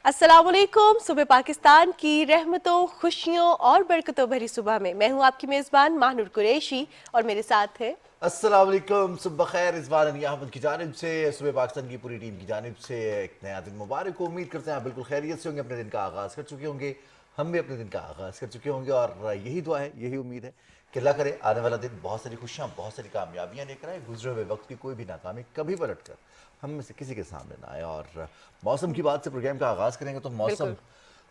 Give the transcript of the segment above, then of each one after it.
अस्सलामुअलैकुम। सुबह पाकिस्तान की रहमतों, खुशियों और बरकतों भरी सुबह में मैं हूं आपकी मेज़बान माहनूर कुरैशी और मेरे साथ है अस्सलाम वालेकुम, सुबह खैर। इस बार अहमद की जानिब से सुबह पाकिस्तान की पूरी टीम की जानिब से एक नया दिन मुबारक हो। उम्मीद करते हैं आप बिल्कुल खैरियत से होंगे, अपने दिन का आगाज़ कर चुके होंगे। हम भी अपने दिन का आगाज़ कर चुके होंगे और यही दुआ है, यही उम्मीद है कि अल्लाह करे आने वाला दिन बहुत सारी खुशियाँ, बहुत सारी कामयाबियाँ लेकर आए। गुजरे हुए वक्त की कोई भी नाकामी कभी पलट कर हम में से किसी के सामने ना आए। और मौसम की बात से प्रोग्राम का आगाज़ करेंगे तो मौसम बिल्कुल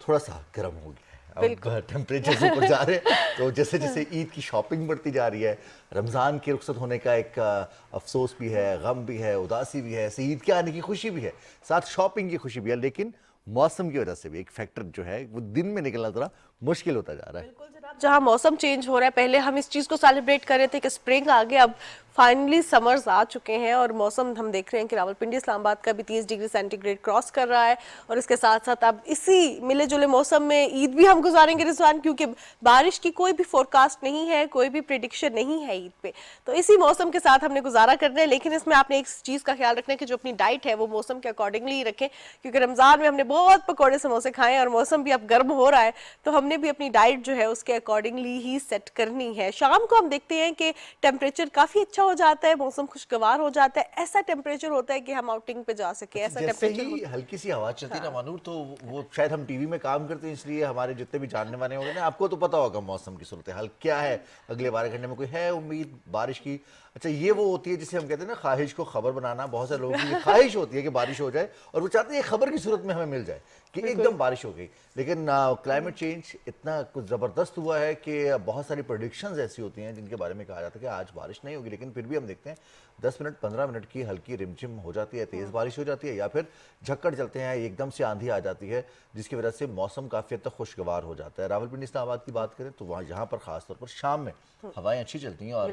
थोड़ा सा गर्म हो गया है। अब बिल्कुल टेम्परेचर ऊपर जा रहे हैं तो जैसे जैसे ईद की शॉपिंग बढ़ती जा रही है, रमज़ान के रुखसत होने का एक अफसोस भी है, गम भी है, उदासी भी है, ईद के आने की खुशी भी है, साथ शॉपिंग की खुशी भी है। लेकिन मौसम की वजह से भी एक फैक्टर जो है वो दिन में निकलना थोड़ा मुश्किल होता जा रहा है। बिल्कुल जनाब, जहाँ मौसम चेंज हो रहा है, पहले हम इस चीज़ को सेलिब्रेट कर रहे थे कि स्प्रिंग आ गया, अब फाइनली समर्स आ चुके हैं और मौसम हम देख रहे हैं कि रावलपिंडी इस्लामाबाद का भी 30 डिग्री सेंटीग्रेड क्रॉस कर रहा है। और इसके साथ साथ अब इसी मिले जुले मौसम में ईद भी हम गुजारेंगे रिजवान, क्योंकि बारिश की कोई भी फोरकास्ट नहीं है, कोई भी प्रिडिक्शन नहीं है ईद पे। तो इसी मौसम के साथ हमने गुजारा करना है, लेकिन इसमें आपने एक चीज़ का ख्याल रखना है कि जो अपनी डाइट है वो मौसम के अकॉर्डिंगली ही रखें, क्योंकि रमज़ान में हमने बहुत पकौड़े समोसे खाए और मौसम भी अब गर्म हो रहा है, तो हमने भी अपनी डाइट जो है उसके अकॉर्डिंगली ही सेट करनी है। शाम को हम देखते हैं कि टेम्परेचर काफ़ी अच्छा हो जाता है, मौसम खुशगवार हो जाता है, ऐसा टेम्परेचर होता है कि हम आउटिंग पे जा सके, अच्छा, ऐसा जैसे टेम्परेचर ही होता हल्की सी हवा चलती है ना हाँ मानूर, तो वो शायद हम टीवी में काम करते हैं इसलिए हमारे जितने भी जानने वाले होंगे ना, आपको तो पता होगा मौसम की सूरत हाल क्या है, अगले 12 घंटे में कोई है उम्मीद बारिश की। अच्छा, ये वो होती है जिसे हम कहते हैं ना ख्वाहिश को खबर बनाना। बहुत सारे लोगों की ये ख्वाहिश होती है कि बारिश हो जाए और वो चाहते हैं खबर की सूरत में हमें मिल जाए कि बिल्कुल एकदम बारिश हो गई। लेकिन क्लाइमेट चेंज इतना कुछ ज़बरदस्त हुआ है कि बहुत सारी प्रोडिक्शंस ऐसी होती हैं जिनके बारे में कहा जाता है कि आज बारिश नहीं होगी, लेकिन फिर भी हम देखते हैं 10 मिनट 15 मिनट की हल्की रिमझिम हो जाती है, तेज़ बारिश हो जाती है, या फिर झक्कड़ चलते हैं, एकदम से आंधी आ जाती है, जिसकी वजह से मौसम काफ़ी हद तक खुशगवार हो जाता है। रावलपिंडी इस्लामाबाद की बात करें तो वहाँ यहाँ पर ख़ासतौर पर शाम में हवाएं अच्छी चलती हैं और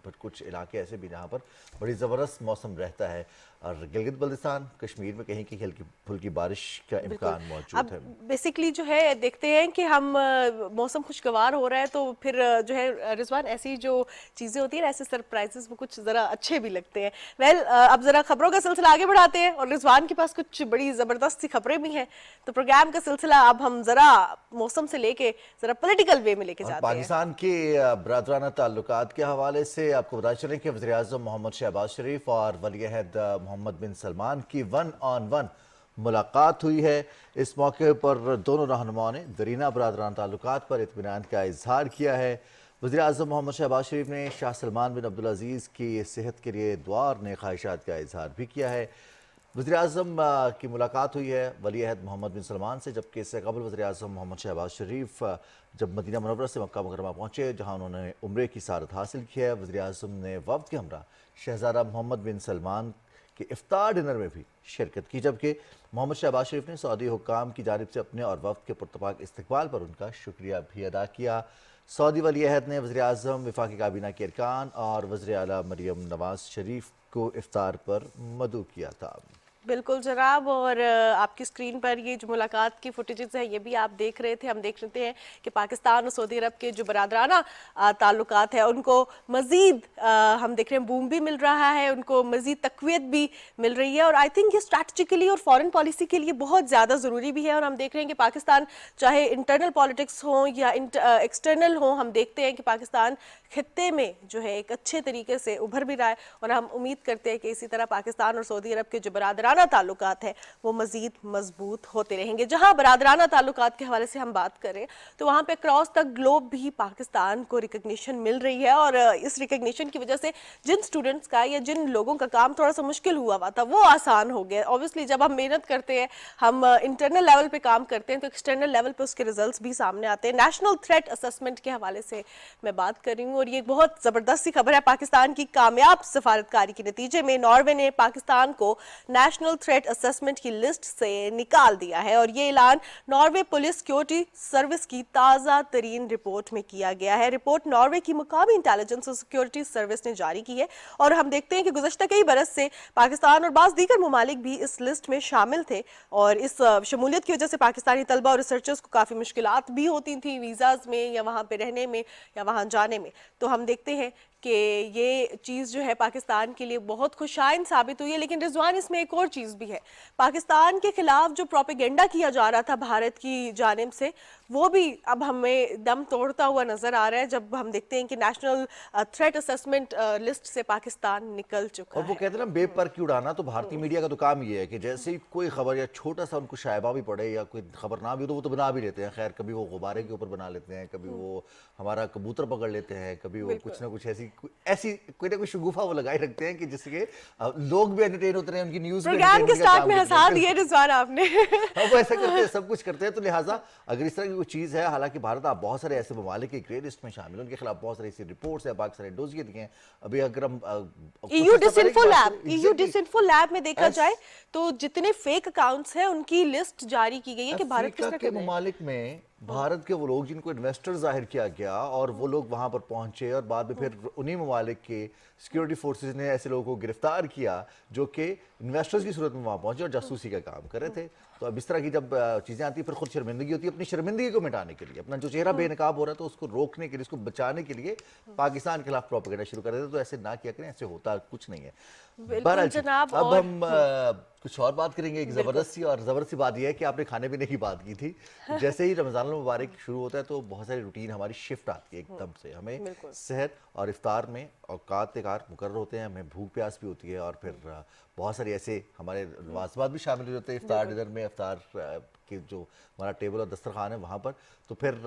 फिर कुछ इलाके ऐसे भी जहाँ पर बड़ी ज़बरदस्त मौसम रहता है। और गिलगित बल्तिस्तान कश्मीर में कहीं की हल्की फुल्की बारिश का बिल्कुल। इम्कान मौजूद अब है। बेसिकली जो है देखते हैं कि हम मौसम खुशगवार हो रहा है, तो फिर जो है रिजवान ऐसी जो चीज़ें होती हैं, ऐसे सरप्राइजेस वो कुछ ज़रा अच्छे भी लगते हैं। अब ज़रा खबरों का सिलसिला आगे बढ़ाते हैं और रिजवान के पास कुछ बड़ी ज़बरदस्त सी खबरें भी हैं, तो प्रोग्राम का सिलसिला अब हम ज़रा मौसम से लेके ज़रा पॉलिटिकल वे में लेके और जाते हैं। पाकिस्तान के बरदराना ताल्लुकात के हवाले से आपको बताया चलें कि वज़ीर आज़म मोहम्मद शहबाज शरीफ और वली अहद मोहम्मद बिन सलमान की 1-on-1 मुलाकात हुई है। इस मौके पर दोनों रहनुमाओं ने दरीना बरदराना ताल्लुकात पर इत्मीनान का इजहार किया है। वज़ीर आज़म मोहम्मद शहबाज शरीफ ने शाह सलमान बिन अब्दुल अज़ीज़ की सेहत के लिए दुआ और नेक ख्वाहिशात का इजहार भी किया है। वज़ीर आज़म की मुलाकात हुई है वली अहद मोहम्मद बिन सलमान से, जबकि इससे कबल वज़ीर आज़म मोहम्मद शहबाज शरीफ जब मदीना मुनव्वरा से मक्का मुकरमा पहुँचे, जहाँ उन्होंने उम्रे की सारत हासिल की है, वज़ीर आज़म ने वफ़द के हमरा शहज़ादा मोहम्मद बिन सलमान के इफ्तार डिनर में भी शिरकत की, जबकि मोहम्मद शहबाज शरीफ ने सऊदी हुक्काम की जानिब से अपने और वफ़द के पुरतपाक इस्तकबाल पर उनका शुक्रिया भी अदा किया। सऊदी वली अहद ने वज़ीर आज़म, वफाकी काबीना के अरकान और वज़ीर आला मरियम नवाज शरीफ को इफ्तार पर मदऊ किया था। बिल्कुल जनाब, और आपकी स्क्रीन पर ये जो मुलाकात की फुटेजेस है ये भी आप देख रहे थे। हम देख रहे हैं कि पाकिस्तान और सऊदी अरब के जो बरादराना ताल्लुकात है उनको मज़ीद हम देख रहे हैं बूम भी मिल रहा है, उनको मज़ीद तक़वियत भी मिल रही है, और आई थिंक ये स्ट्रैटेजिकली और फॉरेन पॉलिसी के लिए बहुत ज़्यादा ज़रूरी भी है। और हम देख रहे हैं कि पाकिस्तान चाहे इंटरनल पॉलिटिक्स हो या एक्सटर्नल हो, हम देखते हैं कि पाकिस्तान खित्ते में जो है एक अच्छे तरीके से उभर भी रहा है, और हम उम्मीद करते हैं कि इसी तरह पाकिस्तान और सऊदी अरब के जो बरादराना ताल्लुकात है वो मजीद मजबूत होते रहेंगे। जहां बरादराना ताल्लुकात के हवाले से हम बात करें तो वहां पे अक्रॉस द ग्लोब भी पाकिस्तान को रिकग्निशन मिल रही है, और इस रिकग्निशन की वजह से जिन स्टूडेंट्स का या जिन लोगों का काम थोड़ा सा मुश्किल हुआ था वो आसान हो गया। ऑब्वियसली जब हम मेहनत करते हैं, हम इंटरनल लेवल पे काम करते हैं, तो एक्सटर्नल लेवल पे उसके रिजल्ट्स भी सामने आते हैं। नेशनल थ्रेट असेसमेंट के हवाले से मैं बात कर रही हूँ, और ये बहुत ज़बरदस्त सी खबर है। पाकिस्तान की कामयाब सफारतकारी के नतीजे में नॉर्वे ने पाकिस्तान को नेशनल थ्रेट असेसमेंट की लिस्ट से निकाल दिया है, और ये ऐलान नॉर्वे पुलिस सिक्योरिटी सर्विस की ताज़ा तरीन रिपोर्ट में किया गया है। रिपोर्ट नॉर्वे की मुकामी इंटेलिजेंस और सिक्योरिटी सर्विस ने जारी की है, और हम देखते हैं कि गुज़श्ता कई बरस से पाकिस्तान और बाज़ दीगर ममालिक भी इस लिस्ट में शामिल थे, और इस शमूलियत की वजह से पाकिस्तानी तलबा और रिसर्चर्स को काफ़ी मुश्किलात भी होती थी वीज़ाज़ में या वहाँ पर रहने में या वहाँ जाने में। तो हम देखते हैं कि ये चीज़ जो है पाकिस्तान के लिए बहुत खुशाइन साबित हुई है। लेकिन रिजवान, इसमें एक और चीज़ भी है, पाकिस्तान के खिलाफ जो प्रोपेगेंडा किया जा रहा था भारत की जानिब से, वो भी अब हमें दम तोड़ता हुआ नजर आ रहा है जब हम देखते हैं कि नेशनल थ्रेट असेसमेंट लिस्ट से पाकिस्तान निकल चुका और वो है। कहते हैं ना बेपर की उड़ाना, तो भारतीय मीडिया का तो काम ये है कि जैसे ही कोई खबर या छोटा सा उनको शायबा भी पड़े या कोई खबर ना भी हो तो वो तो बना भी लेते हैं। खैर, कभी वो गुब्बारे के ऊपर बना लेते हैं, कभी वो हमारा कबूतर पकड़ लेते हैं, कभी वो कुछ ना कुछ ऐसी कोई ना कोई शगुफा वो लगाए रखते हैं कि जिससे लोग भी एंटरटेन होते हैं, उनकी न्यूज में प्रोग्राम के entertainment का स्टार्ट काम में करते हंसा हैं। दिए रिजवान आपने। हाँ, वो ऐसा करते हैं, सब कुछ करते हैं। तो लिहाजा अगर इस तरह की कोई चीज़ है, हालांकि भारत आप बहुत सारे ऐसे ममालिक के ग्रे लिस्ट में शामिल हैं, उनके खिलाफ बहुत सारी ऐसी रिपोर्ट्स है, बहुत सारे डोजिए दिए हैं। अभी अगर हम ईयू डिसइंफो लैब में देखा ऐस- जाए तो जितने फेक अकाउंट्स हैं उनकी लिस्ट जारी की गई है कि भारत किस अफ्रीका तरह के कर रहा है। ममालिक में भारत के वो लोग जिनको इन्वेस्टर जाहिर किया गया और वो लोग वहां पर पहुंचे और बाद में फिर उन्हीं ममालिक के सिक्योरिटी फोर्सेस ने ऐसे लोगों को गिरफ्तार किया जो कि इन्वेस्टर्स की सूरत में वहां पहुंचे और जासूसी का काम कर रहे थे। तो अब इस तरह की जब चीजें आती है, फिर खुद शर्मिंदगी होती है। अपनी शर्मिंदगी को मिटाने के लिए, अपना जो चेहरा बेनकाब हो रहा है, तो उसको रोकने के लिए, उसको बचाने के लिए पाकिस्तान के खिलाफ प्रोपेगेंडा शुरू कर देते। तो ऐसे ना किया करें, ऐसे होता कुछ नहीं है। बहरहाल जी, जनाब। अब और हम कुछ और बात करेंगे। एक जबरदस्त बात यह है कि आपने खाने पीने की बात की थी। जैसे ही रमजान मुबारक शुरू होता है तो बहुत सारी रूटीन हमारी शिफ्ट आती है एकदम से। हमें सेहत और इफ्तार में औकात मुकर्रर होते हैं, हमें भूख प्यास भी होती है और फिर बहुत सारी ऐसे हमारे वाजबात भी शामिल हो जाते हैं इफ्तार डिनर में। इफ्तार के जो हमारा टेबल और दस्तरखान है वहाँ पर, तो फिर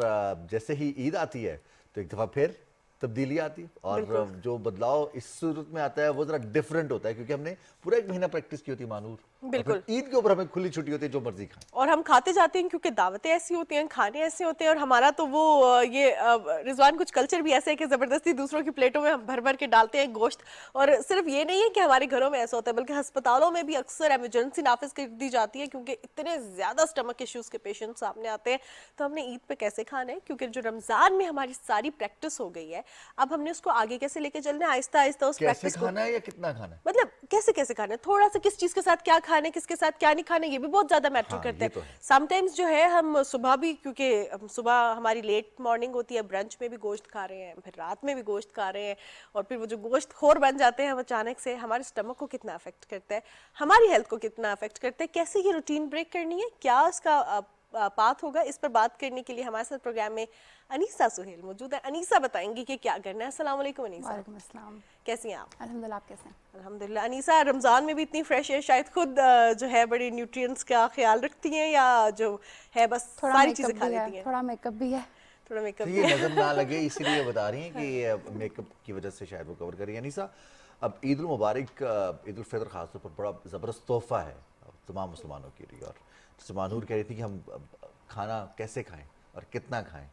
जैसे ही ईद आती है तो एक दफ़ा फिर तब्दीली आती है और जो बदलाव इस सूरत में आता है वो जरा डिफरेंट होता है, क्योंकि हमने पूरा एक महीना प्रैक्टिस की होती है मानूर। बिल्कुल। ईद के ऊपर हमें खुली छुट्टी होती है, जो मर्जी खाएं और हम खाते जाते हैं क्योंकि दावतें ऐसी होती हैं, खाने ऐसे होते हैं। और हमारा तो वो रिजवान कुछ कल्चर भी ऐसा है कि जबरदस्ती दूसरों की प्लेटों में हम भर भर के डालते हैं गोश्त। और सिर्फ ये नहीं है कि हमारे घरों में ऐसा होता है, बल्कि अस्पतालों में भी अक्सर इमरजेंसी नाफिज कर दी जाती है क्योंकि इतने ज्यादा स्टमक इश्यूज के पेशेंट सामने आते हैं। तो हमने ईद पे कैसे खाना है, क्योंकि जो रमजान में हमारी सारी प्रैक्टिस हो गई है, अब हमने उसको आगे कैसे लेके चलना है, आहिस्ता आहिस्ता उस कैसे प्रैक्टिस को। खाना है या कितना खाना है, मतलब कैसे कैसे खाना है, थोड़ा सा किस चीज के साथ क्या खाना है, किसके साथ क्या नहीं खाना है, ये भी बहुत ज्यादा मैटर हाँ, करता ये तो है। है। समटाइम्स जो है हम सुबह भी, क्योंकि हम सुबह हमारी लेट मॉर्निंग होती है, ब्रंच में भी गोश्त खा रहे हैं, फिर रात में भी गोश्त खा रहे हैं, और फिर वो जो गोश्त खोर बन जाते हैं हम अचानक से, हमारे स्टमक को कितना अफेक्ट करता है, हमारी हेल्थ को कितना अफेक्ट करता है, कैसे ये रूटीन ब्रेक करनी है, क्या उसका पाथ होगा। इस पर बात करने के लिए हमारे साथ प्रोग्राम में अनीसा सुहेल मौजूद है। अनीसा बताएंगी कि क्या करना है। अस्सलाम वालेकुम अनीसा। वालेकुम अस्सलाम। कैसी हैं आप? अल्हम्दुलिल्लाह, आप कैसे हैं? अल्हम्दुलिल्लाह। अनीसा, रमज़ान में भी इतनी फ्रेश है, शायद खुद जो है बड़ी न्यूट्रिएंट्स का ख्याल रखती हैं, या जो है बस थोड़ा सारी मेकअप चीज़ें खा भी है, लेती हैं? थोड़ा मेकअप भी है। थोड़ा मेकअप तो ये नजर ना लगे इसलिए बता रही हैं कि मेकअप की वजह से शायद वो कवर करें। अनीसा, अब ईद उल मुबारक, ईद उल फितर खासतौर पर बड़ा ज़बरदस्त तोहफा है तमाम मुसलमानों के लिए। और जैसे मानूर कह रही थी कि हम खाना कैसे खाएं और कितना खाएं,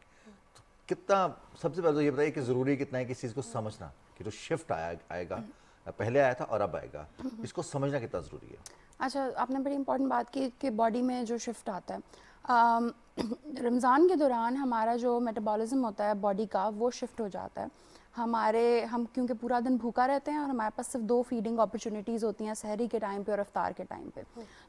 तो कितना, सबसे पहले तो ये बताइए कि ज़रूरी कितना है कि इस चीज़ को समझना, कि जो शिफ्ट आएगा, पहले आया था और अब आएगा, इसको समझना कितना ज़रूरी है। अच्छा, आपने बड़ी इंपॉर्टेंट बात की कि बॉडी में जो शिफ्ट आता है। रमज़ान के दौरान हमारा जो मेटाबॉलिज्म होता है बॉडी का, वो शिफ्ट हो जाता है। हम क्योंकि पूरा दिन भूखा रहते हैं और हमारे पास सिर्फ 2 फीडिंग अपॉर्चुनिटीज़ होती हैं, सहरी के टाइम पे और इफ्तार के टाइम पे।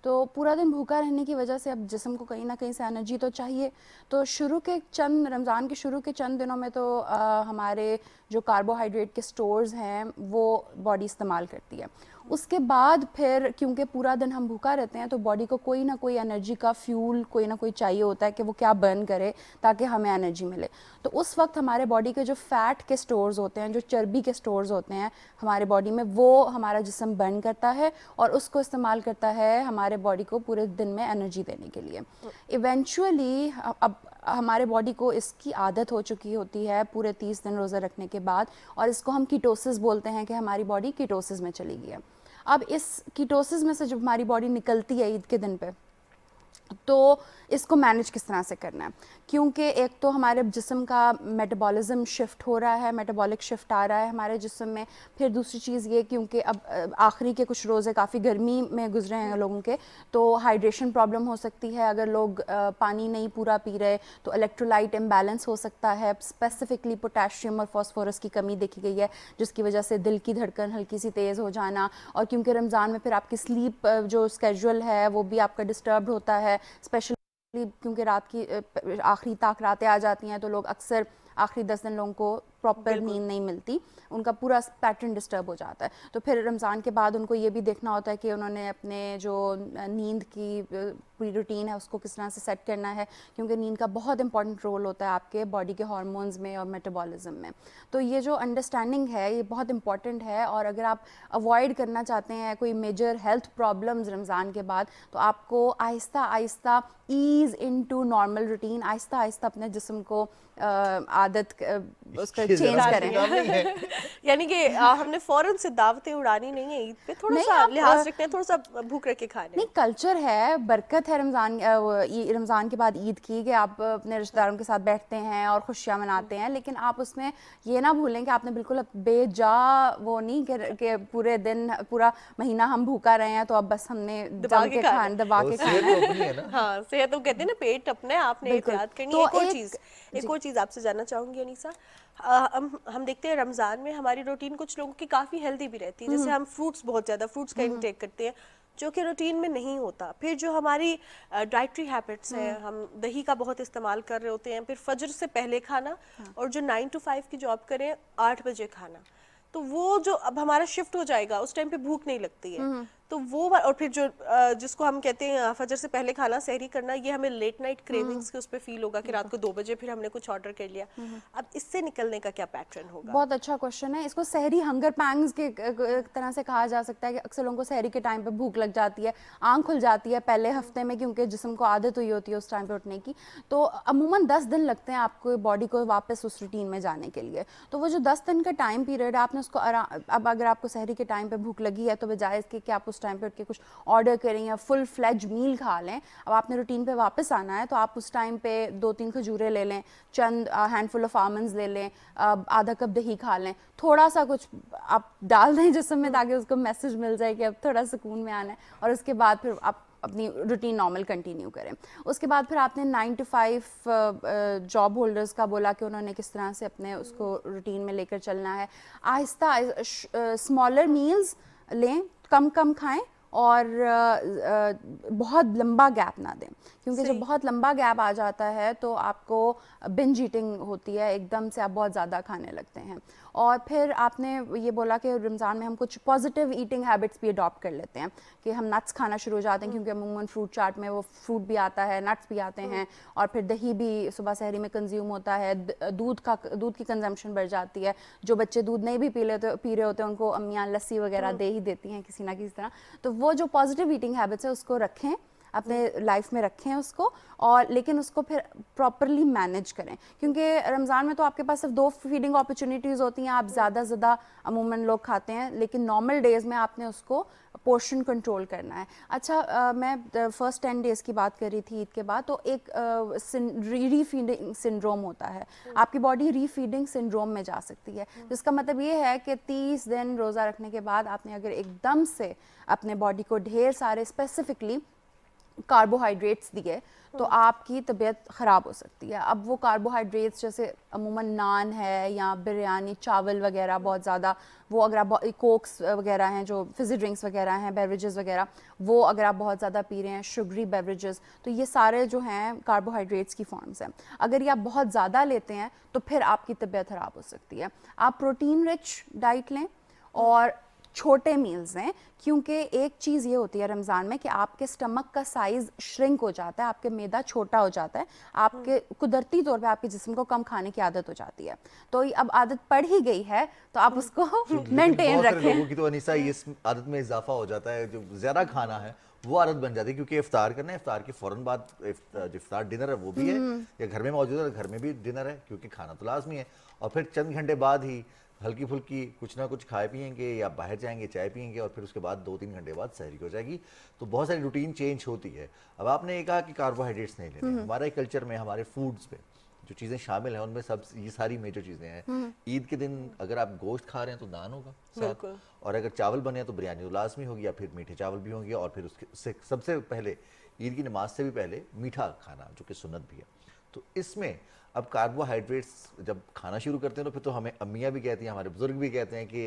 तो पूरा दिन भूखा रहने की वजह से अब जिस्म को कहीं ना कहीं से एनर्जी तो चाहिए। तो रमज़ान के शुरू के चंद दिनों में तो हमारे जो कार्बोहाइड्रेट के स्टोर्स हैं वो बॉडी इस्तेमाल करती है। उसके बाद फिर क्योंकि पूरा दिन हम भूखा रहते हैं तो बॉडी को कोई ना कोई एनर्जी का फ्यूल कोई ना कोई चाहिए होता है कि वो क्या बर्न करे ताकि हमें एनर्जी मिले। तो उस वक्त हमारे बॉडी के जो फैट के स्टोर्स होते हैं, जो चर्बी के स्टोर्स होते हैं हमारे बॉडी में, वो हमारा जिस्म बर्न करता है और उसको इस्तेमाल करता है हमारे बॉडी को पूरे दिन में एनर्जी देने के लिए। इवेंचुअली अब हमारे बॉडी को इसकी आदत हो चुकी होती है पूरे 30 दिन रोज़ा रखने के बाद, और इसको हम कीटोसिस बोलते हैं कि हमारी बॉडी कीटोसिस में चली गई है। अब इस कीटोसिस में से जब हमारी बॉडी निकलती है ईद के दिन पे, तो इसको मैनेज किस तरह से करना है, क्योंकि एक तो हमारे जिस्म का मेटाबॉलिज्म शिफ्ट हो रहा है, मेटाबॉलिक शिफ्ट आ रहा है हमारे जिस्म में। फिर दूसरी चीज़ ये, क्योंकि अब आखिरी के कुछ रोज़े काफ़ी गर्मी में गुजरे हैं लोगों के, तो हाइड्रेशन प्रॉब्लम हो सकती है। अगर लोग पानी नहीं पूरा पी रहे तो इलेक्ट्रोलाइट इम्बैलेंस हो सकता है। स्पेसिफिकली पोटेशियम और फास्फोरस की कमी देखी गई है, जिसकी वजह से दिल की धड़कन हल्की सी तेज़ हो जाना। और क्योंकि रमज़ान में फिर आपकी स्लीप जो स्केड्यूल है वो भी आपका डिस्टर्ब होता है, स्पेशली क्योंकि रात की आखिरी तक रातें आ जाती हैं, तो लोग अक्सर आखिरी 10 दिन लोगों को प्रॉपर नींद नहीं मिलती, उनका पूरा पैटर्न डिस्टर्ब हो जाता है। तो फिर रमज़ान के बाद उनको ये भी देखना होता है कि उन्होंने अपने जो नींद की पूरी रूटीन है उसको किस तरह से सेट करना है, क्योंकि नींद का बहुत इंपॉर्टेंट रोल होता है आपके बॉडी के हार्मोन्स में और मेटाबॉलिज्म में। तो ये जो अंडरस्टैंडिंग है ये बहुत इंपॉर्टेंट है, और अगर आप अवॉइड करना चाहते हैं कोई मेजर हेल्थ प्रॉब्लम्स रमज़ान के बाद, तो आपको Aahista Aahista ease into normal routine, Aahista Aahista अपने जिस्म को आदत उसका ये चेंज जरा करें। काम नहीं है। यानी कि हमने फौरन से दावतें उड़ानी नहीं है ईद पे, थोड़ा नहीं, सा आप, लिहाज रखते हैं, थोड़ा सा भूख रख के खाने। नहीं, कल्चर है, बरकत है रमज़ान के बाद ईद की, कि आप अपने रिश्तेदारों के साथ बैठते हैं और खुशियाँ मनाते हैं, लेकिन आप उसमें ये ना भूलें कि आपने बिल्कुल बेजा वो नहीं कि पूरे दिन पूरा महीना हम भूखा रहे हैं तो अब बस हमने दबा जम के के खाना। खाना दबा वो के सेहत खाना। तो अपनी है ना। हाँ, सेहत तो कहते हैं ना, पेट अपना है, आपने बिल्कुल। एहतियात करनी तो है। एक एक और चीज़ आपसे जानना चाहूंगी अनीसा, हम देखते हैं रमज़ान में हमारी रूटीन कुछ लोगों की काफ़ी हेल्दी भी रहती है, जैसे हम फ्रूट्स, बहुत ज़्यादा फ्रूट्स का इंटेक करते हैं जो कि रूटीन में नहीं होता। फिर जो हमारी डाइटरी हैबिट्स हैं, हम दही का बहुत इस्तेमाल कर रहे होते हैं, फिर फजर से पहले खाना, और जो 9 to 5 की जॉब करें 8 बजे खाना, तो वो जो अब हमारा शिफ्ट हो जाएगा, उस टाइम पे भूख नहीं लगती है, तो वो और फिर जो जिसको हम कहते हैं फजर से पहले खाना, सहरी करना, ये हमें लेट नाइट क्रेविंग्स के उस पे फील होगा कि रात को 2 बजे फिर हमने कुछ ऑर्डर कर लिया। अब इससे निकलने का क्या पैटर्न होगा? बहुत अच्छा क्वेश्चन है। इसको सहरी हंगर पैंग्स के तरह से कहा जा सकता है कि अक्सर लोगों को सहरी के टाइम पे भूख लग जाती है, आंख खुल जाती है पहले हफ्ते में, क्योंकि जिस्म को आदत हुई होती है उस टाइम पे उठने की। तो अमूमन 10 दिन लगते हैं आपको बॉडी को वापस उस रूटीन में जाने के लिए। तो वो जो 10 दिन का टाइम पीरियड है, आपने उसको अब अगर आपको सहरी के टाइम पे भूख लगी है तो बजाय इसके कि आप उस टाइम पे उठ के कुछ ऑर्डर करें या फुल फ्लेज मील खा लें, अब आपने रूटीन पे वापस आना है तो आप उस टाइम पे 2-3 खजूरें ले लें, चंद हैंडफुल ऑफ आमंड्स ले लें, आधा कप दही खा लें, थोड़ा सा कुछ आप डाल दें जिसम में ताकि उसको मैसेज मिल जाए कि अब थोड़ा सुकून में आना है, और उसके बाद फिर आप अपनी रूटीन नॉर्मल कंटिन्यू करें। उसके बाद फिर आपने 9 to 5 जॉब होल्डर्स का बोला कि उन्होंने किस तरह से अपने उसको रूटीन में लेकर चलना है। आहिस्ता स्मॉलर मील्स लें, कम कम खाएं, और बहुत लंबा गैप ना दें, क्योंकि जब बहुत लंबा गैप आ जाता है तो आपको बिंज ईटिंग होती है, एकदम से आप बहुत ज़्यादा खाने लगते हैं। और फिर आपने ये बोला कि रमज़ान में हम कुछ पॉजिटिव ईटिंग हैबिट्स भी अडॉप्ट कर लेते हैं, कि हम नट्स खाना शुरू हो जाते हैं, क्योंकि अमूमन फ्रूट चाट में वो फ्रूट भी आता है, नट्स भी आते हैं, और फिर दही भी सुबह सहरी में कंज्यूम होता है, दूध की कंजम्पशन बढ़ जाती है। जो बच्चे दूध नहीं भी पी रहे होते हैं उनको अम्मियाँ लस्सी वगैरह दे ही देती हैं किसी ना किसी तरह। तो वो जो पॉजिटिव ईटिंग हैबिट्स है उसको रखें, अपने लाइफ में रखें उसको, और लेकिन उसको फिर प्रॉपरली मैनेज करें, क्योंकि रमज़ान में तो आपके पास सिर्फ 2 फीडिंग अपॉर्चुनिटीज़ होती हैं, आप ज़्यादा अमूमन लोग खाते हैं, लेकिन नॉर्मल डेज़ में आपने उसको पोर्शन कंट्रोल करना है। अच्छा, मैं फर्स्ट 10 डेज़ की बात कर रही थी ईद के बाद, तो एक रीफीडिंग सिंड्रोम होता है, आपकी बॉडी रीफीडिंग सिंड्रोम में जा सकती है, जिसका मतलब ये है कि 30 दिन रोज़ा रखने के बाद आपने अगर एकदम से अपने बॉडी को ढेर सारे स्पेसिफिकली कार्बोहाइड्रेट्स दिए तो आपकी तबीयत ख़राब हो सकती है। अब वो कार्बोहाइड्रेट्स जैसे अमूमन नान है या बिरयानी, चावल वगैरह बहुत ज़्यादा, वो अगर आप कोक्स वगैरह हैं, जो फिज़ी ड्रिंक्स वगैरह हैं, बेवरेजेस वगैरह, वो अगर आप बहुत ज़्यादा पी रहे हैं, शुगरी बेवरेजेस, तो ये सारे जो हैं कार्बोहाइड्रेट्स की फॉर्म्स हैं। अगर ये आप बहुत ज़्यादा लेते हैं तो फिर आपकी तबीयत ख़राब हो सकती है। आप प्रोटीन रिच डाइट लें और छोटे मील्स हैं, क्योंकि एक चीज़ ये होती है रमज़ान में कि आपके स्टमक का साइज़ श्रिंक हो जाता है, आपके मैदा छोटा हो जाता है, आपके कुदरती तौर पे आपके जिस्म को कम खाने की आदत हो जाती है। तो अब आदत पड़ ही गई है तो आप उसको मेंटेन रखें। लोगों की तो अनीसा ये इस आदत में इजाफा हो जाता है, जो ज़्यादा खाना है वो आदत बन जाती है, क्योंकि इफ्तार करना है, इफ्तार के फ़ौरन बाद जो इफ्तार डिनर है वो भी है, या घर में मौजूद है घर में भी डिनर है, क्योंकि खाना तो लाजमी है, और फिर चंद घंटे बाद ही हल्की फुल्की कुछ ना कुछ खाए पिएंगे या बाहर जाएंगे चाय पिएंगे, और फिर उसके बाद 2-3 घंटे बाद सहरी हो जाएगी। तो बहुत सारी रूटीन चेंज होती है। अब आपने ये कहा कि कार्बोहाइड्रेट्स नहीं लेने, हमारे कल्चर में हमारे फूड्स में जो चीज़ें शामिल हैं उनमें सब ये सारी मेजर चीज़ें हैं। ईद के दिन अगर आप गोश्त खा रहे हैं तो नान होगा साथ, और अगर चावल बने हैं तो बिरयानी तो लाजमी होगी, या फिर मीठे चावल भी होंगे, और फिर उससे सबसे पहले ईद की नमाज से भी पहले मीठा खाना, जो कि सुन्नत भी है। तो इसमें अब कार्बोहाइड्रेट्स जब खाना शुरू करते हैं तो फिर तो हमें अम्मियाँ भी कहती हैं, हमारे बुजुर्ग भी कहते हैं कि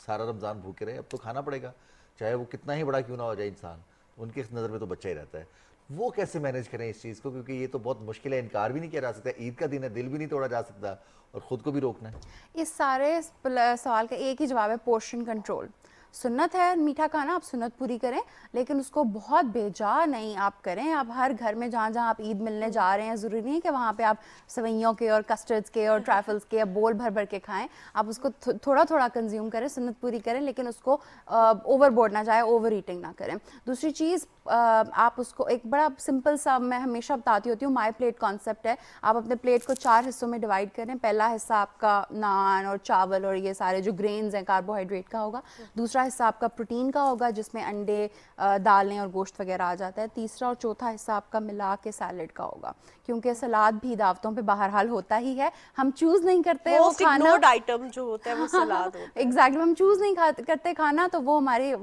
सारा रमज़ान भूखे रहे, अब तो खाना पड़ेगा, चाहे वो कितना ही बड़ा क्यों ना हो जाए इंसान, उनके नज़र में तो बच्चा ही रहता है। वो कैसे मैनेज करें इस चीज़ को, क्योंकि ये तो बहुत मुश्किल है, इनकार भी नहीं किया जा सकता, ईद का दिन है, दिल भी नहीं तोड़ा जा सकता और ख़ुद को भी रोकना है। इस सारे सवाल का एक ही जवाब है, पोर्शन कंट्रोल। सुन्नत है मीठा खाना, आप सुन्नत पूरी करें, लेकिन उसको बहुत बेजा नहीं आप करें। आप हर घर में जहाँ जहाँ आप ईद मिलने जा रहे हैं, ज़रूरी नहीं है कि वहाँ पे आप सवैयों के और कस्टर्ड्स के और ट्रैफल्स के या बोल भर भर के खाएं। आप उसको थोड़ा थोड़ा कंज्यूम करें, सुन्नत पूरी करें, लेकिन उसको ओवरबोर्ड ना जाए, ओवर ईटिंग ना करें। दूसरी चीज़, आप उसको एक बड़ा सिंपल सा, मैं हमेशा बताती होती हूँ, माई प्लेट कॉन्सेप्ट है। आप अपने प्लेट को 4 हिस्सों में डिवाइड करें। पहला हिस्सा आपका नान और चावल और ये सारे जो ग्रेन्स हैं, कार्बोहाइड्रेट का होगा। दूसरा हिस्सा आपका प्रोटीन का होगा, जिसमें अंडे, दालें और गोश्त वगैरह आ जाता है। तीसरा और चौथा हिस्सा आपका मिला के सैलेड का होगा, क्योंकि सलाद भी दावतों पे बहरहाल होता ही है, हम चूज नहीं करते वो खाना। आइटम जो होता है वो सलाद होता है। एग्जैक्टली, हम चूज नहीं करते खाना, तो वो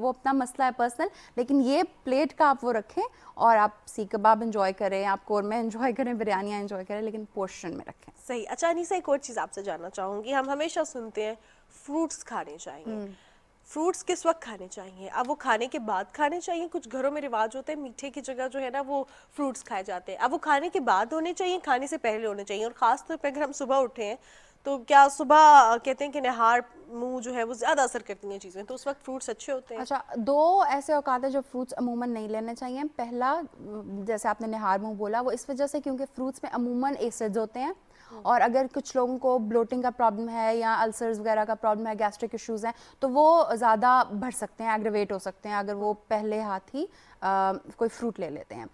अपना मसला है पर्सनल। लेकिन ये प्लेट का आप वो रखें और आप सीख कबाब एंजॉय करें, आप कौरमे एंजॉय करें, बिरयानियाँ एंजॉय करें, लेकिन पोर्शन में रखें। सही। अच्छा अनीसा, एक और चीज़ आपसे जानना चाहूँगी, हम हमेशा सुनते हैं फ्रूट्स खाने चाहिए, फ्रूट्स किस वक्त खाने चाहिए? अब वो खाने के बाद खाने चाहिए? कुछ घरों में रिवाज होता है मीठे की जगह जो है ना वो फ्रूट्स खाए जाते हैं, अब वो खाने के बाद होने चाहिए, खाने से पहले होने चाहिए? और ख़ास तौर पर अगर हम सुबह उठे हैं तो क्या सुबह कहते हैं कि नहार मुंह जो है वो ज़्यादा असर करती हैं चीज़ें, तो उस वक्त फ्रूट्स अच्छे होते हैं? अच्छा, 2 ऐसे औकात है जो फ्रूट्स अमूमन नहीं लेने चाहिए। पहला, जैसे आपने निहार मुंह बोला, वो इस वजह से क्योंकि फ्रूट्स में अमूमन एसिड्स होते हैं, और अगर कुछ लोगों को ब्लोटिंग का प्रॉब्लम है या अल्सर्स वगैरह का प्रॉब्लम है, गैस्ट्रिक इश्यूज हैं, तो वो ज़्यादा बढ़ सकते हैं, एग्रेवेट हो सकते हैं अगर वो पहले हाथ ही कोई फ्रूट ले लेते हैं।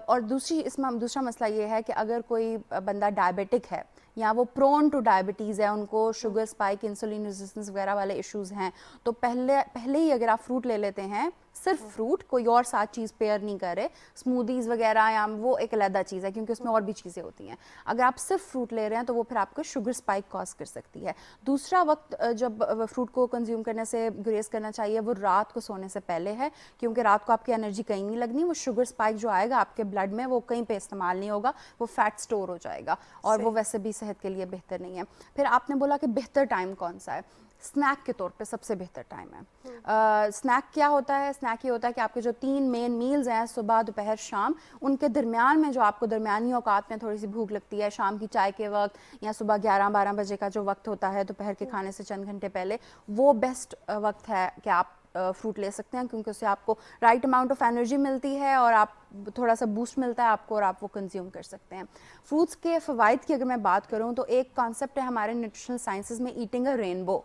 और दूसरा मसला ये है कि अगर कोई बंदा डायबिटिक है या वो प्रोन टू डायबिटीज़ है, उनको शुगर स्पाइक, इंसुलिन रेजिस्टेंस वगैरह वाले इश्यूज हैं, तो पहले ही अगर आप फ्रूट ले लेते हैं, सिर्फ फ्रूट, कोई और साथ चीज़ पेयर नहीं करे, स्मूदीज़ वगैरह या वो एक अलग चीज़ है क्योंकि उसमें और भी चीज़ें होती हैं। अगर आप सिर्फ फ्रूट ले रहे हैं तो वो फिर आपको शुगर स्पाइक कॉज कर सकती है। दूसरा वक्त जब फ्रूट को कंज्यूम करने से गुरेज करना चाहिए, वो रात को सोने से पहले है, क्योंकि रात को आपकी एनर्जी कहीं नहीं लगनी, वो शुगर स्पाइक जो आएगा आपके ब्लड में वो कहीं पे इस्तेमाल नहीं होगा, वो फैट स्टोर हो जाएगा और वो वैसे भी सेहत के लिए बेहतर नहीं है। फिर आपने बोला कि बेहतर टाइम कौन सा है? स्नैक के तौर पे सबसे बेहतर टाइम है। स्नैक क्या होता है? स्नैक ये होता है कि आपके जो 3 मेन मील्स हैं, सुबह, दोपहर, शाम, उनके दरमियान में जो आपको दरमियानी औकात में थोड़ी सी भूख लगती है, शाम की चाय के वक्त या सुबह 11-12 बजे का जो वक्त होता है दोपहर के खाने से चंद घंटे पहले, वो बेस्ट वक्त है कि आप फ्रूट ले सकते हैं, क्योंकि उससे आपको राइट अमाउंट ऑफ एनर्जी मिलती है और आप थोड़ा सा बूस्ट मिलता है आपको और आप वो कंज्यूम कर सकते हैं। फ्रूट्स के फ़वाइद की अगर मैं बात करूँ तो एक कॉन्सेप्ट है हमारे न्यूट्रिशनल साइंसेज में, ईटिंग अ रेनबो।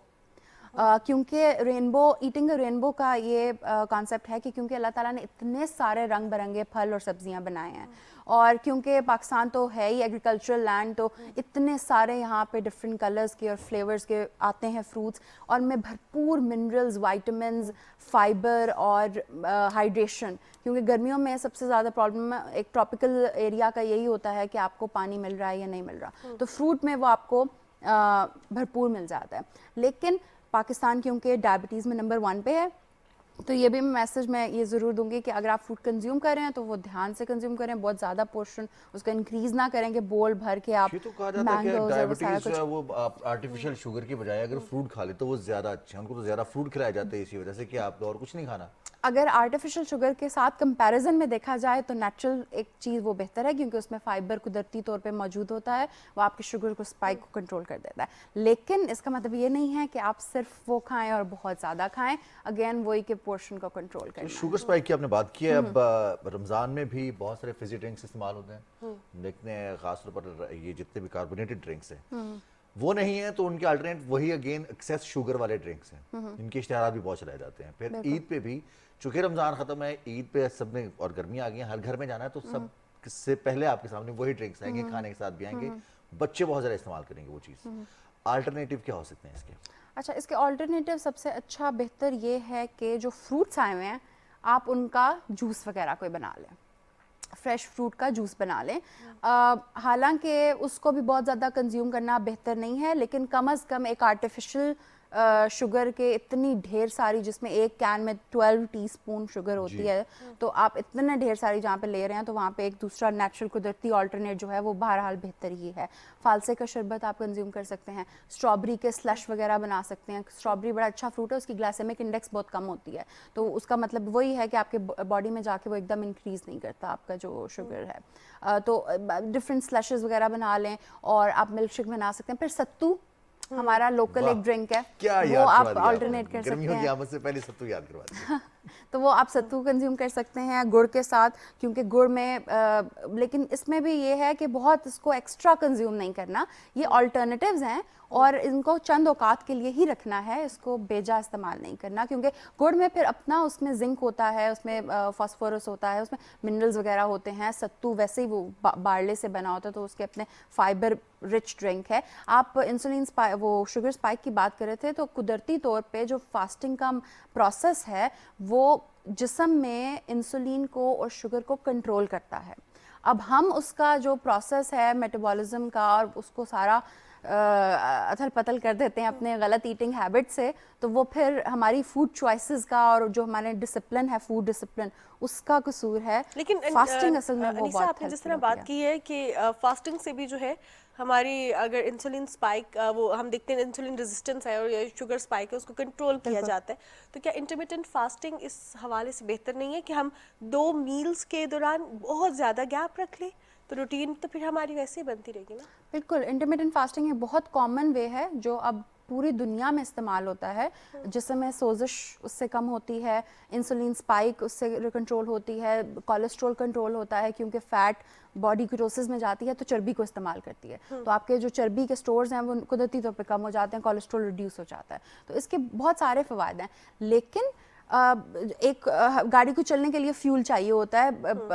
क्योंकि ईटिंग रेनबो का ये कॉन्सेप्ट है कि क्योंकि अल्लाह ताला ने इतने सारे रंग बिरंगे फल और सब्जियां बनाए हैं, और क्योंकि पाकिस्तान तो है ही एग्रीकल्चरल लैंड, तो इतने सारे यहाँ पे डिफरेंट कलर्स के और फ्लेवर्स के आते हैं फ्रूट्स, और में भरपूर मिनरल्स, वाइटामिन्स, फाइबर और हाइड्रेशन, क्योंकि गर्मियों में सबसे ज़्यादा प्रॉब्लम एक ट्रॉपिकल एरिया का यही होता है कि आपको पानी मिल रहा है या नहीं मिल रहा, तो फ्रूट में वो आपको भरपूर मिल जाता है। लेकिन पाकिस्तान क्योंकि डायबिटीज़ में नंबर 1 पे है, तो ये भी मैसेज मैं ये ज़रूर दूंगी कि अगर आप फ्रूट कंज्यूम कर रहे हैं तो वो ध्यान से कंज्यूम करें, बहुत ज़्यादा पोर्शन उसका इंक्रीज ना करें कि बोल भर के आप ये तो कहा जाता है कि मैंगोज और वो सारा डायबिटीज जो कुछ। है वो आप आर्टिफिशियल शुगर की बजाय अगर फ्रूट खा ले तो वो ज्यादा अच्छा है, उनको तो ज्यादा फ्रूट खिलाए जाते हैं इसी वजह से कि आप और कुछ नहीं खाना। अगर आर्टिफिशियल शुगर के साथ कंपैरिजन में देखा जाए तो नेचुरल एक चीज़ वो बेहतर है, क्योंकि उसमें फाइबर कुदरती तौर पे मौजूद होता है, वो आपके शुगर को स्पाइक को कंट्रोल कर देता है। लेकिन इसका मतलब ये नहीं है कि आप सिर्फ वो खाएं और बहुत ज़्यादा खाएं, अगेन वही के पोर्शन को कंट्रोल करना है। शुगर स्पाइक की आपने बात की है, अब रमज़ान में भी बहुत सारे फिजी ड्रिंक्स इस्तेमाल होते हैं, देखते हैं खासतौर पर ये जितने भी कार्बोनेटेड ड्रिंक्स हैं वो नहीं है तो उनके अल्टरनेट वही अगेन एक्सेस शुगर वाले ड्रिंक्स हैं, इनके इश्तिहारात भी बहुत चलाए जाते हैं। फिर ईद पे भी, चूंकि रमज़ान ख़त्म है, ईद पे सब ने और गर्मी आ गई है, हर घर में जाना है, तो सब से पहले आपके सामने वही ड्रिंक्स आएंगे, खाने के साथ भी आएंगे, बच्चे बहुत ज़्यादा इस्तेमाल करेंगे वो चीज़। अल्टरनेटिव क्या हो सकते हैं इसके? अच्छा, इसके ऑल्टरनेटिव सबसे अच्छा बेहतर ये है कि जो फ्रूट्स आए हुए हैं आप उनका जूस वगैरह कोई बना लें, फ्रेश फ्रूट का जूस बना लें। हालांकि उसको भी बहुत ज़्यादा कंज्यूम करना बेहतर नहीं है, लेकिन कम अज़ कम एक आर्टिफिशियल शुगर के इतनी ढेर सारी, जिसमें एक कैन में 12 टीस्पून शुगर होती है, तो आप इतने ढेर सारी जहाँ पे ले रहे हैं तो वहाँ पे एक दूसरा नेचुरल कुदरती अल्टरनेट जो है वो बहरहाल बेहतर ही है। फालसे का शरबत आप कंज्यूम कर सकते हैं, स्ट्रॉबेरी के स्लश वगैरह बना सकते हैं। स्ट्रॉबेरी बड़ा अच्छा फ्रूट है, उसकी ग्लाइसेमिक इंडेक्स बहुत कम होती है, तो उसका मतलब वही है कि आपके बॉडी में जाके वो एकदम इंक्रीज नहीं करता आपका जो शुगर है। तो डिफरेंट स्लशेस वगैरह बना लें, और आप मिल्क शेक बना सकते हैं। फिर सत्तू हमारा लोकल एक ड्रिंक है, क्या वो याद आप करवा दिया ऑल्टरनेट आपने। कर सकते गर्मियों की हैं। आमद से पहले सत्तू याद करवा दिया। तो वो आप सत्तू कंज्यूम कर सकते हैं गुड़ के साथ, क्योंकि गुड़ में लेकिन इसमें भी ये है कि बहुत इसको एक्स्ट्रा कंज्यूम नहीं करना, ये ऑल्टरनेटिव्स हैं और इनको चंद औकात के लिए ही रखना है, इसको बेजा इस्तेमाल नहीं करना, क्योंकि गुड़ में फिर अपना उसमें जिंक होता है, उसमें फास्फोरस होता है, उसमें मिनरल्स वगैरह होते हैं। सत्तू वैसे ही वो बारले से बना होता है, तो उसके अपने फाइबर रिच ड्रिंक है। आप इंसुलिन वो शुगर स्पाइक की बात कर रहे थे, तो कुदरती तौर पे जो फास्टिंग का प्रोसेस है वो जिस्म में इंसुलिन को और शुगर को कंट्रोल करता है। अब हम उसका जो प्रोसेस है मेटाबॉलिज्म का, और उसको सारा अथल पथल कर देते हैं अपने गलत ईटिंग हैबिट से, तो वो फिर हमारी फूड चॉइसेस का और जो हमारे डिसिप्लिन है, फूड डिसिप्लिन, उसका कसूर है। लेकिन फास्टिंग असल में वो अनीसा, बहुत आपने जिस तरह helpful होती बात की है कि फास्टिंग से भी जो है हमारी, अगर इंसुलिन स्पाइक, वो हम देखते हैं इंसुलिन रेजिस्टेंस है और ये शुगर स्पाइक है, उसको कंट्रोल किया जाता है, तो क्या इंटरमिटेंट फास्टिंग इस हवाले से बेहतर नहीं है कि हम 2 मील्स के दौरान बहुत ज़्यादा गैप रख लें, तो रूटीन तो फिर हमारी वैसे ही बनती रहेगी ना। बिल्कुल, इंटरमिटेंट फास्टिंग एक बहुत कॉमन वे है जो अब पूरी दुनिया में इस्तेमाल होता है, जिसमें सोजिश उससे कम होती है, इंसुलिन स्पाइक उससे कंट्रोल होती है, कोलेस्ट्रॉल कंट्रोल होता है, क्योंकि फैट बॉडी कीटोसिस में जाती है तो चर्बी को इस्तेमाल करती है, तो आपके जो चर्बी के स्टोर्स हैं वो कुदरती तौर पे कम हो जाते हैं, कोलेस्ट्रॉल रिड्यूस हो जाता है, तो इसके बहुत सारे फ़वायद हैं। लेकिन एक गाड़ी को चलने के लिए फ्यूल चाहिए होता है,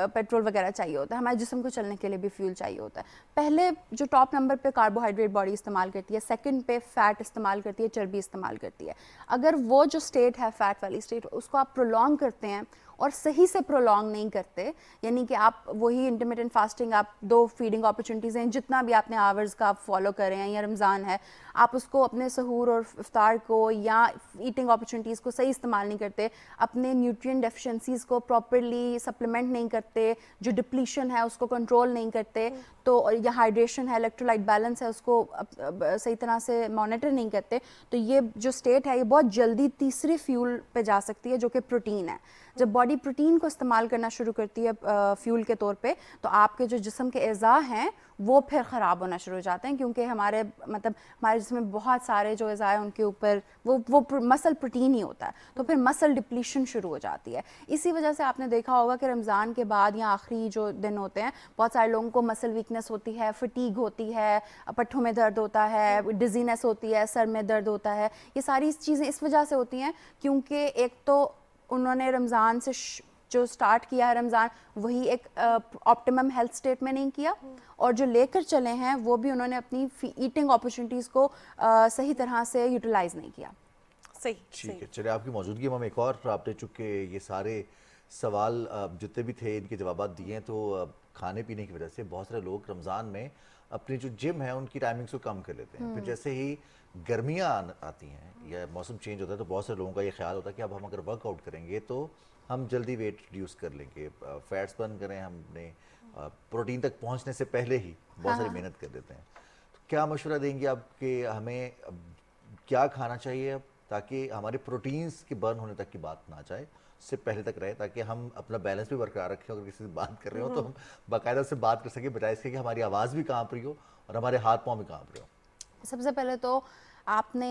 पेट्रोल वगैरह चाहिए होता है, हमारे जिस्म को चलने के लिए भी फ्यूल चाहिए होता है। पहले जो टॉप नंबर पे कार्बोहाइड्रेट बॉडी इस्तेमाल करती है, सेकंड पे फैट इस्तेमाल करती है, चर्बी इस्तेमाल करती है। अगर वो जो स्टेट है फैट वाली स्टेट, उसको आप प्रोलॉन्ग करते हैं और सही से प्रोलॉन्ग नहीं करते, यानी कि आप वही इंटरमिटेंट फास्टिंग, आप 2 फीडिंग अपॉर्चुनिटीज़ हैं, जितना भी आपने आवर्स का आप फॉलो कर रहे हैं, या रमज़ान है, आप उसको अपने सहूर और इफ्तार को या ईटिंग अपॉर्चुनिटीज़ को सही इस्तेमाल नहीं करते, अपने न्यूट्रिएंट डेफिशिएंसीज़ को प्रॉपरली सप्लीमेंट नहीं करते, जो डिप्लीशन है उसको कंट्रोल नहीं करते, तो या हाइड्रेशन है, इलेक्ट्रोलाइट बैलेंस है, उसको सही तरह से मॉनिटर नहीं करते, तो ये जो स्टेट है ये बहुत जल्दी तीसरे फ्यूल पे जा सकती है, जो कि प्रोटीन है। जब बॉडी प्रोटीन को इस्तेमाल करना शुरू करती है फ्यूल के तौर पे, तो आपके जो जिस्म के अज़ा हैं वो फिर ख़राब होना शुरू हो जाते हैं, क्योंकि हमारे जिस्म में बहुत सारे जो अज़ा हैं उनके ऊपर वो मसल प्रोटीन ही होता है, तो फिर मसल डिप्लीशन शुरू हो जाती है। इसी वजह से आपने देखा होगा कि रमज़ान के बाद या आखिरी जो दिन होते हैं, बहुत सारे लोगों को मसल वीकनेस होती है, फटीग होती है, पट्ठों में दर्द होता है, डिजीनेस होती है, सर में दर्द होता है। ये सारी चीज़ें इस वजह से होती हैं क्योंकि एक तो उन्होंने रमज़ान से जो स्टार्ट किया है रमज़ान, वही एक ऑप्टिमम हेल्थ स्टेट में नहीं किया, और जो लेकर चले हैं वो भी उन्होंने अपनी ईटिंग अपॉर्चुनिटीज़ को सही तरह से यूटिलाइज नहीं किया। सही, ठीक है, चलिए आपकी मौजूदगी में हम एक और आपने चूँकि ये सारे सवाल जितने भी थे इनके जवाब दिए हैं, तो खाने पीने की वजह से बहुत सारे लोग रमज़ान में अपनी जो जिम है उनकी टाइमिंग्स को कम कर लेते हैं। फिर जैसे ही गर्मियाँ आती हैं या मौसम चेंज होता है, तो बहुत सारे लोगों का ये ख्याल होता है कि अब हम अगर वर्कआउट करेंगे तो हम जल्दी वेट रिड्यूस कर लेंगे, फैट्स बर्न करें, हमने प्रोटीन तक पहुंचने से पहले ही बहुत सारी मेहनत कर देते हैं। तो क्या मशवरा देंगे आप कि हमें क्या खाना चाहिए अब, ताकि हमारे प्रोटीन्स के बर्न होने तक की बात ना जाए, उससे पहले तक रहे, ताकि हम अपना बैलेंस भी बरकरार रखें, अगर किसी से बात कर रहे हो तो हम बाकायदा से बात कर सकें, बजाय इसके कि हमारी आवाज़ भी काँप रही हो और हमारे हाथ पाँव भी काँप रहे हो। सबसे पहले तो आपने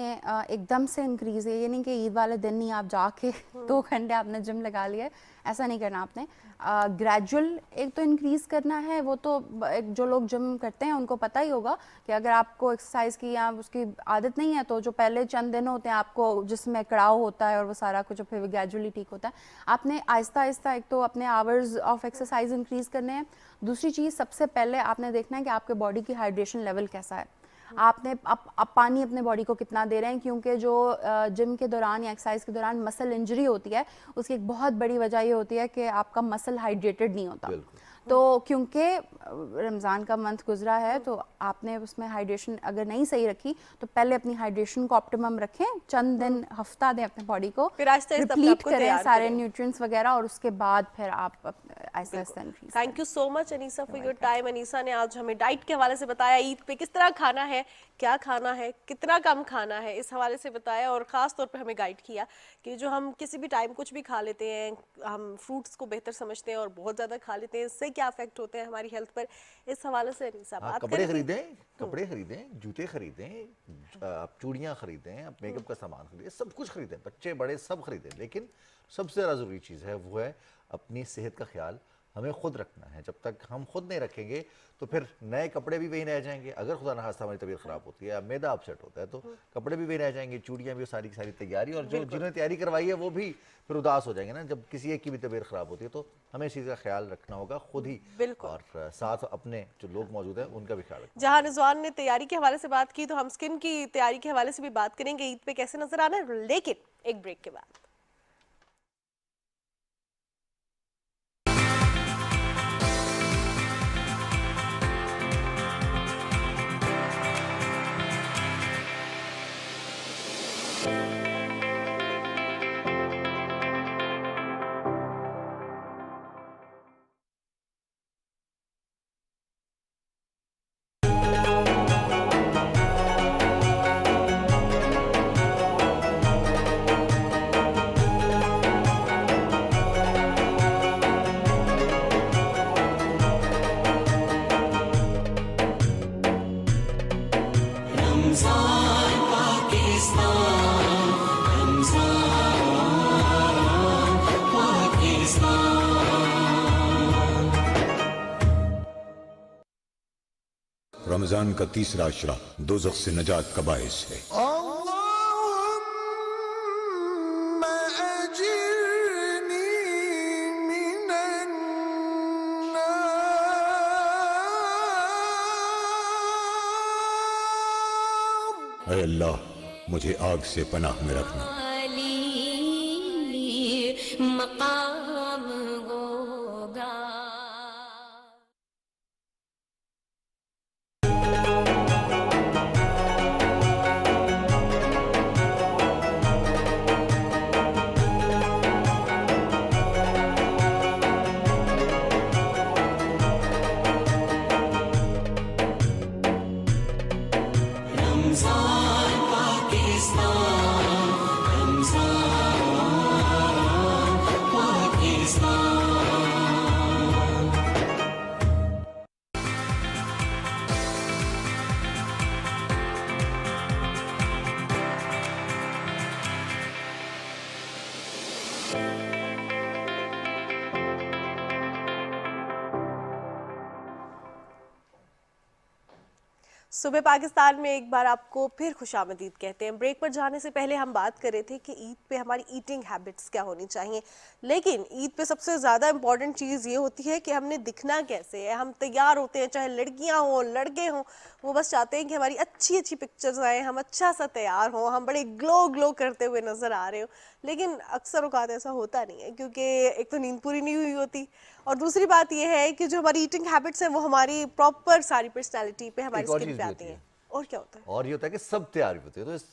एकदम से इंक्रीज है, ये नहीं कि ईद वाले दिन ही आप जाके 2 घंटे आपने जिम लगा लिया, ऐसा नहीं करना आपने। ग्रेजुअल एक तो इंक्रीज करना है, वो तो जो लोग जिम करते हैं उनको पता ही होगा कि अगर आपको एक्सरसाइज की या उसकी आदत नहीं है, तो जो पहले चंद दिन होते हैं आपको जिसमें कड़ाव होता है और वो सारा कुछ फिर ग्रेजुअली ठीक होता है। आपने आहिस्ता आहिस्ता एक तो अपने आवर्स ऑफ एक्सरसाइज इंक्रीज करने हैं। दूसरी चीज़, सबसे पहले आपने देखना है कि आपके बॉडी की हाइड्रेशन लेवल कैसा है, आपने आप पानी अपने बॉडी को कितना दे रहे हैं, क्योंकि जो जिम के दौरान या एक्सरसाइज के दौरान मसल इंजरी होती है, उसकी एक बहुत बड़ी वजह ये होती है कि आपका मसल हाइड्रेटेड नहीं होता। तो क्योंकि रमज़ान का मंथ गुजरा है तो आपने उसमें हाइड्रेशन अगर नहीं सही रखी तो पहले अपनी हाइड्रेशन को ऑप्टिमम रखें, चंद दिन हफ्ता दें अपने बॉडी को, फिर आहिस्ता आहिस्ता अपने रिप्लीट आप को करें तैयार सारे करें। न्यूट्रिएंट्स वगैरह, और उसके बाद फिर आप Aahista Aahista increase thank you so much Anisa for your time. Anisa ने आज हमें डाइट के हवाले से बताया, ईद पे किस तरह खाना है, क्या खाना है, कितना कम खाना है, इस हवाले से बताया और ख़ास तौर पे हमें गाइड किया कि जो हम किसी भी टाइम कुछ भी खा लेते हैं, हम फ्रूट्स को बेहतर समझते हैं और बहुत ज़्यादा खा लेते हैं, इससे क्या अफेक्ट होते हैं हमारी हेल्थ पर। इस हवाले से अनीसा हाँ, बात कपड़े करेंगी। खरीदें, कपड़े खरीदें, जूते खरीदें, आप चूड़ियाँ खरीदें, आप मेकअप का सामान खरीदें, सब कुछ खरीदें, बच्चे बड़े सब खरीदें, लेकिन सबसे ज़्यादा ज़रूरी चीज़ है वो है अपनी सेहत का ख्याल हमें खुद रखना है। जब तक हम खुद नहीं रखेंगे तो फिर नए कपड़े भी वही रह जाएंगे। अगर खुदा न खास्ता हमारी तबीयत ख़राब होती है या मैदा अपसेट होता है तो कपड़े भी वही रह जाएंगे, चूड़ियाँ भी, सारी की सारी तैयारी, और जो जिन्होंने तैयारी करवाई है वो भी फिर उदास हो जाएंगे ना जब किसी एक की भी तबीयत ख़राब होती है। तो हमें इस चीज़ का ख्याल रखना होगा खुद ही, बिल्कुल। और साथ अपने जो लोग मौजूद हैं उनका भी ख्याल रखना। जहां रिजवान ने तैयारी के हवाले से बात की तो हम स्किन की तैयारी के हवाले से भी बात करेंगे, ईद पे कैसे नजर आना है, लेकिन एक ब्रेक के बाद। रमजान का तीसरा अशरा दोज़ख से नजात का बायस है। ऐ अल्लाह, मुझे आग से पनाह में रखना। मकाम गोगा। सुबह पाकिस्तान में एक बार आपको फिर खुशामदीद कहते हैं। ब्रेक पर जाने से पहले हम बात कर रहे थे कि ईद पे हमारी ईटिंग हैबिट्स क्या होनी चाहिए, लेकिन ईद पे सबसे ज़्यादा इंपॉर्टेंट चीज़ ये होती है कि हमने दिखना कैसे है। हम तैयार होते हैं, चाहे लड़कियां हों लड़के हों, वो बस चाहते हैं कि हमारी अच्छी अच्छी पिक्चर्स आएँ, हम अच्छा सा तैयार हों, हम बड़े ग्लो करते हुए नज़र आ रहे हो। लेकिन अक्सर औकात ऐसा होता नहीं है, क्योंकि एक तो नींद पूरी नहीं हुई होती, और दूसरी बात यह है कि जो हमारी ईटिंग हैबिट्स हैं वो हमारी प्रॉपर सारी पर्सनैलिटी पे, हमारी एक और स्किन चीज़ पे भी आती होती हैं। है। और क्या होता है? और ये होता है कि सब तैयार होते हैं, तो इस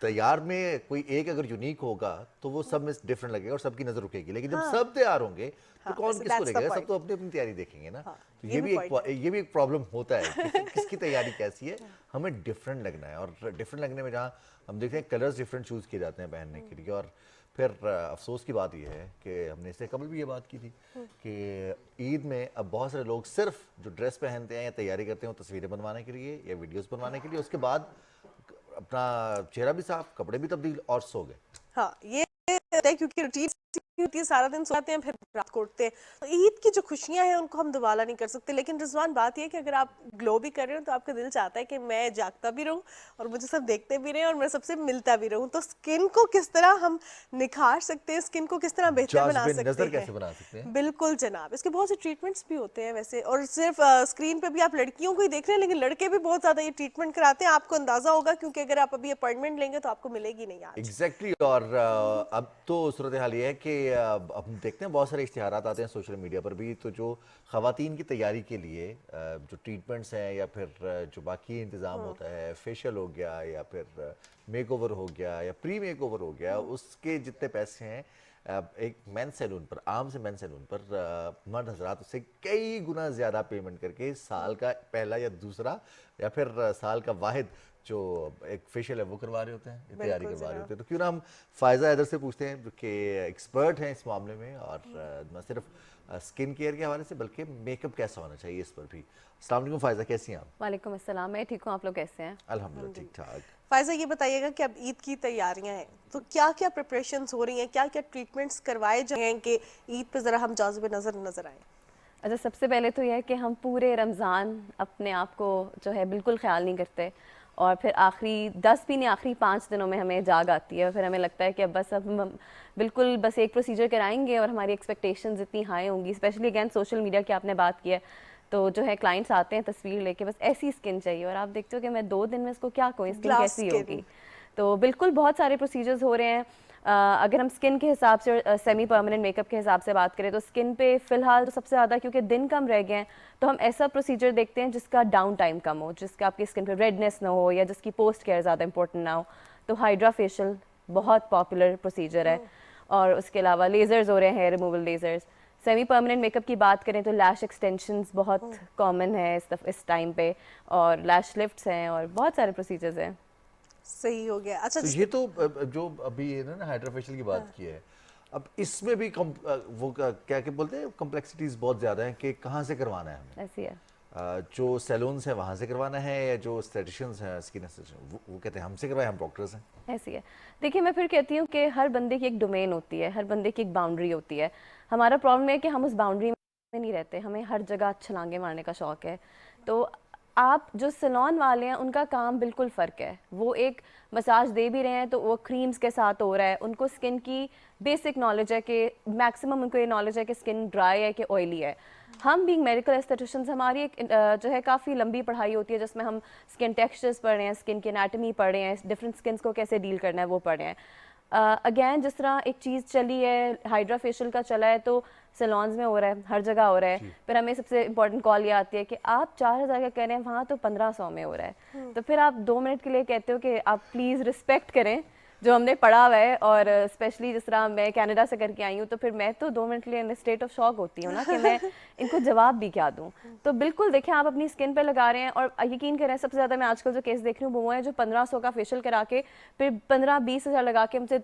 तैयार में कोई एक अगर यूनिक होगा तो वो सब में डिफरेंट लगेगा और सबकी नजर रुकेगी। लेकिन जब सब तैयार होंगे तो कौन वैसे किसको that's the देखेगा? सब point. तो अपनी अपनी तैयारी देखेंगे ना। तो ये भी point ये भी एक प्रॉब्लम होता है कि किसकी तैयारी कैसी है। हमें डिफरेंट लगना है, और डिफरेंट लगने में जहाँ हम देखते हैं कलर्स डिफरेंट चूज़ किए जाते हैं पहनने के लिए। और फिर अफसोस की बात यह है कि हमने इससे कबल भी ये बात की थी कि ईद में अब बहुत सारे लोग सिर्फ जो ड्रेस पहनते हैं या तैयारी करते हैं वो तस्वीरें बनवाने के लिए या वीडियोस बनवाने के लिए, उसके बाद अपना चेहरा भी साफ, कपड़े भी तब्दील और सो गए। हाँ, ये होता है क्योंकि रूटीन होती है, सारा दिन सोते हैं फिर रात को उठते हैं। तो ईद की जो खुशियां हैं उनको हम दोबारा नहीं कर सकते। लेकिन रिजवान, बात ये है कि अगर आप ग्लो भी कर रहे हो तो आपका दिल चाहता है कि मैं जागता भी रहूं और मुझे सब देखते भी रहे और मैं सबसे मिलता भी रहूं। तो स्किन को किस तरह हम निखार सकते हैं, स्किन को किस तरह बेहतर बना जाज़िब सकते नज़र हैं? कैसे बना सकते हैं? बिल्कुल जनाब, इसके बहुत से ट्रीटमेंट्स भी होते हैं वैसे, और सिर्फ स्क्रीन पे भी आप लड़कियों को ही देख रहे हैं, लेकिन लड़के भी बहुत ज्यादा ये ट्रीटमेंट कराते हैं। आपको अंदाजा होगा क्योंकि अगर आप अभी अपॉइंटमेंट लेंगे तो आपको मिलेगी नहीं आज। एग्जैक्टली और अब तो सूरत हाल ये है कि अब हम देखते हैं बहुत सारे इश्तिहारात आते हैं सोशल मीडिया पर भी, तो जो ख़वातीन की तैयारी के लिए जो ट्रीटमेंट्स हैं या फिर जो बाकी इंतज़ाम होता है, फेशियल हो गया या फिर मेकओवर हो गया या प्री मेकओवर हो गया, उसके जितने पैसे हैं एक मेन सैलून पर, आम से मेन सैलून पर मर्द हजरात उससे कई गुना ज़्यादा पेमेंट करके साल का पहला या दूसरा या फिर साल का वाहिद जो एक फेशियल है वो करवा रहे होते हैं, तैयारी करवा रहे होते हैं। तो क्यों ना हम फायजा हैदर से पूछते हैं जो कि एक्सपर्ट हैं इस मामले में, और न सिर्फ स्किन केयर के हवाले से बल्कि मेकअप कैसा होना चाहिए इस पर भी। अस्सलाम वालेकुम फ़ायज़ा, कैसी हैं आप? वालेकुम अस्सलाम, मैं ठीक हूँ, आप लोग कैसे हैं? अल्हम्दुलिल्लाह ठीक ठाक। फायजा ये बताइएगा कि अब ईद की तैयारियां हैं, तो क्या क्या प्रिपरेशंस हो रही हैं, क्या क्या ट्रीटमेंट्स करवाए जाएँ कि ईद पे ज़रा हम जाज़िब नज़र आए? अच्छा, सबसे पहले तो यह है कि हम पूरे रमज़ान अपने आप को जो है बिल्कुल ख्याल नहीं करते, और फिर आखिरी 10 भी नहीं, आखिरी 5 दिनों में हमें जाग आती है, और फिर हमें लगता है कि अब बस अब हम बिल्कुल बस एक प्रोसीजर कराएंगे और हमारी एक्सपेक्टेशंस इतनी हाई होंगी। स्पेशली अगेन सोशल मीडिया की आपने बात की है, तो जो है क्लाइंट्स आते हैं तस्वीर लेके, बस ऐसी स्किन चाहिए, और आप देखते हो कि मैं 2 दिन में इसको क्या कहूँ, स्किन Glass कैसी skin। होगी। तो बिल्कुल बहुत सारे प्रोसीजर्स हो रहे हैं। अगर हम स्किन के हिसाब से और सेमी परमानेंट मेकअप के हिसाब से बात करें तो स्किन पे फ़िलहाल तो सबसे ज़्यादा, क्योंकि दिन कम रह गए हैं, तो हम ऐसा प्रोसीजर देखते हैं जिसका डाउन टाइम कम हो, जिसका आपकी स्किन पे रेडनेस ना हो या जिसकी पोस्ट केयर ज़्यादा इंपॉर्टेंट ना हो। तो हाइड्रा फेशियल बहुत पॉपुलर प्रोसीजर है, और उसके अलावा लेज़र्स हो रहे हैं, hair removal lasers. Semi permanent makeup की बात करें तो लैश एक्सटेंशंस बहुत कॉमन है इस टाइम पे, और लैश लिफ्ट्स हैं, और बहुत सारे प्रोसीजर्स हैं। सही हो गया। अच्छा, तो ये तो जो अभी ये ना हाइड्रा फेशियल की बात की है, अब इसमें भी वो क्या क्या बोलते हैं, कॉम्प्लेक्सिटीज बहुत ज़्यादा हैं कि कहाँ से करवाना है हमें। ऐसी है। जो सैलून्स हैं वहाँ से करवाना है, या जो एस्थेटिशियंस हैं स्किन एस्थेटिशियन वो कहते हैं हमसे करवाए, हम डॉक्टर्स हैं। ऐसी है। देखिए, मैं फिर कहती हूँ कि हर बंदे की एक डोमेन होती है, हर बंदे की एक बाउंड्री होती है। हमारा प्रॉब्लम है कि हम उस बाउंड्री में नहीं रहते, हमें हर जगह छलांगे मारने का शौक है। तो आप जो सैलून वाले हैं उनका काम बिल्कुल फ़र्क है। वो एक मसाज दे भी रहे हैं तो वो क्रीम्स के साथ हो रहा है, उनको स्किन की बेसिक नॉलेज है कि मैक्सिमम उनको ये नॉलेज है कि स्किन ड्राई है कि ऑयली है। हम बीइंग मेडिकल एस्थेटिशियंस, हमारी एक जो है काफ़ी लंबी पढ़ाई होती है जिसमें हम स्किन टेक्सचर्स पढ़ रहे हैं, स्किन की एनाटमी पढ़ रहे हैं, डिफरेंट स्किन्स को कैसे डील करना है वो पढ़ रहे हैं। अगेन जिस तरह एक चीज़ चली है, हाइड्रा फेशियल का चला है, तो सैलून्स में हो रहा है, हर जगह हो रहा है। फिर हमें सबसे इंपॉर्टेंट कॉल ये आती है कि आप 4000 का कह रहे हैं, वहाँ तो 1500 में हो रहा है। तो फिर आप 2 मिनट के लिए कहते हो कि आप प्लीज़ रिस्पेक्ट करें जो हमने पढ़ा हुआ है, और स्पेशली जिस तरह मैं कनाडा से करके आई हूँ, तो फिर मैं तो 2 मिनट के लिए इन स्टेट ऑफ शॉक होती हूँ ना कि मैं इनको जवाब भी क्या दूँ। तो बिल्कुल देखें, आप अपनी स्किन पे लगा रहे हैं, और यकीन करें सबसे ज़्यादा मैं आजकल जो केस देख रही हूँ वो है जो 1500 का फेशियल करा के फिर 15-20 हज़ार लगा के हमसे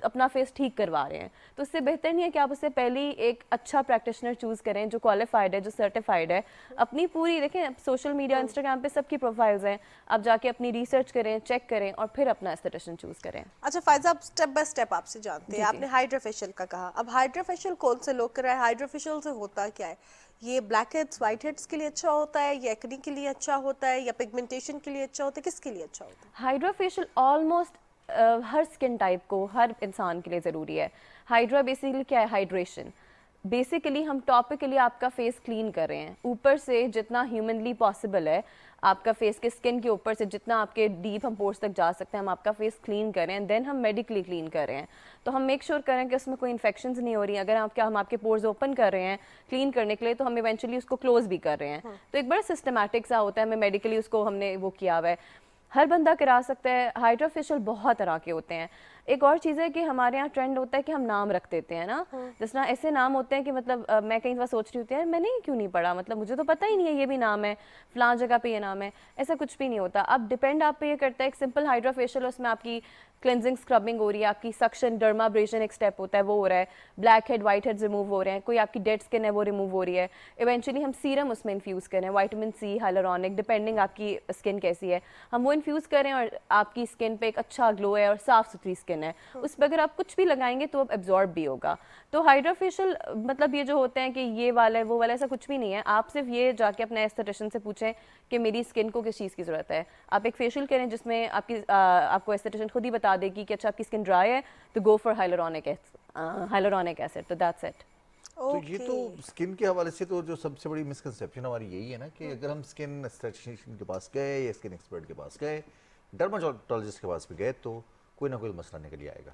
अपना फेस ठीक करवा रहे हैं। तो उससे बेहतर नहीं है कि आप उससे पहले ही एक अच्छा प्रैक्टिशनर चूज़ करें जो क्वालिफाइड है, जो सर्टिफाइड है। अपनी पूरी देखें, सोशल मीडिया इंस्टाग्राम पे सबकी प्रोफाइल्स हैं, आप जाके अपनी रिसर्च करें, चेक करें, और फिर अपना एस्थेटिशियन चूज़ करें। अच्छा फायजा, आप स्टेप बाय स्टेप आपसे जानते हैं। आपने हाइड्रा फेशियल का कहा, अब हाइड्रा फेशियल कौन से लोग कर रहे हैं, हाइड्रा फेशियल से होता क्या है? ये ब्लैक हेड्स, वाइट हेड्स के लिए अच्छा होता है, या एक्ने के लिए अच्छा होता है, या पिगमेंटेशन के लिए अच्छा होता है, किसके लिए अच्छा होता है? हाइड्रा फेशियल ऑलमोस्ट हर स्किन टाइप को, हर इंसान के लिए ज़रूरी है। हाइड्रा बेसिकली क्या है? हाइड्रेशन। बेसिकली हम टॉपिकली आपका फेस क्लीन कर रहे हैं, ऊपर से जितना ह्यूमनली पॉसिबल है, आपका फेस के स्किन के ऊपर से जितना आपके डीप हम पोर्स तक जा सकते हैं, हम आपका फेस क्लीन कर रहे हैं, देन हम मेडिकली क्लीन कर रहे हैं। तो हम मेक श्योर करें कि उसमें कोई इन्फेक्शंस नहीं हो रही हैं। अगर हम आपके पोर्स ओपन कर रहे हैं क्लीन करने के लिए, तो हम इवेंचुअली उसको क्लोज भी कर रहे हैं। तो एक बड़ा सिस्टमैटिक सा होता है, हमें मेडिकली उसको हमने वो किया हुआ है। हर बंदा करा सकता है। हाइड्रा फेशियल बहुत तरह के होते हैं। एक और चीज़ है कि हमारे यहाँ ट्रेंड होता है कि हम नाम रख देते हैं ना, जिस तरह ऐसे नाम होते हैं कि मतलब मैं कई बार सोच रही होती है मैंने क्यों नहीं पढ़ा, मतलब मुझे तो पता ही नहीं है ये भी नाम है, फलां जगह पे ये नाम है। ऐसा कुछ भी नहीं होता। अब डिपेंड आप पे ये करता है। एक सिंपल हाइड्रा फेशियल, उसमें आपकी क्लेंजिंग स्क्रबिंग हो रही है, आपकी सक्शन डर्माब्रेशन एक स्टेप होता है वो हो रहा है, black head white heads remove हो रहे हैं, कोई आपकी डेड स्किन है वो रिमूव हो रही है। इवेंचुअली हम सीरम उसमें इन्फ्यूज़ करें, विटामिन सी, हाइलुरोनिक, डिपेंडिंग आपकी स्किन कैसी है, हम वो इन्फ्यूज़ करें और आपकी स्किन पे एक अच्छा ग्लो है और साफ़ सुथरी स्किन है, उस पर अगर आप कुछ भी लगाएंगे तो अब एब्जॉर्ब भी होगा। तो हाइड्रा फेशियल मतलब ये जो होते हैं कि ये वाला है वो वाला, ऐसा कुछ भी नहीं है। आप सिर्फ ये जाके अपने एस्थेटिशियन से पूछें कि मेरी स्किन को किस चीज़ की ज़रूरत है। आप एक फेशियल करें जिसमें आपको एस्थेटिशियन खुद ही बता देगी कि अच्छा आपकी स्किन ड्राई है तो गो फॉर हाइलुरोनिक एसिड, तो दैट्स इट। तो ये तो स्किन के हवाले से तो जो सबसे बड़ी मिसकंसेप्शन हमारी यही है ना कि अगर हम स्किन एस्थेटिशियन के पास गए या स्किन एक्सपर्ट के पास गए, डर्माटोलॉजिस्ट के पास भी गए, तो कोई ना कोई मसला निकल ही आएगा।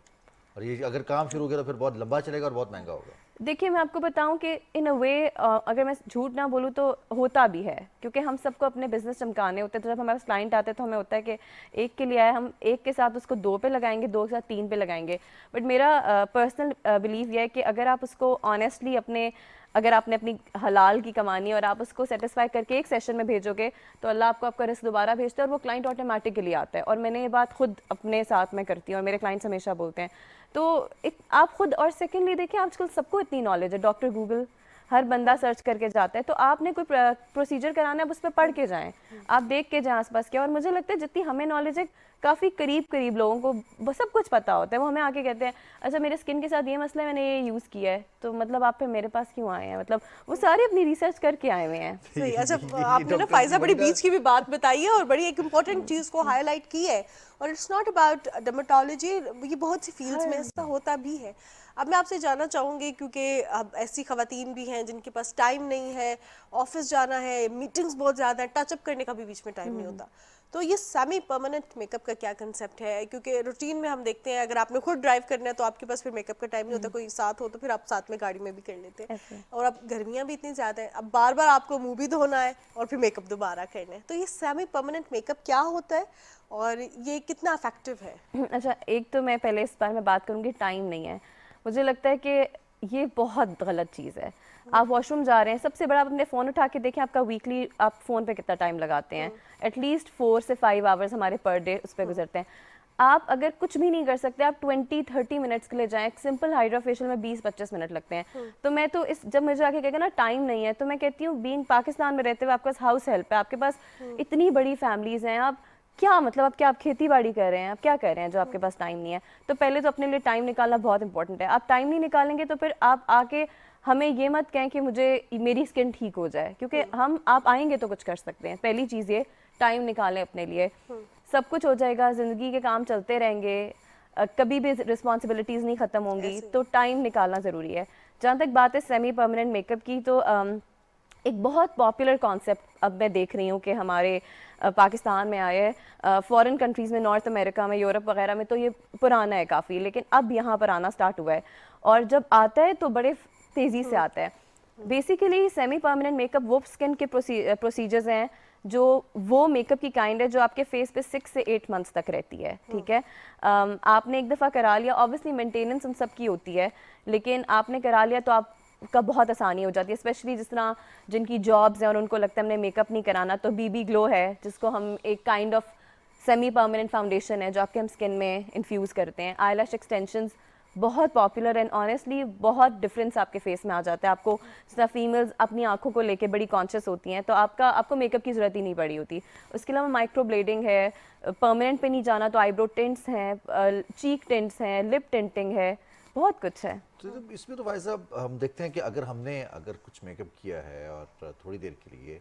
और ये अगर काम शुरू हो गया तो फिर बहुत लंबा चलेगा और बहुत महंगा होगा। देखिए मैं आपको बताऊं कि इन अ वे अगर मैं झूठ ना बोलूं तो होता भी है, क्योंकि हम सबको अपने बिजनेस चमकाने होते हैं। तो जब हमारे पास क्लाइंट आते हैं तो हमें होता है कि एक के लिए आए, हम एक के साथ उसको 2 पे लगाएंगे, 2 के साथ 3 पे लगाएंगे। बट मेरा पर्सनल बिलीव ये है कि अगर आप उसको ऑनेस्टली अगर आपने अपनी हलाल की कमानी है और आप उसको सेटिस्फाई करके एक सेशन में भेजोगे तो अल्लाह आपको आपका रिस्क दोबारा भेजता है और वो क्लाइंट ऑटोमेटिकली आता है। और मैंने ये बात खुद अपने साथ में करती हूँ और मेरे क्लाइंट्स हमेशा बोलते हैं। तो आप खुद, और सेकेंडली देखिए आजकल सबको इतनी नॉलेज है, डॉक्टर गूगल हर बंदा सर्च करके जाता है। तो आपने कोई प्रोसीजर कराना है, आप उस पर पढ़ के जाएं, आप देख के जाएं आसपास क्या। और मुझे लगता है जितनी हमें नॉलेज है, काफ़ी करीब लोगों को सब कुछ पता होता है। वो हमें आके कहते हैं अच्छा मेरे स्किन के साथ ये मसला है, मैंने ये यूज़ किया है, तो मतलब आप फिर मेरे पास क्यों आए हैं? मतलब वो सारे अपनी रिसर्च करके आए हुए हैं। सही। अच्छा, आपने ना फाइजा बड़ी बीच की भी बात बताई है और बड़ी एक इम्पॉर्टेंट चीज़ को हाईलाइट की है। और इट्स नॉट अबाउट डर्मेटोलॉजी, ये बहुत सी फील्ड्स में ऐसा होता भी है। अब मैं आपसे जानना चाहूँगी, क्योंकि अब ऐसी ख़वातीन भी हैं जिनके पास टाइम नहीं है, ऑफिस जाना है, मीटिंग्स बहुत ज़्यादा है, टचअप करने का भी बीच में टाइम नहीं होता, तो ये सेमी परमानेंट मेकअप का क्या कंसेप्ट है? क्योंकि रूटीन में हम देखते हैं अगर आपने खुद ड्राइव करना है तो आपके पास फिर मेकअप का टाइम नहीं होता, कोई साथ हो तो फिर आप साथ में गाड़ी में भी कर लेते हैं। और अब गर्मियाँ भी इतनी ज़्यादा है, अब बार बार आपको मुँह भी धोना है और फिर मेकअप दोबारा करना है। तो ये सेमी परमानेंट मेकअप क्या होता है और ये कितना इफेक्टिव है? अच्छा, एक तो मैं पहले इस बारे में बात करूँगी, टाइम नहीं है। मुझे लगता है कि ये बहुत गलत चीज़ है। आप वॉशरूम जा रहे हैं, सबसे बड़ा आप अपने फ़ोन उठा के देखें आपका वीकली आप फ़ोन पे कितना टाइम लगाते हैं। एटलीस्ट 4 से 5 आवर्स हमारे पर डे उस पर गुजरते हैं। आप अगर कुछ भी नहीं कर सकते, आप 20-30 मिनट्स के लिए जाएं, एक सिंपल हाइड्रा फेशियल में 20-25 मिनट लगते हैं। तो मैं तो जब मुझे आके कहेगा ना टाइम नहीं है, तो मैं कहती हूँ बीइंग पाकिस्तान में रहते हुए आपके पास हाउस हेल्प है, आपके पास इतनी बड़ी फैमिलीज़ हैं, आप क्या मतलब आप खेती बाड़ी कर रहे हैं, आप क्या कर रहे हैं जो आपके पास टाइम नहीं है? तो पहले तो अपने लिए टाइम निकालना बहुत इंपॉर्टेंट है। आप टाइम नहीं निकालेंगे तो फिर आप आके हमें ये मत कहें कि मेरी स्किन ठीक हो जाए, क्योंकि आप आएंगे तो कुछ कर सकते हैं। पहली चीज़ ये टाइम निकालें अपने लिए, सब कुछ हो जाएगा, ज़िंदगी के काम चलते रहेंगे, कभी भी रिस्पॉन्सिबिलिटीज़ नहीं ख़त्म होंगी, तो टाइम निकालना ज़रूरी है। जहाँ तक बात है सेमी परमानेंट मेकअप की, तो एक बहुत पॉपुलर कॉन्सेप्ट अब मैं देख रही हूँ कि हमारे पाकिस्तान में आया है। फॉरेन कंट्रीज़ में, नॉर्थ अमेरिका में, यूरोप वगैरह में तो ये पुराना है काफ़ी, लेकिन अब यहाँ पर आना स्टार्ट हुआ है और जब आता है तो बड़े तेज़ी से आता है। बेसिकली सेमी परमानेंट मेकअप वो स्किन के प्रोसीजर्स हैं जो वो मेकअप की काइंड है जो आपके फेस पे 6 से 8 मंथ्स तक रहती है, ठीक है। आपने एक दफ़ा करा लिया, ऑब्वियसली मेंटेनेंस उन सब की होती है, लेकिन आपने करा लिया तो आपका बहुत आसानी हो जाती है। स्पेशली जिस तरह जिनकी जॉब्स हैं और उनको लगता है हमने मेकअप नहीं कराना, तो बीबी ग्लो है जिसको हम एक kind of semi permanent foundation है जो आपके हम स्किन में इन्फ्यूज़ करते हैं। आईलैश एक्सटेंशंस बहुत पॉपुलर एंड ऑनेस्टली बहुत डिफरेंस आपके फेस में आ जाता है। आपको जिस तरह फीमेल्स अपनी आंखों को लेके बड़ी कॉन्शियस होती हैं, तो आपको मेकअप की ज़रूरत ही नहीं पड़ी होती। उसके अलावा माइक्रो ब्लेडिंग है, परमानेंट पे नहीं जाना तो आईब्रो टिंट्स हैं, चीक टिंट्स हैं, लिप टिंटिंग है, बहुत कुछ है। तो इसमें तो भाई साहब हम देखते हैं कि अगर कुछ मेकअप किया है और थोड़ी देर के लिए,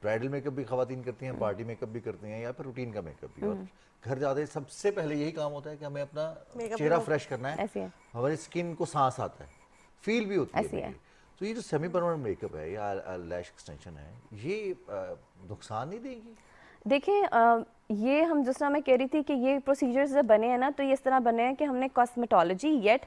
ब्राइडल मेकअप भी खवातीन करती हैं, पार्टी मेकअप भी करती हैं, या फिर रूटीन का मेकअप भी, और घर जाते सबसे पहले यही काम होता है कि हमें अपना चेहरा फ्रेश करना है, ऐसे है। हमारी स्किन को सांस आता है, फील भी होती ऐसे है। है। तो ये जो सेमी परमानेंट मेकअप है या लैश एक्सटेंशन है, ये नुकसान नहीं देगी? देखिए ये हम जिस तरह मैं कह रही थी कि ये प्रोसीजर्स जब बने हैं ना, तो ये इस तरह बने हैं कि हमने cosmetology yet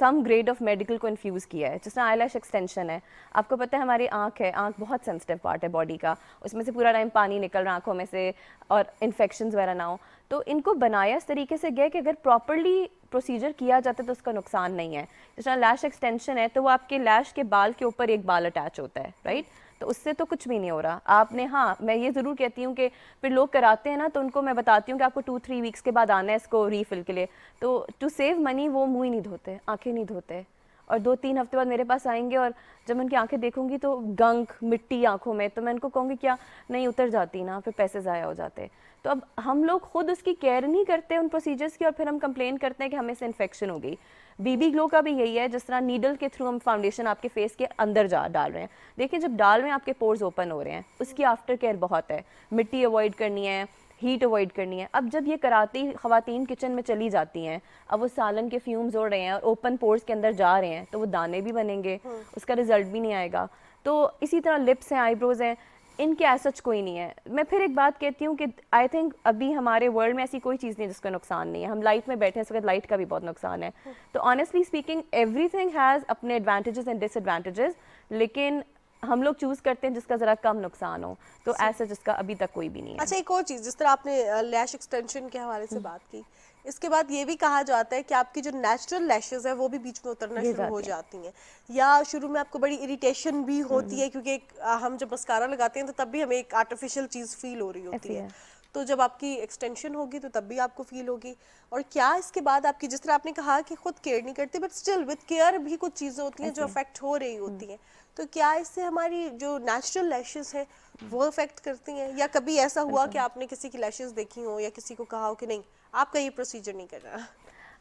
some grade of medical को इन्फ्यूज़ किया है। जिस तरह आईलैश एक्सटेंशन है, आपको पता है हमारी आँख है, आँख बहुत सेंसिटिव पार्ट है बॉडी का, उसमें से पूरा टाइम पानी निकल रहा आँखों में से और इन्फेक्शंस वगैरह ना हो, तो इनको बनाया इस तरीके से गया कि अगर प्रॉपरली प्रोसीजर किया जाता है तो उसका नुकसान नहीं है। जिस तरह लैश एक्सटेंशन है तो वो आपके लैश के बाल के ऊपर एक बाल अटैच होता है, राइट, तो उससे तो कुछ भी नहीं हो रहा। आपने, हाँ मैं ये ज़रूर कहती हूँ कि फिर लोग कराते हैं ना, तो उनको मैं बताती हूँ कि आपको 2-3 वीक्स के बाद आना है इसको रीफिल के लिए, तो टू सेव मनी वो मुँह ही नहीं धोते, आंखें नहीं धोते, और 2-3 हफ्ते बाद मेरे पास आएंगे और जब मैं उनकी आंखें देखूंगी तो गंक मिट्टी आंखों में, तो मैं उनको कहूँगी क्या नहीं उतर जाती ना, फिर पैसे ज़ाया हो जाते। तो अब हम लोग खुद उसकी केयर नहीं करते उन प्रोसीजर्स की, और फिर हम कंप्लेन करते हैं कि हमें से इन्फेक्शन हो गई। बीबी ग्लो का भी यही है, जिस तरह नीडल के थ्रू हम फाउंडेशन आपके फेस के अंदर डाल रहे हैं। देखिए जब डाल रहे हैं आपके पोर्स ओपन हो रहे हैं, उसकी आफ्टर केयर बहुत है, मिट्टी अवॉइड करनी है, हीट अवॉइड करनी है। अब जब ये कराती ख़वातीन किचन में चली जाती हैं, अब वो सालन के फ्यूम्स उड़ रहे हैं और ओपन पोर्स के अंदर जा रहे हैं, तो वो दाने भी बनेंगे, उसका रिजल्ट भी नहीं आएगा। तो इसी तरह लिप्स हैं, आईब्रोज हैं, इनके ऐसा कोई नहीं है। मैं फिर एक बात कहती हूँ कि आई थिंक अभी हमारे वर्ल्ड में ऐसी कोई चीज़ नहीं है जिसका नुकसान नहीं है। हम लाइट में बैठे हैं, इस वक्त लाइट का भी बहुत नुकसान है। तो ऑनेस्टली स्पीकिंग एवरीथिंग हैज़ अपने एडवांटेजेस एंड डिसएडवांटेजेस, लेकिन हम लोग चूज़ करते हैं जिसका ज़रा कम नुकसान हो, तो ऐसा जिसका अभी तक कोई भी नहीं है। अच्छा, एक और चीज़, जिस तरह आपने लैश एक्सटेंशन के हवाले से बात की, इसके बाद ये भी कहा जाता है कि आपकी जो नेचुरल लैशेस है वो भी बीच में उतरना शुरू हो जाती हैं, या शुरू में आपको बड़ी इरिटेशन भी होती है, क्योंकि हम जब मस्कारा लगाते हैं तो तब भी हमें एक आर्टिफिशियल चीज़ फील हो रही होती है। तो जब आपकी एक्सटेंशन होगी तो तब भी आपको फील होगी। और क्या इसके बाद आपकी, जिस तरह आपने कहा कि खुद केयर नहीं करते, बट स्टिल विद केयर भी कुछ चीज़ें होती हैं जो अफेक्ट हो रही होती हैं, तो क्या इससे हमारी जो नेचुरल लैशेस है वो अफेक्ट करती हैं? या कभी ऐसा हुआ कि आपने किसी की लैशेस देखी हो या किसी को कहा हो कि नहीं आपका ये प्रोसीजर नहीं करना?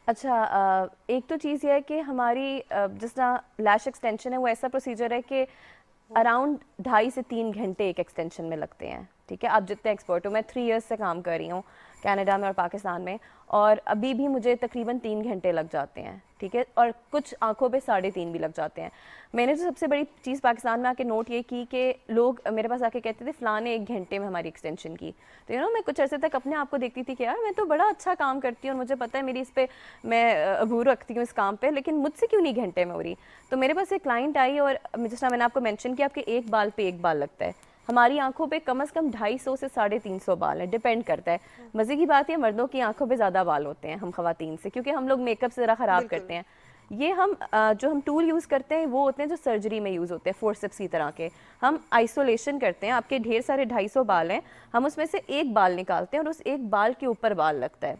अच्छा, एक तो चीज़ ये है कि हमारी जिस तरह लैश एक्सटेंशन है वो ऐसा प्रोसीजर है कि अराउंड 2.5 से 3 घंटे एक एक्सटेंशन में लगते हैं। ठीक है, आप जितने एक्सपर्ट हो, मैं 3 इयर्स से काम कर रही हूँ कनाडा में और पाकिस्तान में, और अभी भी मुझे तकरीबन 3 घंटे लग जाते हैं। ठीक है, और कुछ आंखों पे 3.5 भी लग जाते हैं। मैंने जो सबसे बड़ी चीज़ पाकिस्तान में आके नोट ये की कि लोग मेरे पास आके कहते थे फ़लाँ ने 1 घंटे में हमारी एक्सटेंशन की। तो मैं कुछ अर्से तक अपने आप को देखती थी कि यार मैं तो बड़ा अच्छा काम करती हूँ और मुझे पता है मेरी इस पर मैं अबूर रखती हूँ इस काम पे, लेकिन मुझसे क्यों नहीं घंटे में हो रही। तो मेरे पास एक क्लाइंट आई और जिस तरह मैंने आपको मेंशन किया, आपके एक बाल पे एक बाल लगता है, हमारी आंखों पे कम से कम 250 से 350 बाल है, डिपेंड करता है। मज़े की बात है मर्दों की आंखों पे ज़्यादा बाल होते हैं हम ख़वातीन से, क्योंकि हम लोग मेकअप से ज़रा ख़राब करते हैं। ये हम जो हम टूल यूज़ करते हैं वो होते हैं जो सर्जरी में यूज़ होते हैं, फोर्सेप्स की तरह के। हम आइसोलेशन करते हैं, आपके ढेर सारे 250 बाल हैं, हम उसमें से एक बाल निकालते हैं और उस एक बाल के ऊपर बाल लगता है,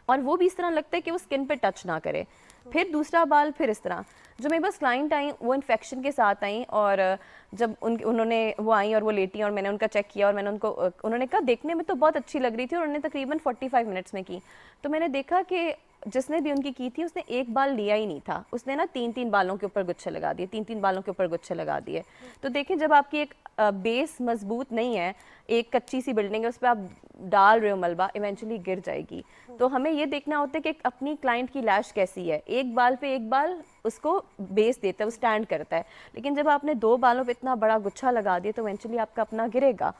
और वो भी इस तरह लगता है कि वो स्किन पे टच ना करे। फिर दूसरा बाल, फिर इस तरह। जो मेरे पास क्लाइंट आई वो इन्फेक्शन के साथ आई, और जब उन्होंने वो आई और वो लेटी और मैंने उनका चेक किया और मैंने उन्होंने कहा देखने में तो बहुत अच्छी लग रही थी, और उन्होंने तकरीबन 45 मिनट्स में की। तो मैंने देखा कि जिसने भी उनकी की थी उसने एक बाल लिया ही नहीं था, उसने ना 3-3 बालों के ऊपर गुच्छे लगा दिए, 3-3 बालों के ऊपर गुच्छे लगा दिए। तो देखें, जब आपकी एक बेस मजबूत नहीं है, एक कच्ची सी बिल्डिंग है, उस पर आप डाल रहे हो मलबा, इवेंचुअली गिर जाएगी। तो हमें ये देखना होता है कि अपनी क्लाइंट की लैश कैसी है। एक बाल पे एक बाल उसको बेस देता है, वो स्टैंड करता है, लेकिन जब आपने 2 बालों पे इतना बड़ा गुच्छा लगा दिया तो इवेंचुअली आपका अपना गिरेगा।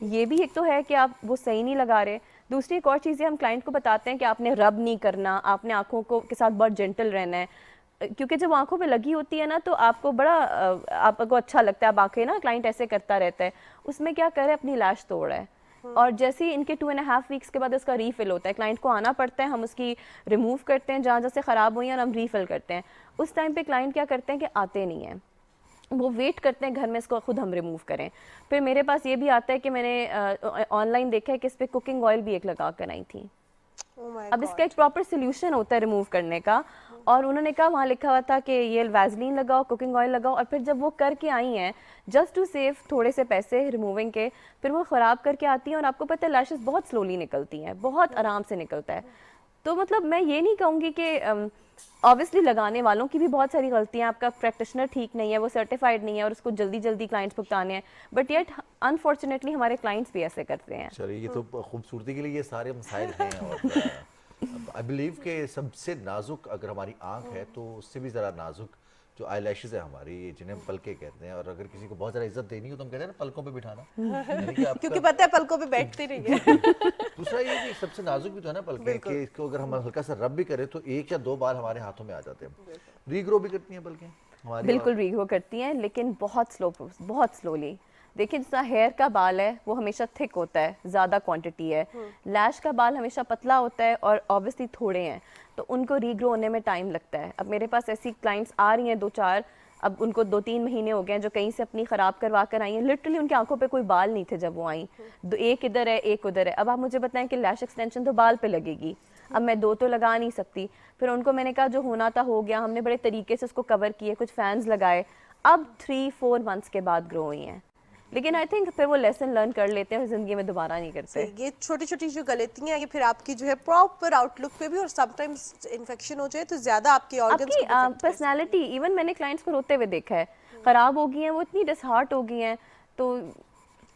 ये भी एक तो है कि आप वो सही नहीं लगा रहे। दूसरी एक और चीज़ है, हम क्लाइंट को बताते हैं कि आपने रब नहीं करना, आपने आँखों को के साथ बहुत जेंटल रहना है, क्योंकि जब आंखों पे लगी होती है ना तो आपको बड़ा आपको अच्छा लगता है, आप आंखें ना क्लाइंट ऐसे करता रहता है, उसमें क्या करे अपनी लैश तोड़ है। और जैसे ही इनके 2.5 वीक्स के बाद उसका रीफिल होता है, क्लाइंट को आना पड़ता है, हम उसकी रिमूव करते हैं जहाँ जहाँ से ख़राब हुई है और हम रीफिल करते हैं। उस टाइम पे क्लाइंट क्या करते हैं कि आते नहीं हैं, वो वेट करते हैं घर में इसको खुद हम रिमूव करें। फिर मेरे पास ये भी आता है कि मैंने ऑनलाइन देखा है कि इस पर कुकिंग ऑयल भी एक लगा कर आई थी। अब इसका एक प्रॉपर सोल्यूशन होता है रिमूव करने का, और उन्होंने कहा वहाँ लिखा हुआ था कि ये वैसलीन लगाओ, कुकिंग ऑयल लगाओ, और फिर जब वो करके आई हैं जस्ट टू सेव थोड़े से पैसे रिमूविंग के, फिर वो ख़राब करके आती हैं, और आपको पता है लैशेस बहुत स्लोली निकलती हैं, बहुत आराम से निकलता है। तो मतलब मैं ये नहीं कहूँगी कि ऑब्वियसली लगाने वालों की भी बहुत सारी गलतियाँ, आपका प्रैक्टिशनर ठीक नहीं है, वो सर्टिफाइड नहीं है और उसको जल्दी जल्दी क्लाइंट्स भुगताने हैं, बट येट अनफॉर्चुनेटली हमारे क्लाइंट्स भी ऐसे करते हैं। चलिए, ये तो खूबसूरती के लिए ये सारे मसाइल हैं, और आई बिलीव कि सबसे नाजुक अगर हमारी आंख है तो उससे भी ज़रा नाजुक जो आई लैशेज़ है हमारी, जिन्हें पलके कहते हैं, और अगर किसी को बहुत ज़्यादा इज्जत देनी हो तो हम कहते हैं ना पलकों पे बिठाना, यानी कि क्योंकि पता है पलकों पे बैठती नहीं है। दूसरा ये कि सबसे नाजुक भी तो है ना पलकें, कि इसको अगर हम हल्का सा रब भी करें तो 1 या 2 बाल हमारे हाथों में आ जाते हैं। रीग्रो भी करती हैं पलकें हमारी? बिल्कुल रीग्रो करती हैं, लेकिन बहुत स्लोली। देखिए, जिस तरह हेयर का बाल है वो हमेशा थिक होता है, ज़्यादा क्वांटिटी है, लैश का बाल हमेशा पतला होता है और ऑब्वियसली थोड़े हैं, तो उनको रीग्रो होने में टाइम लगता है। अब मेरे पास ऐसी क्लाइंट्स आ रही हैं 2-4, अब उनको 2-3 महीने हो गए हैं, जो कहीं से अपनी ख़राब करवा कर आई हैं, लिटरली उनकी आंखों पे कोई बाल नहीं थे जब वो आई, एक इधर है एक उधर है। अब आप मुझे बताएं कि लैश एक्सटेंशन तो बाल पे लगेगी, अब मैं 2 तो लगा नहीं सकती। फिर उनको मैंने कहा जो होना था हो गया, हमने बड़े तरीके से उसको कवर किए, कुछ फैंस लगाए, अब 3-4 मंथ्स के बाद ग्रो हुई हैं। लेकिन आई थिंक फिर वो लेसन लर्न कर लेते हैं और ज़िंदगी में दोबारा नहीं करते। ये छोटी छोटी जो गलतियां ये फिर आपकी जो है प्रॉपर आउटलुक पे भी, और समटाइम्स इन्फेक्शन हो जाए तो ज़्यादा आपके ऑर्गन्स को आपकी पर्सनालिटी, इवन मैंने क्लाइंट्स को रोते हुए देखा है, ख़राब हो गई हैं, वो इतनी डिसहार्ट हो गई हैं, तो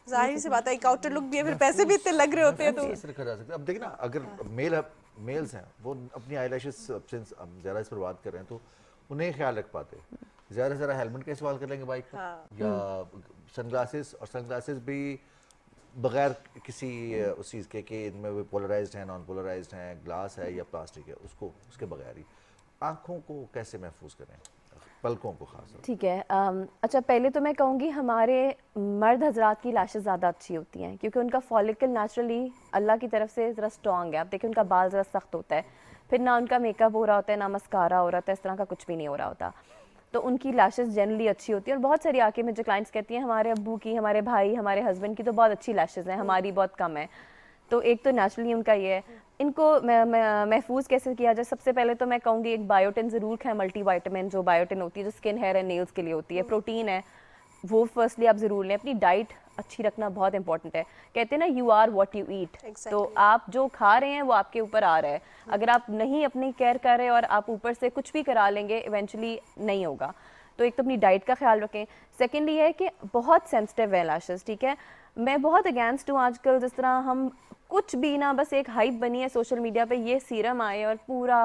जाहिर सी बात है एक आउटर लुक भी है, फिर पैसे भी इतने लग रहे होते हैं। तो ऐसे रखा जा सकता है। अब देखिए ना, अगर मेल्स हैं वो अपनी आई लैशेज, ज़्यादा इस पर बात कर रहे हैं, तो उन्हें ख्याल रख पाते, ज़रा हेलमेट का इस्तेमाल कर लेंगे बाइक पर, या सनग्लासेस, और सनग्लासेस भी बगैर किसी उस चीज़ के कि इनमें वो पोलराइज्ड है, नॉन पोलराइज्ड है, ग्लास है या प्लास्टिक है, उसको उसके बगैर ही आँखों को कैसे महफूज करें, पलकों को खास तौर ठीक है। अच्छा, पहले तो मैं कहूँगी हमारे मर्द हजरात की लैशेस ज़्यादा अच्छी होती हैं क्योंकि उनका फॉलिकल नेचुरली अल्लाह की तरफ से ज़रा स्ट्रॉन्ग है। आप देखिए उनका बाल ज़रा सख्त होता है, फिर ना उनका मेकअप हो रहा होता है, ना मस्कारा हो रहा होता है, इस तरह का कुछ भी नहीं हो रहा होता, तो उनकी लैशेस जनरली अच्छी होती है। और बहुत सारी आके मुझे क्लाइंट्स कहती हैं हमारे अब्बू की, हमारे भाई, हमारे हस्बैंड की तो बहुत अच्छी लैशेस हैं, हमारी बहुत कम है। तो एक तो नेचुरली उनका ये है। इनको महफूज कैसे किया जाए, सबसे पहले तो मैं कहूँगी एक बायोटिन ज़रूर खाएं, मल्टीविटामिन जो बायोटिन होती है जो स्किन, हेयर एंड नेल्स के लिए होती है, प्रोटीन है, वो फर्स्टली आप ज़रूर लें। अपनी डाइट अच्छी रखना बहुत इंपॉर्टेंट है। कहते हैं ना you are what you eat, तो आप जो खा रहे हैं वो आपके ऊपर आ रहा है। अगर आप नहीं अपनी केयर कर रहे और आप ऊपर से कुछ भी करा लेंगे, इवेंचुअली नहीं होगा। तो एक तो अपनी डाइट का ख्याल रखें। सेकेंडली है कि बहुत सेंसिटिव है लैशेस, ठीक है। मैं बहुत अगेंस्ट हूँ आजकल, जिस तरह हम कुछ भी ना, बस एक हाइप बनी है सोशल मीडिया पे, ये सीरम आए और पूरा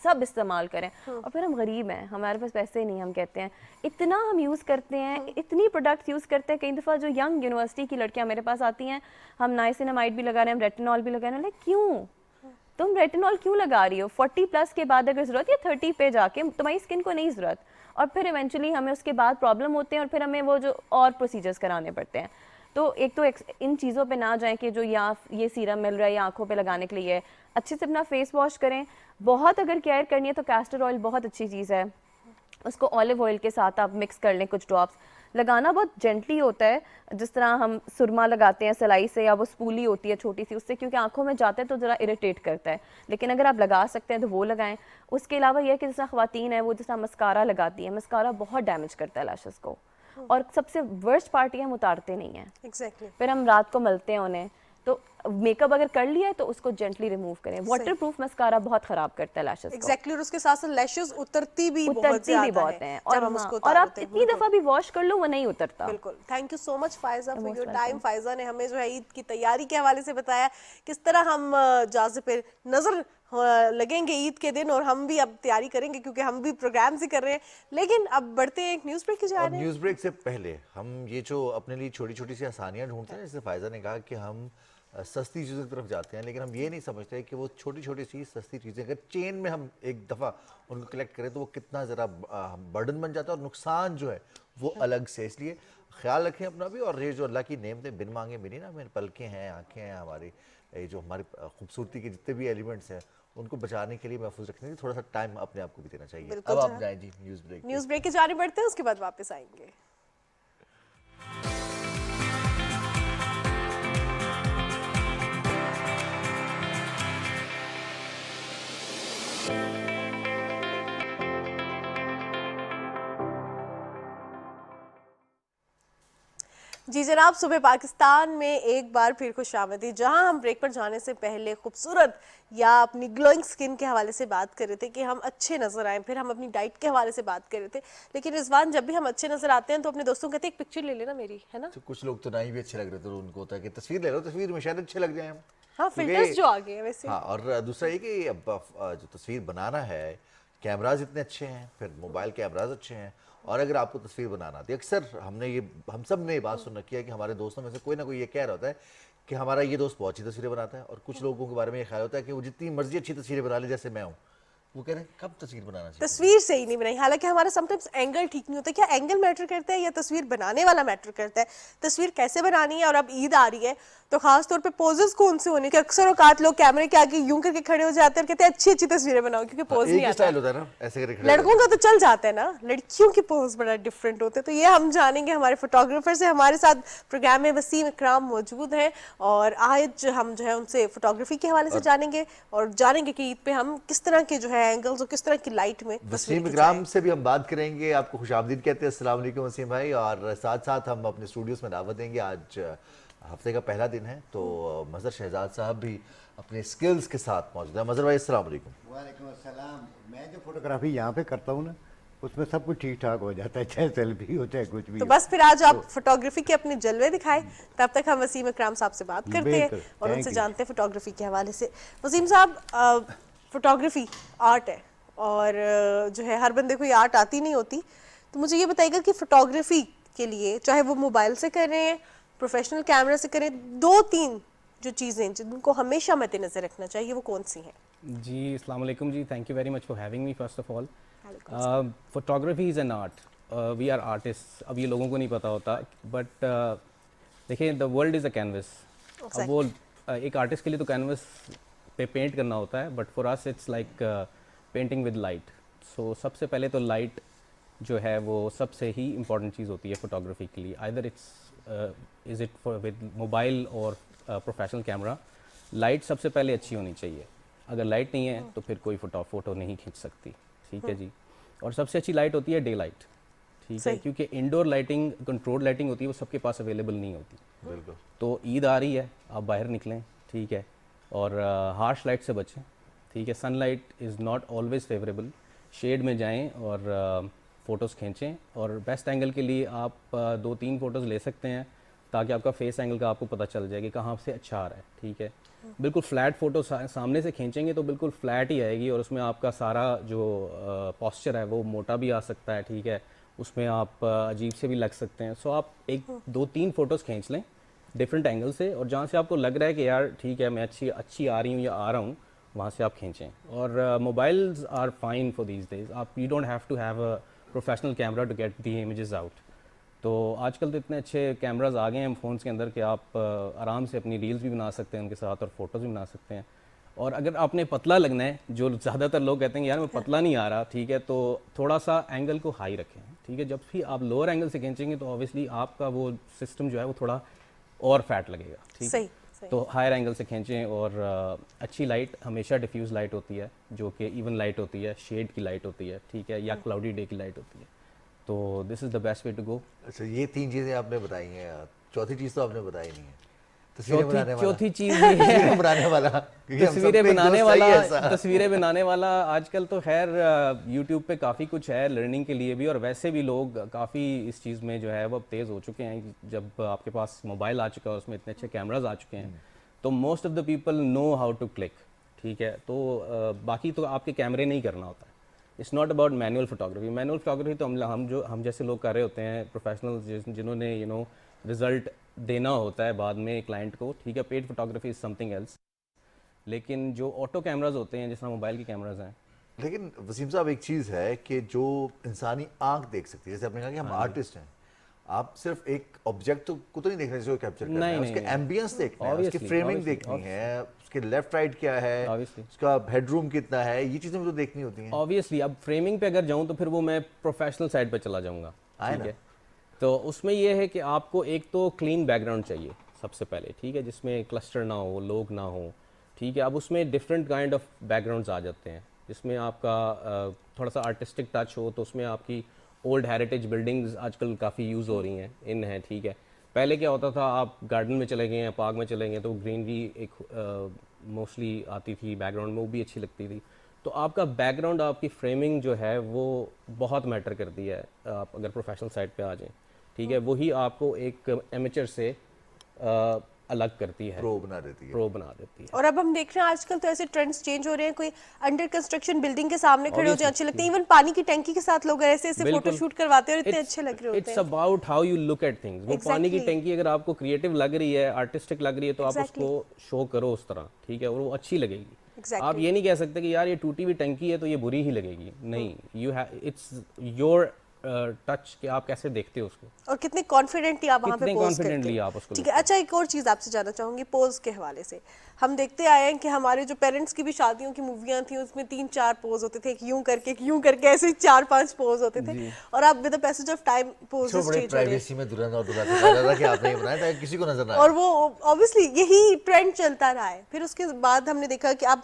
सब इस्तेमाल करें, और फिर हम गरीब हैं, हमारे पास पैसे नहीं, हम कहते हैं इतना हम यूज़ करते हैं, इतनी प्रोडक्ट्स यूज़ करते हैं। कई दफ़ा जो यंग यूनिवर्सिटी की लड़कियां मेरे पास आती हैं, हम नाइसिनामाइड भी लगा रहे हैं, हम रेटिनॉल भी लगा रहे हैं, क्यों तुम रेटिनॉल क्यों लगा रही हो? 40+ के बाद अगर ज़रूरत, या 30 पे जाके तुम्हारी स्किन को नहीं ज़रूरत, और फिर इवेंचुअली हमें उसके बाद प्रॉब्लम होते हैं और फिर हमें वो जो और प्रोसीजर्स कराने पड़ते हैं। तो एक तो इन चीज़ों पे ना जाएं कि जो ये सीरम मिल रहा है या आंखों पे लगाने के लिए है। अच्छे से अपना फेस वॉश करें। बहुत अगर केयर करनी है तो कैस्टर ऑयल बहुत अच्छी चीज़ है, उसको ऑलिव ऑयल के साथ आप मिक्स कर लें, कुछ ड्रॉप्स लगाना बहुत जेंटली होता है, जिस तरह हम सुरमा लगाते हैं सिलाई से, या वो स्पूली होती है छोटी सी, उससे क्योंकि आंखों में जाता है तो ज़रा इरिटेट करता है, लेकिन अगर आप लगा सकते हैं तो वो लगाएं। उसके अलावा यह है कि जैसा ख्वातीन है वो जैसा मस्कारा लगाती है, मस्कारा बहुत डैमेज करता है लैशेस को, और सबसे वर्स्ट पार्ट ये हम उतारते नहीं हैं। Exactly. फिर हम रात को मिलते हैं उन्हें, तो मेकअप अगर कर लिया है तो उसको जेंटली रिमूव करें। वाटरप्रूफ मस्कारा बहुत खराब करता है लैशेस Exactly. और उसके साथ साथ लैशेस उतरती भी बहुत उतरती भी ज्यादा बहुत है हैं, जब हम उसको और आप उतारते हैं। इतनी दफ़ा भी वॉश कर लो वो नहीं उतरता। बिल्कुल। Thank you so much Faiza for Most your welcome. Time. Faiza ने हमें जो है ईद की तैयारी के हवाले से बताया किस तरह हम जाज़े पे नजर लगेंगे ईद के दिन, और हम भी अब तैयारी करेंगे क्योंकि हम भी प्रोग्राम ही कर रहे हैं। लेकिन अब बढ़ते हैं एक न्यूज़ ब्रेक की जा और रहे हैं। न्यूज़ ब्रेक से पहले हम ये जो अपने लिए छोटी छोटी सी आसानियां ढूंढते हैं, जैसे फायजा ने कहा कि हम सस्ती चीज़ों की तरफ जाते हैं, लेकिन हम ये नहीं समझते कि वो छोटी छोटी सी सस्ती चीज़ें अगर चेन में हम एक दफ़ा उनको कलेक्ट करें तो वो कितना ज़रा बर्डन बन जाता है, और नुकसान जो है वो अलग से। इसलिए ख्याल रखें अपना भी, और ये जो अल्लाह की नेमतें बिन मांगे मिली ना, मेरे पलकें हैं, आँखें हैं, हमारी ये जो हमारी खूबसूरती के जितने भी एलिमेंट्स हैं उनको बचाने के लिए, महफूज रखने के लिए थोड़ा सा टाइम अपने आप को भी देना चाहिए। बिल्कुल अब आप जनाब। जाएं जी न्यूज़ ब्रेक। न्यूज़ ब्रेक की जाने बढ़ते हैं, उसके बाद वापस आएंगे। जी जनाब, सुबह पाकिस्तान में एक बार फिर खुशामदी। जहां हम ब्रेक पर जाने से पहले खूबसूरत या अपनी ग्लोइंग स्किन के हवाले से बात कर रहे थे कि हम अच्छे नजर आए, फिर हम अपनी डाइट के हवाले से बात कर रहे थे, लेकिन रिजवान जब भी हम अच्छे नजर आते हैं तो अपने दोस्तों कहते हैं एक पिक्चर ले लेना मेरी, है ना। तो कुछ लोग तो नहीं भी अच्छे लग रहे थे, तो उनको होता है कि तस्वीर ले लो, तस्वीर में शायद अच्छे लग जाए हम। हाँ, फिल्टर्स जो आ गए हैं वैसे। हाँ, और दूसरा ये कि अब जो तस्वीर बनाना है, कैमराज इतने अच्छे हैं, फिर मोबाइल कैमराज अच्छे हैं, और अगर आपको तस्वीर बनाना आती है, अक्सर हम सब ने ये बात सुन रखी है कि हमारे दोस्तों में से कोई ना कोई ये कह रहा होता है कि हमारा ये दोस्त बहुत अच्छी तस्वीरें बनाता है, और कुछ लोगों के बारे में ये ख्याल होता है कि वो जितनी मर्जी अच्छी तस्वीरें बना ले, जैसे मैं हूँ, वो कह रहे हैं कब तस्वीर बनाना चाहिए। तस्वीर से ही नहीं बनाई, हालांकि हमारा समटाइम्स एंगल ठीक नहीं होता। क्या एंगल मैटर करता है या तस्वीर बनाने वाला मैटर करता है? तस्वीर कैसे बनानी है, और अब ईद आ रही है तो खास तौर पे पोजेस कौन से होने के। अक्सर औकात लोग कैमरे के आगे यूं करके खड़े हो जाते हैं और कहते हैं अच्छी अच्छी तस्वीरें बनाओ, क्योंकि पोज नहीं आता। स्टाइल होता है ना, ऐसे करके खड़े लड़कों का तो चल जाता है ना, लड़कियों के पोज बड़ा डिफरेंट होते हैं। तो ये हम जानेंगे हमारे फोटोग्राफर से। हमारे साथ प्रोग्राम में वसीम इकराम मौजूद हैं, और आज हम जो है उनसे फोटोग्राफी के हवाले से जानेंगे, और जानेंगे कि ईद पे हम किस तरह के जो है एंगल्स और किस तरह की लाइट में वसीम इकराम से भी हम बात करेंगे। आपको खुशामदीद कहते हैं। अस्सलाम वालेकुम वसीम भाई, और साथ साथ हम अपने स्टूडियोज में दावत देंगे। आज हफ्ते का पहला दिन है, तो मज़हर शहजाद साहब भी अपने स्किल्स के साथ मौजूद है। मज़हर भाई अस्सलाम वालेकुम। वालेकुम अस्सलाम। मैं जो फोटोग्राफी यहाँ पे करता हूँ ना, उसमें सब कुछ ठीक ठाक हो जाता है, चाहे सेल्फी हो चाहे कुछ भी तो हो। बस फिर आज आप फोटोग्राफी के अपने जलवे दिखाएं, तब तक हम वसीम इकराम साहब से बात करते हैं बिल्कुल, और thank उनसे you। जानते हैं फोटोग्राफी के हवाले से। वसीम साहब, फोटोग्राफी आर्ट है, और जो है हर बंदे को ये आर्ट आती नहीं होती, तो मुझे ये बताइएगा कि फोटोग्राफी के लिए चाहे वो मोबाइल से कर रहे हैं, प्रोफेशनल कैमरा से करें, 2-3 जो चीज़ें जिनको हमेशा मद्देनजर रखना चाहिए वो कौन सी हैं? जी, अस्सलाम वालेकुम जी, thank you very much for having me first of all. Photography is an art, we are artist. अब ये लोगों को नहीं पता होता, बट देखिए the world is a canvas. अब वो एक आर्टिस्ट के लिए तो कैनवस पे पेंट करना होता है, but for us it's like painting with light. So सबसे पहले तो लाइट जो है वो सबसे ही इम्पॉर्टेंट चीज़ होती है फोटोग्राफी के लिए। Either it's is it for with mobile और प्रोफेशनल कैमरा, लाइट सबसे पहले अच्छी होनी चाहिए। अगर लाइट नहीं है तो फिर कोई फोटो नहीं खींच सकती, ठीक है जी। और सबसे अच्छी लाइट होती है डे लाइट, ठीक है, क्योंकि इंडोर लाइटिंग, कंट्रोल लाइटिंग होती है, वो सबके पास अवेलेबल नहीं होती। बिल्कुल। तो ईद आ रही है, आप बाहर निकलें, ठीक है, और हार्श लाइट से बचें, ठीक है। Sunlight is not always favourable, shade में जाएं और फ़ोटोज़ खींचें। और बेस्ट एंगल के लिए आप 2-3 फ़ोटोज़ ले सकते हैं, ताकि आपका फेस एंगल का आपको पता चल जाए कि कहाँ से अच्छा आ रहा है, ठीक है। बिल्कुल फ्लैट फ़ोटो सामने से खींचेंगे तो बिल्कुल फ्लैट ही आएगी, और उसमें आपका सारा जो पॉस्चर है वो मोटा भी आ सकता है, ठीक है, उसमें आप अजीब से भी लग सकते हैं। सो आप 1-2-3 फ़ोटोज़ खींच लें डिफरेंट एंगल से, और जहाँ से आपको लग रहा है कि यार ठीक है मैं अच्छी आ रही हूँ या आ रहा हूँ, वहाँ से आप खींचें। और mobiles are fine for these days. आप you don't have to have a professional camera to get the images out. तो आजकल तो इतने अच्छे कैमराज आ गए हैं फ़ोन्स के अंदर कि आप आराम से अपनी रील्स भी बना सकते हैं उनके साथ, और फ़ोटोज़ भी बना सकते हैं। और अगर आपने पतला लगना है, जो ज़्यादातर लोग कहते हैं यार मैं पतला नहीं आ रहा, ठीक है, तो थोड़ा सा एंगल को हाई रखें, ठीक है। जब भी आप लोअर एंगल से खींचेंगे तो ऑब्वियसली आपका वो सिस्टम जो है वो थोड़ा और फैट लगेगा, ठीक है। तो हायर एंगल से खींचें। और अच्छी लाइट हमेशा डिफ्यूज़ लाइट होती है, जो कि इवन लाइट होती है, शेड की लाइट होती है, ठीक है, या क्लाउडी डे की लाइट होती है। तो this is the best way to go. अच्छा, ये 3 चीज़ें आपने बताई हैं, चौथी चीज़ तो आपने बताई नहीं है। तस्वीरें बनाने वाला, चौथी चीज़ ये है बनाने वाला, क्योंकि हम तस्वीरें सबके बनाने दोस्त वाला, चाहिए ऐसा। तस्वीरें बनाने वाला आजकल तो खैर यूट्यूब पे काफ़ी कुछ है लर्निंग के लिए भी, और वैसे भी लोग काफ़ी इस चीज़ में जो है वो अब तेज़ हो चुके हैं। जब आपके पास मोबाइल आ चुका है, उसमें इतने अच्छे कैमराज आ चुके हैं, तो most of the people know how to click, ठीक है। तो बाकी तो आपके कैमरे नहीं करना होता है। It's not about manual photography. Manual photography तो हम जैसे लोग कर रहे होते हैं, प्रोफेशनल जिन्होंने रिजल्ट देना होता है बाद में क्लाइंट को, ठीक है। Paid photography is something else. लेकिन जो ऑटो कैमराज होते हैं, जिस तरह मोबाइल के कैमराज हैं, लेकिन वसीम साहब, एक चीज़ है कि जो इंसानी आंख देख सकती है, जैसे आपने कहा कि हम आर्टिस्ट हैं, आप सिर्फ एक ऑब्जेक्ट को तो नहीं देखना जिसको कैप्चर करना है, उसके एम्बियंस देखना है, उसकी फ्रेमिंग देखनी है, उसके लेफ्ट राइट क्या है, उसका हेडरूम कितना है, ये चीज़ें तो देखनी होती हैं। ऑब्वियसली अब फ्रेमिंग पे अगर जाऊँ तो फिर वो मैं प्रोफेशनल साइड पे चला जाऊँगा, ठीक है। तो उसमें ये है कि आपको एक तो क्लीन बैकग्राउंड चाहिए सबसे पहले, ठीक है, जिसमें क्लस्टर ना हो, लोग ना हो, ठीक है। अब उसमें डिफरेंट काइंड ऑफ बैकग्राउंड्स आ जाते हैं, जिसमें आपका थोड़ा सा आर्टिस्टिक टच हो, तो उसमें आपकी ओल्ड हेरिटेज बिल्डिंग्स आजकल काफ़ी यूज़ हो रही हैं, इन है, ठीक है। पहले क्या होता था, आप गार्डन में चले गए हैं, पार्क में चले गए, तो ग्रीनरी एक मोस्टली आती थी बैकग्राउंड में, वो भी अच्छी लगती थी। तो आपका बैकग्राउंड, आपकी फ्रेमिंग जो है वो बहुत मैटर करती है, आप अगर प्रोफेशनल साइड पे आ जाएं, ठीक है। वही आपको एक एमेचर से अलग करती है, प्रो बना देती है, प्रो बना देती है। और अब हम देख रहे हैं आजकल तो ऐसे ट्रेंड्स चेंज हो रहे हैं, कोई अंडर कंस्ट्रक्शन बिल्डिंग के सामने खड़े होते हैं, अच्छे लगते हैं। इवन पानी की टैंकी के साथ लोग ऐसे ऐसे फोटो शूट करवाते हैं और इतने अच्छे लग रहे होते इट्स हैं। About how you look at things. वो पानी की टैंकी अगर आपको क्रिएटिव लग रही है, आर्टिस्टिक लग रही है, तो आप उसको शो करो उस तरह, ठीक है, और वो अच्छी लगेगी। आप ये नहीं कह सकते कि यार ये टूटी हुई टैंकी है तो ये बुरी ही लगेगी, नहीं। You have, it's your touch कि आप कैसे देखते हो उसको, और कितने कॉन्फिडेंटली आप वहाँ पे पोज करते आप उसको, ठीक है। अच्छा, एक और चीज़ आपसे जानना चाहूँगी पोज के हवाले से। हम देखते आए हैं कि हमारे जो पेरेंट्स की भी शादियों की मूवियाँ थी, उसमें 3-4 पोज होते थे, एक यूं करके ऐसे 4-5 पोज होते थे, और आप with the passage of time poses change हो रहे हैं। प्राइवेसी में दुल्हन और दूल्हा से कहा था कि आपने ये बनाया था, किसी को नजर ना आए, और वो ऑब्वियसली यही ट्रेंड चलता रहा है। फिर उसके बाद हमने देखा कि अब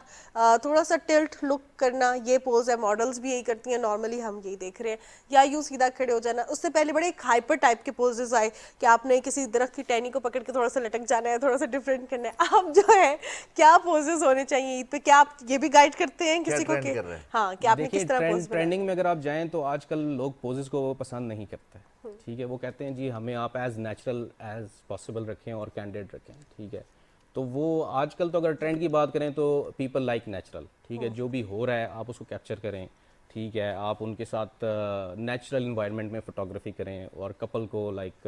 थोड़ा सा टिल्ट लुक करना, ये पोज है, मॉडल्स भी यही करती हैं, नॉर्मली हम यही देख रहे हैं, या यूं सीधा खड़े हो जाना। उससे पहले बड़े एक हाइपर टाइप के पोजेस आए कि आपने किसी दरख्त की टहनी को पकड़ के थोड़ा सा लटक जाना है, थोड़ा सा डिफरेंट करना है। अब जो है क्या पोजेस होने चाहिए ईद पे, क्या आप ये भी गाइड करते हैं किसी को कि हाँ कि आपने किस तरह पोज? ट्रेंडिंग में अगर आप जाएं तो आजकल लोग पोजेस को पसंद नहीं करते, ठीक है। वो कहते हैं जी हमें आप एज नेचुरल एज पॉसिबल रखें और कैंडिड रखें, ठीक है। तो वो आजकल तो अगर ट्रेंड की बात करें तो पीपल लाइक नेचुरल, ठीक है। जो भी हो रहा है आप उसको कैप्चर करें, ठीक है, आप उनके साथ नेचुरल इन्वायरमेंट में फ़ोटोग्राफी करें और कपल को like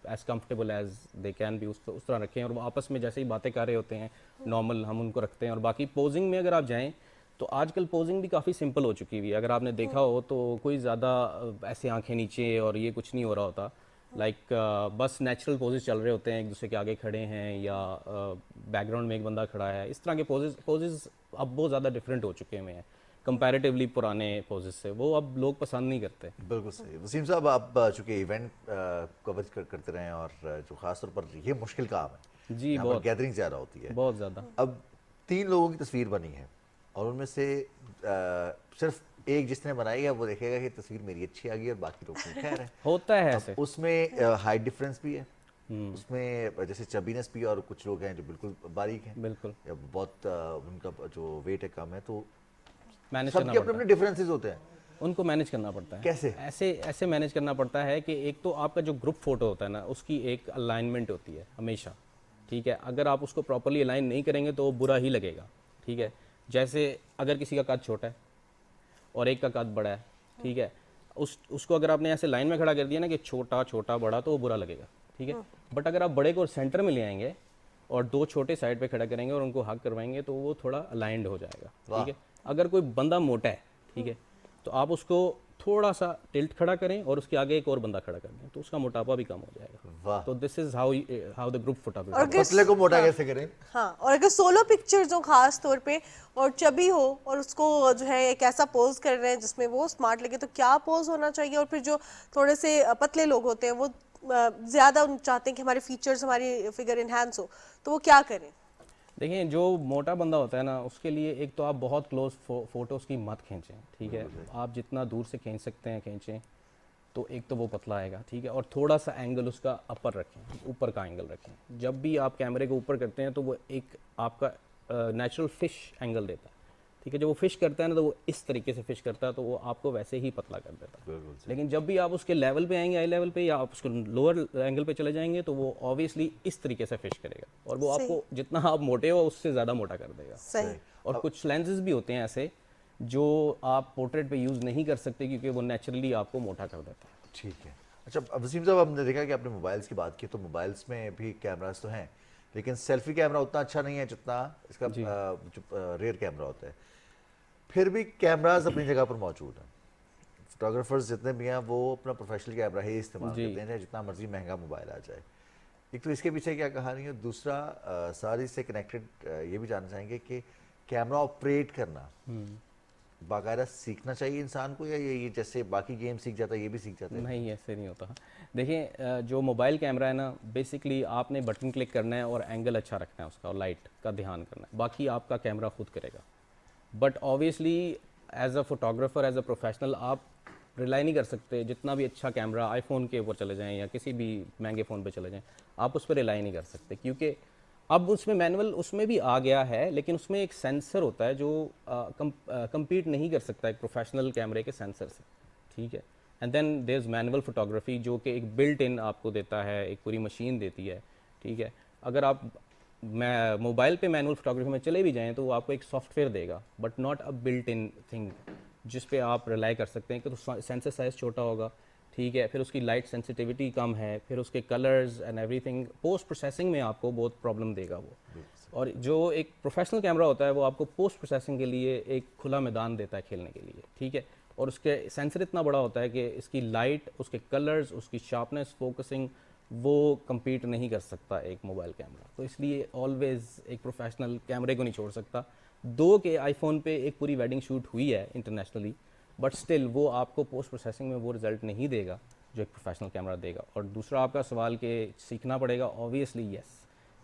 as comfortable as they can be उस तरह रखें, और वो आपस में जैसे ही बातें कर रहे होते हैं नॉर्मल हम उनको रखते हैं। और बाकी पोजिंग में अगर आप जाएं तो आजकल पोजिंग भी काफ़ी सिंपल हो चुकी हुई है। अगर आपने देखा हो तो कोई ज़्यादा ऐसे आंखें नीचे और ये कुछ नहीं हो रहा होता, लाइक बस नेचुरल पोजेस चल रहे होते हैं, एक दूसरे के आगे खड़े हैं या बैकग्राउंड में एक बंदा खड़ा है। इस तरह के पोजेस अब बहुत ज़्यादा डिफरेंट हो चुके हुए हैं कंपैरेटिवली पुराने पोजेस से, वो अब लोग पसंद नहीं करते। बिल्कुल सही। वसीम साहब, आप चूंकि इवेंट कवरेज करते रहे हैं और जो खासतौर पर ये मुश्किल काम है जी, यहाँ पर बहुत गैदरिंग ज़्यादा होती है, बहुत ज़्यादा। अब 3 लोगों की तस्वीर बनी है और उनमें से सिर्फ एक जिसने बनाई है वो देखेगा कि तस्वीर मेरी अच्छी आ गई और बाकी लोग नहीं, खैर है। होता है ऐसे। उसमें हाइट डिफरेंस भी है, उसमें जैसे चबीनेस भी, और कुछ लोग हैं जो बिल्कुल बारीक हैं, बिल्कुल या बहुत उनका जो वेट है कम है, तो मैनेज करना सबके अपने पड़ता अपने है, डिफरेंसेस होते हैं। उनको मैनेज करना पड़ता है। कैसे? ऐसे मैनेज करना पड़ता है कि एक तो आपका जो ग्रुप फोटो होता है ना, उसकी एक अलाइनमेंट होती है हमेशा, ठीक है। अगर आप उसको प्रॉपर्ली अलाइन नहीं करेंगे तो वो बुरा ही लगेगा, ठीक है। जैसे अगर किसी का कद छोटा है और एक का कद बड़ा है, ठीक है, उसको अगर आपने ऐसे लाइन में खड़ा कर दिया ना कि छोटा छोटा बड़ा, तो वो बुरा लगेगा, ठीक है। बट अगर आप बड़े को सेंटर में ले आएंगे और 2 छोटे साइड पे खड़ा करेंगे और उनको हक करवाएंगे तो वो थोड़ा अलाइंड हो जाएगा, ठीक है। अगर कोई बंदा मोटा है, ठीक है, तो आप उसको थोड़ा सा टिल्ट खड़ा करें और उसके आगे एक और बंदा खड़ा कर दें, तो उसका मोटापा भी कम हो जाएगा। वाह। तो this is how the group और फोटोग्राफी। अगर पतले को मोटा कैसे करें? हाँ, और अगर सोलो पिक्चर्स हो खास तौर पे और चबी हो और उसको जो है एक ऐसा पोज कर रहे हैं जिसमें वो स्मार्ट लगे, तो क्या पोज होना चाहिए? और फिर जो थोड़े से पतले लोग होते हैं वो ज्यादा चाहते हैं कि हमारे फीचर्स, हमारी फिगर इनहैंस हो, तो वो क्या करें? देखिए, जो मोटा बंदा होता है ना, उसके लिए एक तो आप बहुत क्लोज फोटोज़ की मत खींचें, ठीक है। आप जितना दूर से खींच सकते हैं खींचें, तो एक तो वो पतला आएगा, ठीक है। और थोड़ा सा एंगल उसका अपर रखें, ऊपर का एंगल रखें। जब भी आप कैमरे को ऊपर करते हैं तो वो एक आपका नेचुरल फिश एंगल देता है, ठीक है। जब वो फिश करता है ना, तो वो इस तरीके से फिश करता है, तो वो आपको वैसे ही पतला कर देता है। लेकिन जब भी आप उसके लेवल पे आएंगे, आई लेवल पे, या आप उसको लोअर एंगल पे चले जाएंगे, तो वो ऑब्वियसली इस तरीके से फिश करेगा और वो सही। आपको जितना आप मोटे हो उससे ज़्यादा मोटा कर देगा। सही। और कुछ लेंसेज भी होते हैं ऐसे जो आप पोर्ट्रेट पे यूज़ नहीं कर सकते क्योंकि वो नेचुरली आपको मोटा कर देता है। ठीक है। अच्छा, अब वसीम साहब, हमने देखा कि आपने मोबाइल्स की बात की, तो मोबाइल्स में भी कैमरास तो हैं, लेकिन सेल्फी कैमरा उतना अच्छा नहीं है जितना इसका जो रेयर कैमरा होता है। फिर भी कैमरास अपनी जगह पर मौजूद हैं। फोटोग्राफर्स जितने भी हैं वो अपना प्रोफेशनल कैमरा ही इस्तेमाल जी। करते हैं, चाहे जितना मर्जी महंगा मोबाइल आ जाए। एक तो इसके पीछे क्या कहानी है, दूसरा सारी से कनेक्टेड ये भी जानना चाहेंगे कि कैमरा ऑपरेट करना बाकायदा सीखना चाहिए इंसान को, या ये जैसे बाकी गेम सीख जाता है ये भी सीख जाता है? नहीं, ऐसे नहीं होता। देखिए, जो मोबाइल कैमरा है ना, बेसिकली आपने बटन क्लिक करना है और एंगल अच्छा रखना है उसका और लाइट का ध्यान करना है, बाकी आपका कैमरा खुद करेगा। But obviously as a photographer, as a professional, आप रिलाई नहीं कर सकते। जितना भी अच्छा कैमरा आईफोन के ऊपर चले जाएं या किसी भी महंगे फ़ोन पे चले जाएं, आप उस पर रिलाई नहीं कर सकते, क्योंकि अब उसमें मैनुअल उसमें भी आ गया है, लेकिन उसमें एक सेंसर होता है जो compete नहीं कर सकता एक प्रोफेशनल कैमरे के सेंसर से, ठीक है। And then there is manual photography जो कि एक बिल्ट इन आपको देता है, एक पूरी मशीन देती है, ठीक है। अगर आप मोबाइल पे मैनुअल फोटोग्राफी में चले भी जाएं तो वो आपको एक सॉफ्टवेयर देगा, but not a built in thing जिस पे आप रिलाई कर सकते हैं कि तो सेंसर साइज़ छोटा होगा, ठीक है। फिर उसकी लाइट सेंसिटिविटी कम है, फिर उसके colours and everything post processing में आपको बहुत प्रॉब्लम देगा वो। और जो एक प्रोफेशनल कैमरा होता है वो आपको पोस्ट प्रोसेसिंग के लिए एक खुला मैदान देता है खेलने के लिए, ठीक है। और उसके सेंसर इतना बड़ा होता है कि इसकी लाइट, उसके कलर्स, उसकी शार्पनेस, फोकसिंग, वो compete नहीं कर सकता एक मोबाइल कैमरा। तो इसलिए ऑलवेज़ एक प्रोफेशनल कैमरे को नहीं छोड़ सकता। दो के आईफोन पे एक पूरी वेडिंग शूट हुई है इंटरनेशनली, बट स्टिल वो आपको पोस्ट प्रोसेसिंग में वो रिजल्ट नहीं देगा जो एक प्रोफेशनल कैमरा देगा। और दूसरा आपका सवाल कि सीखना पड़ेगा, ऑब्वियसली यस,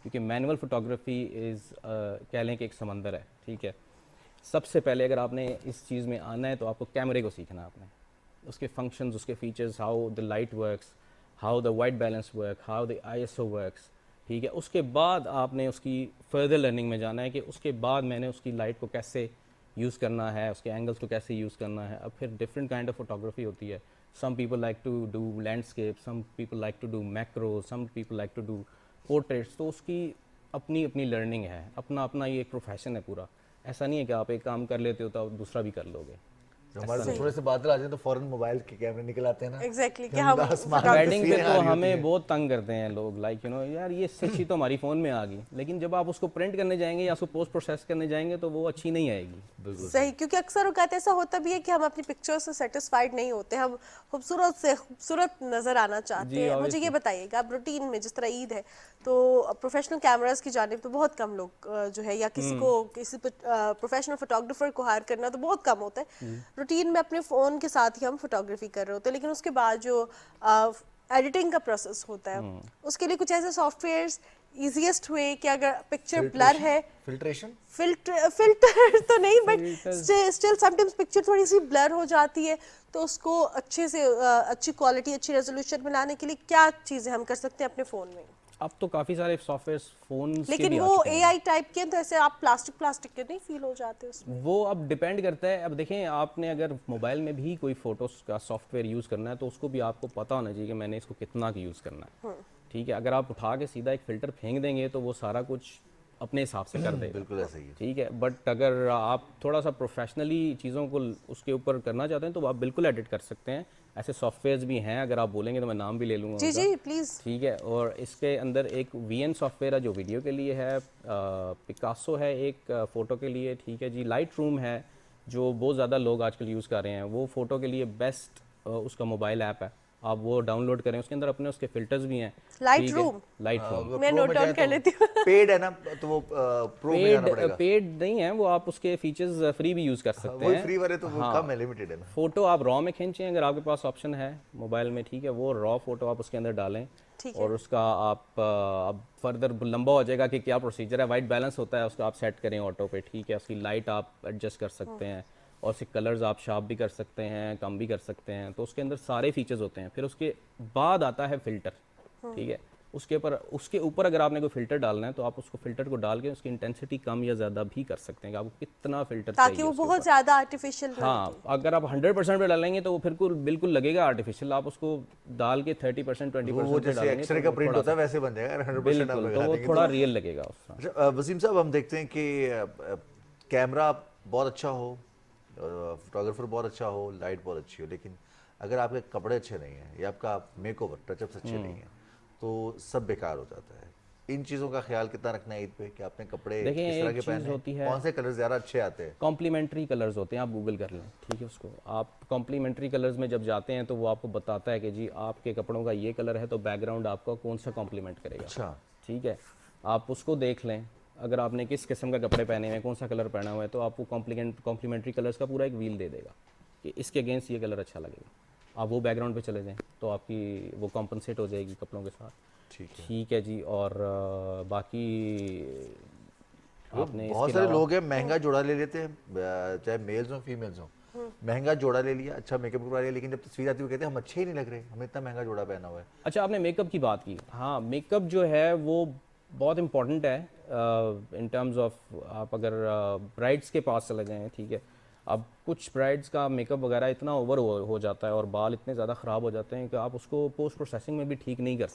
क्योंकि मैनुअल फोटोग्राफी इज़ कह लें कि एक समंदर है, ठीक है। सबसे पहले अगर आपने इस चीज़ में आना है तो आपको कैमरे को सीखना है, आपने उसके फंक्शंस, उसके features, how the light works, how the white balance work, how the ISO works, ठीक है। उसके बाद आपने उसकी फर्दर लर्निंग में जाना है कि उसके बाद मैंने उसकी लाइट को कैसे यूज़ करना है, उसके एंगल्स को कैसे यूज़ करना है। अब फिर डिफरेंट काइंड ऑफ फोटोग्राफी होती है। Some people like to do landscape, some people like to do macro, some people like to do portraits. तो उसकी अपनी अपनी लर्निंग है, अपना अपना ये एक प्रोफेशन है पूरा। ऐसा नहीं है कि आप एक काम कर लेते हो तो आप दूसरा भी कर लोगे। हमारे तो थोड़े से बादल आ जाए तो फौरन मोबाइल के कैमरे निकल आते हैं ना। एग्जैक्टली कि हम हम आसमान में वेडिंग पे तस्वीरें आ तो रही होती हमें हैं। बहुत तंग करते हैं लोग, लाइक यार ये इससे अच्छी तो हमारी फ़ोन में आ गई, लेकिन जब आप उसको प्रिंट करने जाएंगे या उसको पोस्ट प्रोसेस करने जाएंगे तो वो अच्छी नहीं आएगी। सही, क्योंकि अक्सर औकात ऐसा होता भी है कि हम अपनी पिक्चर से सेटिस्फाइड नहीं होते, हम खूबसूरत से खूबसूरत नजर आना चाहते जी, हैं। मुझे obviously। ये बताइएगा, आप रूटीन में जिस तरह ईद है तो प्रोफेशनल कैमरास की जानिब तो बहुत कम लोग जो है, या किसी को किसी प्रोफेशनल फोटोग्राफर को हायर करना तो बहुत कम होता है। रूटीन में अपने फ़ोन के साथ ही हम फोटोग्राफी कर रहे होते हैं, लेकिन उसके बाद जो एडिटिंग का प्रोसेस होता है उसके लिए कुछ ऐसे सॉफ्टवेयर्स इजीएस्ट हुए कि अगर पिक्चर ब्लर है, फिल्ट्रेशन फिल्टर तो नहीं, बट स्टिल समटाइम्स पिक्चर थोड़ी सी ब्लर हो जाती है, तो उसको अच्छे से अच्छी क्वालिटी, अच्छी रेजोल्यूशन में लाने के लिए क्या चीज़ें हम कर सकते हैं अपने फ़ोन में? अब तो काफ़ी सारे सॉफ्टवेयर फ़ोन के लेकिन भी आ वो चुके हैं। एआई टाइप के हैं, तो ऐसे आप प्लास्टिक के नहीं फील हो जाते उसमें? वो अब डिपेंड करता है। अब देखें, आपने अगर मोबाइल में भी कोई फ़ोटोज़ का सॉफ्टवेयर यूज़ करना है तो उसको भी आपको पता होना चाहिए कि मैंने इसको कितना का यूज़ करना है। ठीक है, अगर आप उठा के सीधा एक फ़िल्टर फेंक देंगे तो वो सारा कुछ अपने हिसाब से कर देगा। बिल्कुल ऐसा ही है। ठीक है, बट अगर आप थोड़ा सा प्रोफेशनली चीज़ों को उसके ऊपर करना चाहते हैं तो आप बिल्कुल एडिट कर सकते हैं। ऐसे सॉफ्टवेयर्स भी हैं, अगर आप बोलेंगे तो मैं नाम भी ले लूँगा जी उनका। जी प्लीज़। ठीक है, और इसके अंदर एक वीएन सॉफ्टवेयर है जो वीडियो के लिए है, पिकासो है एक फ़ोटो के लिए, ठीक है जी, लाइट रूम है जो बहुत ज़्यादा लोग आजकल यूज़ कर रहे हैं, वो फ़ोटो के लिए बेस्ट उसका मोबाइल ऐप है, आप वो डाउनलोड करें। उसके अंदर अपने उसके फ़िल्टर्स भी हैं। Lightroom? लाइट मैं नोट डाउन कर लेती हूँ। पेड है ना, तो वो प्रो में जाना पड़ेगा। पेड नहीं है वो, आप उसके फीचर्स फ्री भी यूज़ कर सकते वही हैं। फ्री वाले तो वो कम है, लिमिटेड है ना। फ़ोटो आप रॉ में खींचें अगर आपके पास ऑप्शन है मोबाइल में, ठीक है, वो रॉ फोटो आप उसके अंदर डालें ठीक है। और उसका आप अब फर्दर लंबा हो जाएगा कि क्या प्रोसीजर है। वाइट बैलेंस होता है, उसको आप सेट करें ऑटो पे, ठीक है, उसकी लाइट आप एडजस्ट कर सकते हैं और उसके कलर्स आप शार्प भी कर सकते हैं, कम भी कर सकते हैं, तो उसके अंदर सारे फीचर्स होते हैं। फिर उसके बाद आता है फ़िल्टर, ठीक है, उसके ऊपर अगर आपने कोई फ़िल्टर डालना है तो आप उसको फ़िल्टर को डाल के उसकी इंटेंसिटी कम या ज़्यादा भी कर सकते हैं कि आपको कितना फ़िल्टर चाहिए ताकि वो उसके बहुत ऊपर। ज़्यादा आर्टिफिशियल ना हाँ, लगे। अगर आप 100% पे डालेंगे तो वो फिर बिल्कुल लगेगा आर्टिफिशियल। आप उसको डाल के 30% वो 20% पे जैसे डालेंगे एक्सरे तो का प्रिंट थोड़ा होता है वैसे बन जाएगा, 100% आप बिल्कुल, लगा तो वो देंगे थोड़ा तो। रियल लगेगा उसका। अच्छा वसीम साहब, हम देखते हैं कि कैमरा बहुत अच्छा हो, फोटोग्राफर बहुत अच्छा हो, लाइट बहुत अच्छी हो, लेकिन अगर आपके कपड़े अच्छे नहीं हैं या आपका मेकओवर टचअप्स अच्छे नहीं हैं तो सब बेकार हो जाता है। इन चीज़ों का ख्याल कितना रखना है ईद पे कि आपने कपड़े देखिए, किस तरह एक के चीज़ पहने, होती है- कौन से कलर ज़्यादा अच्छे आते हैं? कॉम्प्लीमेंट्री कलर्स होते हैं, आप गूगल कर लें, ठीक है, उसको आप कॉम्प्लीमेंट्री कलर्स में जब जाते हैं तो वो आपको बताता है कि जी आपके कपड़ों का ये कलर है तो बैकग्राउंड आपका कौन सा कॉम्प्लीमेंट करेगा। अच्छा, ठीक है, आप उसको देख लें। अगर आपने किस किस्म का कपड़े पहने हुए हैं, कौन सा कलर पहना हुआ है, तो आपको कॉम्प्लीमेंट्री कलर्स का पूरा एक व्हील दे देगा कि इसके अगेंस्ट ये कलर अच्छा लगेगा। आप वो बैकग्राउंड पे चले जाएं तो आपकी वो कॉम्पनसेट हो जाएगी कपड़ों के साथ। ठीक है जी। और बाकी आपने बहुत इसके सारे अलावा लोग हैं महंगा जोड़ा ले लेते हैं, चाहे मेल्स हो फीमेल्स हो, महंगा जोड़ा ले लिया, अच्छा मेकअप करवा लिया, लेकिन जब तस्वीर आती है वो कहते हैं हम अच्छे ही नहीं लग रहे, हमें इतना महंगा जोड़ा पहना हुआ है। अच्छा, आपने मेकअप की बात की। हाँ, मेकअप जो है वो बहुत इम्पॉर्टेंट है इन टर्म्स ऑफ, आप अगर ब्राइड्स के पास चले जाएं, ठीक है, अब कुछ ब्राइड्स का मेकअप वगैरह इतना ओवर हो जाता है और बाल इतने ज़्यादा ख़राब हो जाते हैं कि आप उसको पोस्ट प्रोसेसिंग में भी ठीक नहीं कर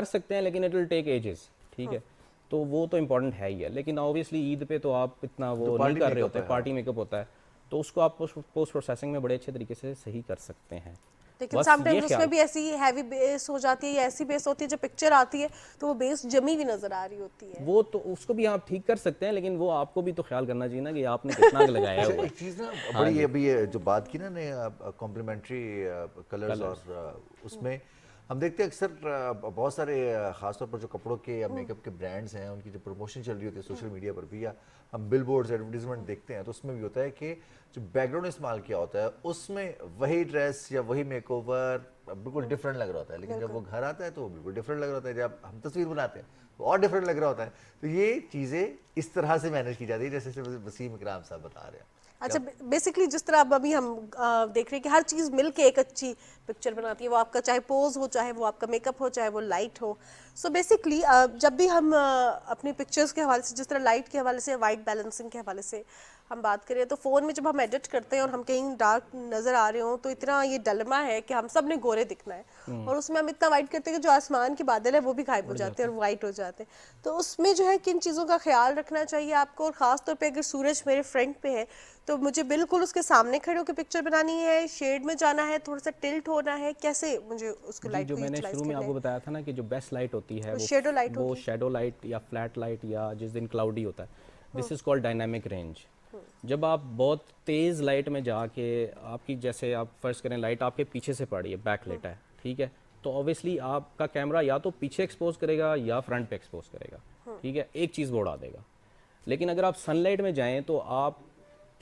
सकते हैं, लेकिन इट विल टेक एजेस, ठीक है, तो वो तो इम्पॉर्टेंट है ही है। लेकिन ऑब्वियसली ईद पे तो आप इतना वो नहीं कर रहे होते, पार्टी मेकअप होता है, तो उसको आप पोस्ट प्रोसेसिंग में बड़े अच्छे तरीके से सही कर सकते हैं। लेकिन बस ये समटाइम्स ख्याल- उसमें भी ऐसी हैवी बेस हो जाती है या ऐसी बेस होती है जब पिक्चर आती है तो वो बेस जमी हुई नजर आ रही होती है। वो तो उसको भी आप ठीक कर सकते हैं, लेकिन वो आपको भी तो ख्याल करना चाहिए ना कि आपने कितना लगाया हुआ है। एक चीज़ ना बड़ी ये भी है, जो बात की ना ने कॉम्प्लीमेंट्री कलर्स, और उसमें हम देखते हैं अक्सर बहुत सारे ख़ासतौर पर जो कपड़ों के या मेकअप के ब्रांड्स हैं, उनकी जो प्रमोशन चल रही होती है सोशल मीडिया पर भी, या हम बिलबोर्ड्स एडवर्टीजमेंट देखते हैं, तो उसमें भी होता है कि जो बैकग्राउंड इस्तेमाल किया होता है उसमें वही ड्रेस या वही मेकओवर बिल्कुल डिफरेंट लग रहा होता है, लेकिन जब वो घर आता है तो वो बिल्कुल डिफरेंट लग रहा होता है। जब हम तस्वीर बनाते हैं तो और डिफरेंट लग रहा होता है। तो ये चीज़ें इस तरह से मैनेज की जाती है जैसे वसीम इकराम साहब बता रहे हैं। अच्छा, बेसिकली जिस तरह अब अभी हम देख रहे हैं कि हर चीज़ मिलके एक अच्छी पिक्चर बनाती है, वो आपका चाहे पोज हो, चाहे वो आपका मेकअप हो, चाहे वो लाइट हो। सो बेसिकली जब भी हम अपनी पिक्चर्स के हवाले से, जिस तरह लाइट के हवाले से, वाइट बैलेंसिंग के हवाले से हम बात करें तो फ़ोन में जब हम एडिट करते हैं और हम कहीं डार्क नज़र आ रहे हो तो इतना ये डलमा है कि हम सब ने गोरे दिखना है, और उसमें हम इतना वाइट करते हैं कि जो आसमान के बादल है वो भी गायब हो जाते हैं और वाइट हो जाते हैं। तो उसमें जो है किन चीज़ों का ख्याल रखना चाहिए आपको, और ख़ास तौर पे अगर सूरज मेरे फ्रंट पे है तो मुझे बिल्कुल उसके सामने खड़े होकर पिक्चर बनानी है, शेड में जाना है, थोड़ा सा टिल्ट होना है, कैसे मुझे उसको जी, लाइट जो को मैंने यूटिलाइज शुरू में करना आपको है? बताया था ना कि जो बेस्ट लाइट होती है वो shadow light वो होगी। शैडो लाइट या फ्लैट लाइट या जिस दिन क्लाउडी होता है, this is called dynamic range. जब आप बहुत तेज़ लाइट में जाके आपकी, जैसे आप फर्स्ट करें लाइट आपके पीछे से पड़ी है, बैक लाइट है, ठीक है, तो ऑब्वियसली आपका कैमरा या तो पीछे एक्सपोज करेगा या फ्रंट पे एक्सपोज करेगा, ठीक है, एक चीज़ वो उड़ा देगा। लेकिन अगर आप सनलाइट में जाएं तो आप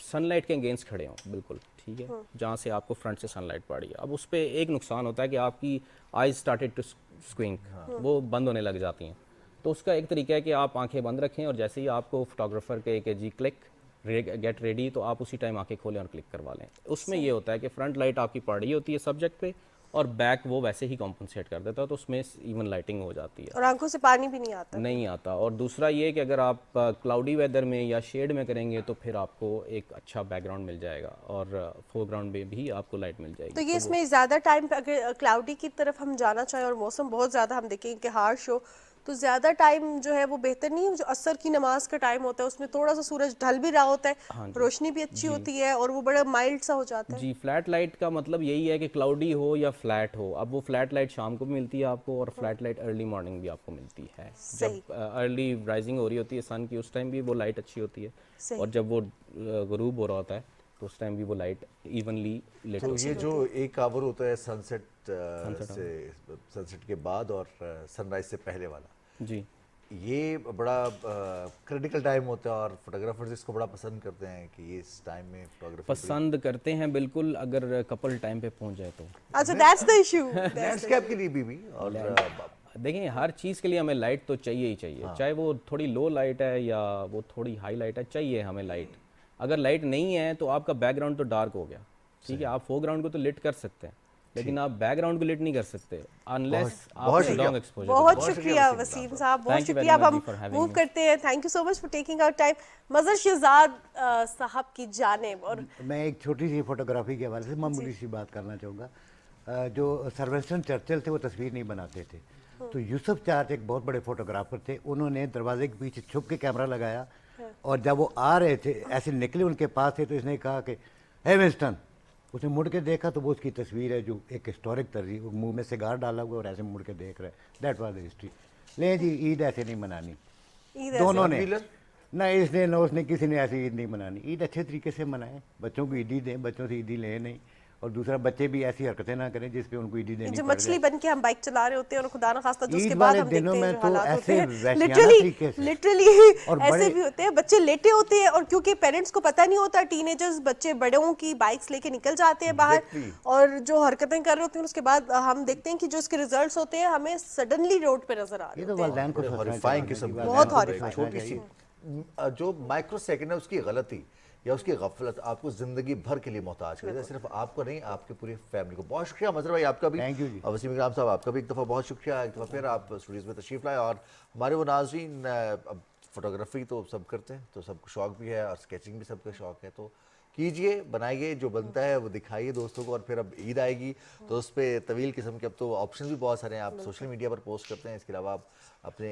सनलाइट के अगेंस्ट खड़े हों बिल्कुल, ठीक है, जहाँ से आपको फ्रंट से सनलाइट पड़ी है। अब उस पर एक नुकसान होता है कि आपकी आईज स्टार्टेड टू स्क्विंक, वो बंद होने लग जाती हैं। तो उसका एक तरीका है कि आप आंखें बंद रखें और जैसे ही आपको फोटोग्राफर के जी क्लिक गेट रेडी तो आप उसी टाइम आंखें खोलें और क्लिक करवा लें। उसमें ये होता है कि फ्रंट लाइट आपकी पड़ी होती है सब्जेक्ट पे और बैक वो वैसे ही कॉम्पनसेट कर देता है, तो उसमें इवन लाइटिंग हो जाती है, और आंखों से पानी भी नहीं आता। नहीं आता। और दूसरा ये कि अगर आप क्लाउडी वेदर में या शेड में करेंगे तो फिर आपको एक अच्छा बैकग्राउंड मिल जाएगा और फोरग्राउंड में भी आपको लाइट मिल जाएगी। तो ये इसमें ज़्यादा टाइम अगर क्लाउडी की तरफ हम जाना चाहें और मौसम बहुत ज़्यादा हम देखें कि हार्श हो तो ज़्यादा टाइम जो है वो बेहतर नहीं है? जो असर की नमाज का टाइम होता है उसमें थोड़ा सा सूरज ढल भी रहा होता है, रोशनी भी अच्छी होती है और वो बड़ा माइल्ड सा हो जाता है। जी, फ्लैट लाइट का मतलब यही है कि क्लाउडी हो या फ्लैट हो। अब वो फ्लैट लाइट शाम को भी मिलती है आपको और फ्लैट लाइट अर्ली मॉर्निंग भी आपको मिलती है। जब अर्ली राइजिंग हो रही होती है सन की उस टाइम भी वो लाइट अच्छी होती है और जब वो गरूब हो रहा होता है तो उस टाइम भी वो लाइट इवनली लेट तो होती है। ये जो एक आवर होता है सनसेट से सनसेट के बाद और सनराइज से पहले वाला, जी, ये बड़ा क्रिटिकल टाइम होता है और फोटोग्राफर्स इसको बड़ा पसंद करते हैं कि ये इस टाइम में फोटोग्राफी पसंद करते हैं बिल्कुल, अगर कपल टाइम पे पहुंच जाए तो। अच्छा, दैट्स द इशू। लैंडस्केप के लिए भी और देखिए हर चीज़ के लिए हमें लाइट तो चाहिए ही चाहिए, चाहे वो थोड़ी लो लाइट है या वो थोड़ी हाई लाइट है, चाहिए हमें लाइट। अगर लाइट नहीं है तो आपका बैकग्राउंड तो डार्क हो गया, ठीक है, आप फोरग्राउंड को तो लिट कर सकते हैं लेकिन आप बैकग्राउंड को लिट नहीं कर सकते अनलेस आप लॉन्ग एक्सपोजर। बहुत शुक्रिया वसीम साहब, बहुत शुक्रिया। अब हम मूव करते हैं। Thank you so much for taking our time Mazhar Shahzad साहब की जानिब। और मैं एक छोटी सी फोटोग्राफी के हवाले से मामूली सी बात करना चाहूँगा। जो सर विंस्टन चर्चिल थे वो तस्वीर नहीं बनाते थे, तो यूसुफ चार्च एक बहुत बड़े फोटोग्राफर थे, उन्होंने दरवाजे के पीछे छुप के कैमरा लगाया और जब वो आ रहे थे ऐसे निकले उनके पास थे तो इसने कहा कि हे विंस्टन, उसने मुड़ के देखा तो वो उसकी तस्वीर है जो एक हिस्टोरिक तस्वीर, मुंह में सिगार डाला हुआ और ऐसे मुड़ के देख रहा है। That was the history. ले जी, ईद ऐसे नहीं मनानी दोनों ने, ना इसने ना उसने, किसी ने ऐसी ईद नहीं मनानी। ईद अच्छे तरीके से मनाएं, बच्चों को ईदी दें, बच्चों से ईदी लें नहीं, और दूसरा बच्चे भी ऐसी हरकतें ना करें जिसपे उनको ईदी देनी जो पड़ मछली जाए। बन के हम बाइक चला रहे होते हैं और खुदा ना खास्ता जो उसके ईद बाद वाले हम देखते दिनों हैं में जो तो हालात होते ऐसे हैं, वैश्याना तरीके से लिटरली और ऐसे बड़े- भी होते हैं, बच्चे लेटे होते हैं और क्योंकि पेरेंट्स को पता नहीं होता, टीनेजर्स बच्चे बड़ों की बाइक्स लेके निकल जाते हैं बाहर और जो हरकतें कर रहे होते हैं उसके बाद हम देखते हैं कि जो इसके रिजल्ट्स होते हैं हमें सडनली रोड पे नजर आ रहे ये तो होते हैं। वालिदैन को सोचना हॉरिफाइंग चाहिए। किस्म की बहुत बात है। horrifying। छोटी सी जो माइक्रो सेकंड है उसकी गलती या उसकी गफलत आपको जिंदगी भर के लिए मोहताज कर देगा, सिर्फ आपको नहीं आपकी पूरी फैमिली को। बहुत शुक्रिया मजहर भाई आपका भी, Thank you जी। वसीम इकराम साहब आपका भी एक दफ़ा बहुत शुक्रिया, एक दफ़ा फिर आप स्टूडियोज़ में तशरीफ़ लाए। और हमारे वो नाज़रीन, अब फोटोग्राफी तो सब करते हैं तो सबको शौक भी है और स्केचिंग भी सबका शौक है, तो कीजिए, बनाइए, जो बनता है वो दिखाइए दोस्तों को। और फिर अब ईद आएगी तो उस पर तवील किस्म के अब तो ऑप्शन भी बहुत सारे हैं, आप सोशल मीडिया पर पोस्ट करते हैं, इसके अलावा आप अपने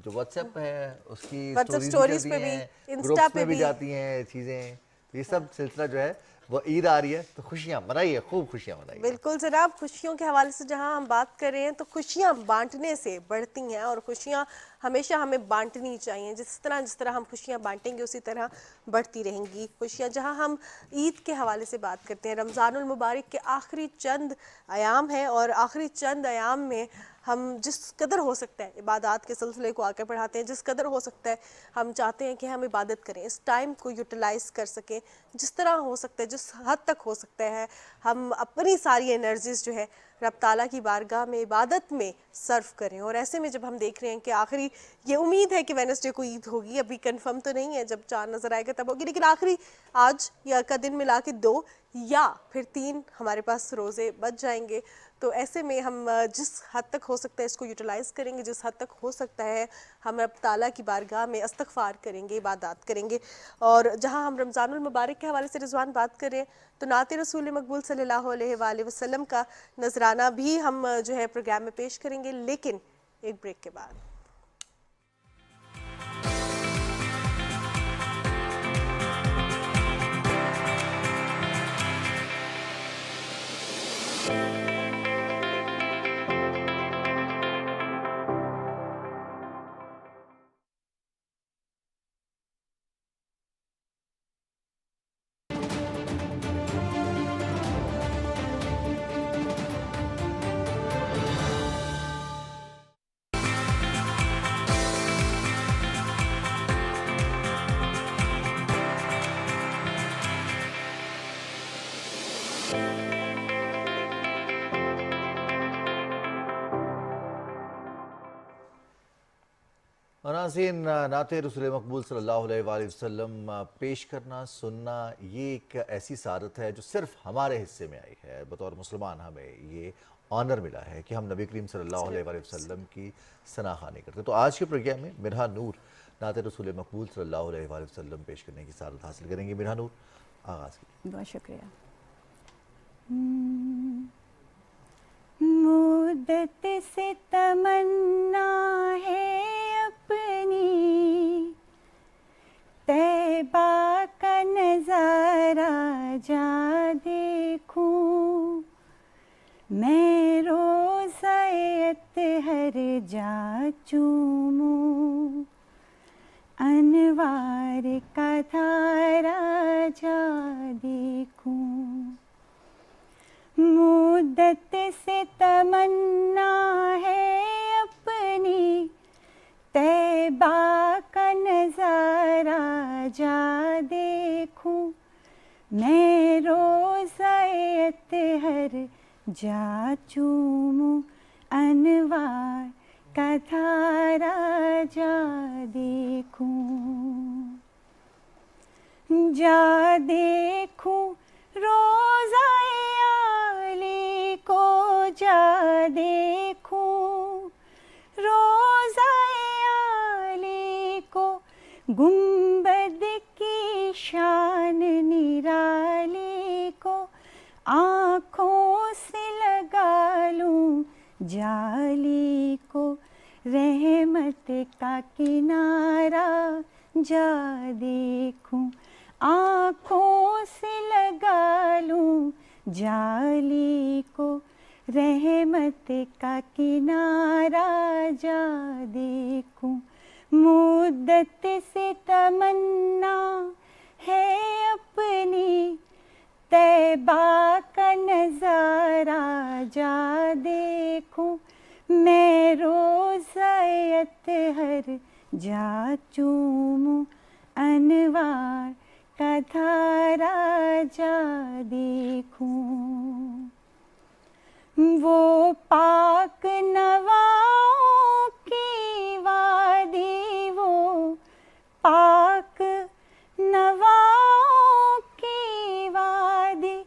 जो व्हाट्सएप है उसकी स्टोरीज पे भी, इंस्टा ग्रुप्स पे में भी भी जाती हैं चीज़ें। तो ये सब सिलसिला जो है वो ईद आ रही है तो खुशियाँ मनाइए, खूब खुशियाँ मनाइए। बिल्कुल जनाब, खुशियों के हवाले से जहां हम बात कर रहे हैं तो खुशियां बांटने से बढ़ती हैं और खुशियां हमेशा हमें बांटनी चाहिए। जिस तरह हम खुशियां बांटेंगे उसी तरह बढ़ती रहेंगी खुशियां। जहां हम ईद के हवाले से बात करते हैं, रमज़ानुल मुबारक के आखिरी चंद अयाम हैं और आखिरी चंद अयाम में हम जिस कदर हो सकता है इबादत के सिलसिले को आगे बढ़ाते हैं, जिस कदर हो सकता है हम चाहते हैं कि हम इबादत करें, इस टाइम को यूटिलाइज़ कर सकें, जिस तरह हो सकता है, जिस हद तक हो सकता है हम अपनी सारी एनर्जीज़ जो है रब ताला की बारगाह में इबादत में सर्व करें। और ऐसे में जब हम देख रहे हैं कि आखिरी, ये उम्मीद है कि वेडनेसडे को ईद होगी, अभी कंफर्म तो नहीं है, जब चांद नज़र आएगा तब होगी, लेकिन आखिरी आज या का दिन मिला के 2 या फिर 3 हमारे पास रोज़े बच जाएंगे। तो ऐसे में हम जिस हद तक हो सकता है इसको यूटिलाइज़ करेंगे, जिस हद तक हो सकता है हम अब ताला की बारगाह में इस्तग़फ़ार करेंगे, इबादत करेंगे। और जहाँ हम रमज़ानुल मुबारक के हवाले से रिज़वान बात करें तो नाते रसूल मकबूल सल्लल्लाहु अलैहि वसल्लम का नजराना भी हम जो है प्रोग्राम में पेश करेंगे, लेकिन एक ब्रेक के बाद। नाज़रीन, नाते रसूल मकबूल सल्लल्लाहु अलैहि वसल्लम पेश करना, सुनना, ये एक ऐसी सादत है जो सिर्फ हमारे हिस्से में आई है। बतौर मुसलमान हमें ये ऑनर मिला है कि हम नबी करीम सल्लल्लाहु अलैहि वसल्लम की सनाखानी करते। तो आज के प्रोग्राम में मिरहा नूर नाते रसूल मकबूल सल्लल्लाहु अलैहि वसल्लम पेश करने की सादत हासिल करेंगे। मिरहा नूर, आगाज़ कीजिए। बहुत शुक्रिया। मुद्दत से तमन्ना है अपनी, तैबा का नज़ारा जा देखूं, मैं रोज़ाए अत्हर जा चूमूं, अनवार का धारा जा देखूं। मुद्दत से तमन्ना है अपनी, तैबा का नज़ारा जा देखूं, मैं रोज़ाए अत्हर जा चूमूं, अनवार का धारा जा देखूं। जा देखूं रोज़ाए आली को, जा देखूं रोज़ाए आली को, गुंबद की शान निराली को, आँखों से लगा लूं जाली को, रहमत का किनारा जा देखूं, आँखों से लगा लूं जाली को, रहमत का किनारा जा देखूं। मुद्दत से तमन्ना है अपनी, तैबा का नज़ारा जा देखूं, मैं रोज़ाए अत्हर जा चूमूं, अनवार का धारा जा देखूं। वो पाक नवाओं की वादी, वो पाक नवाओं की वादी,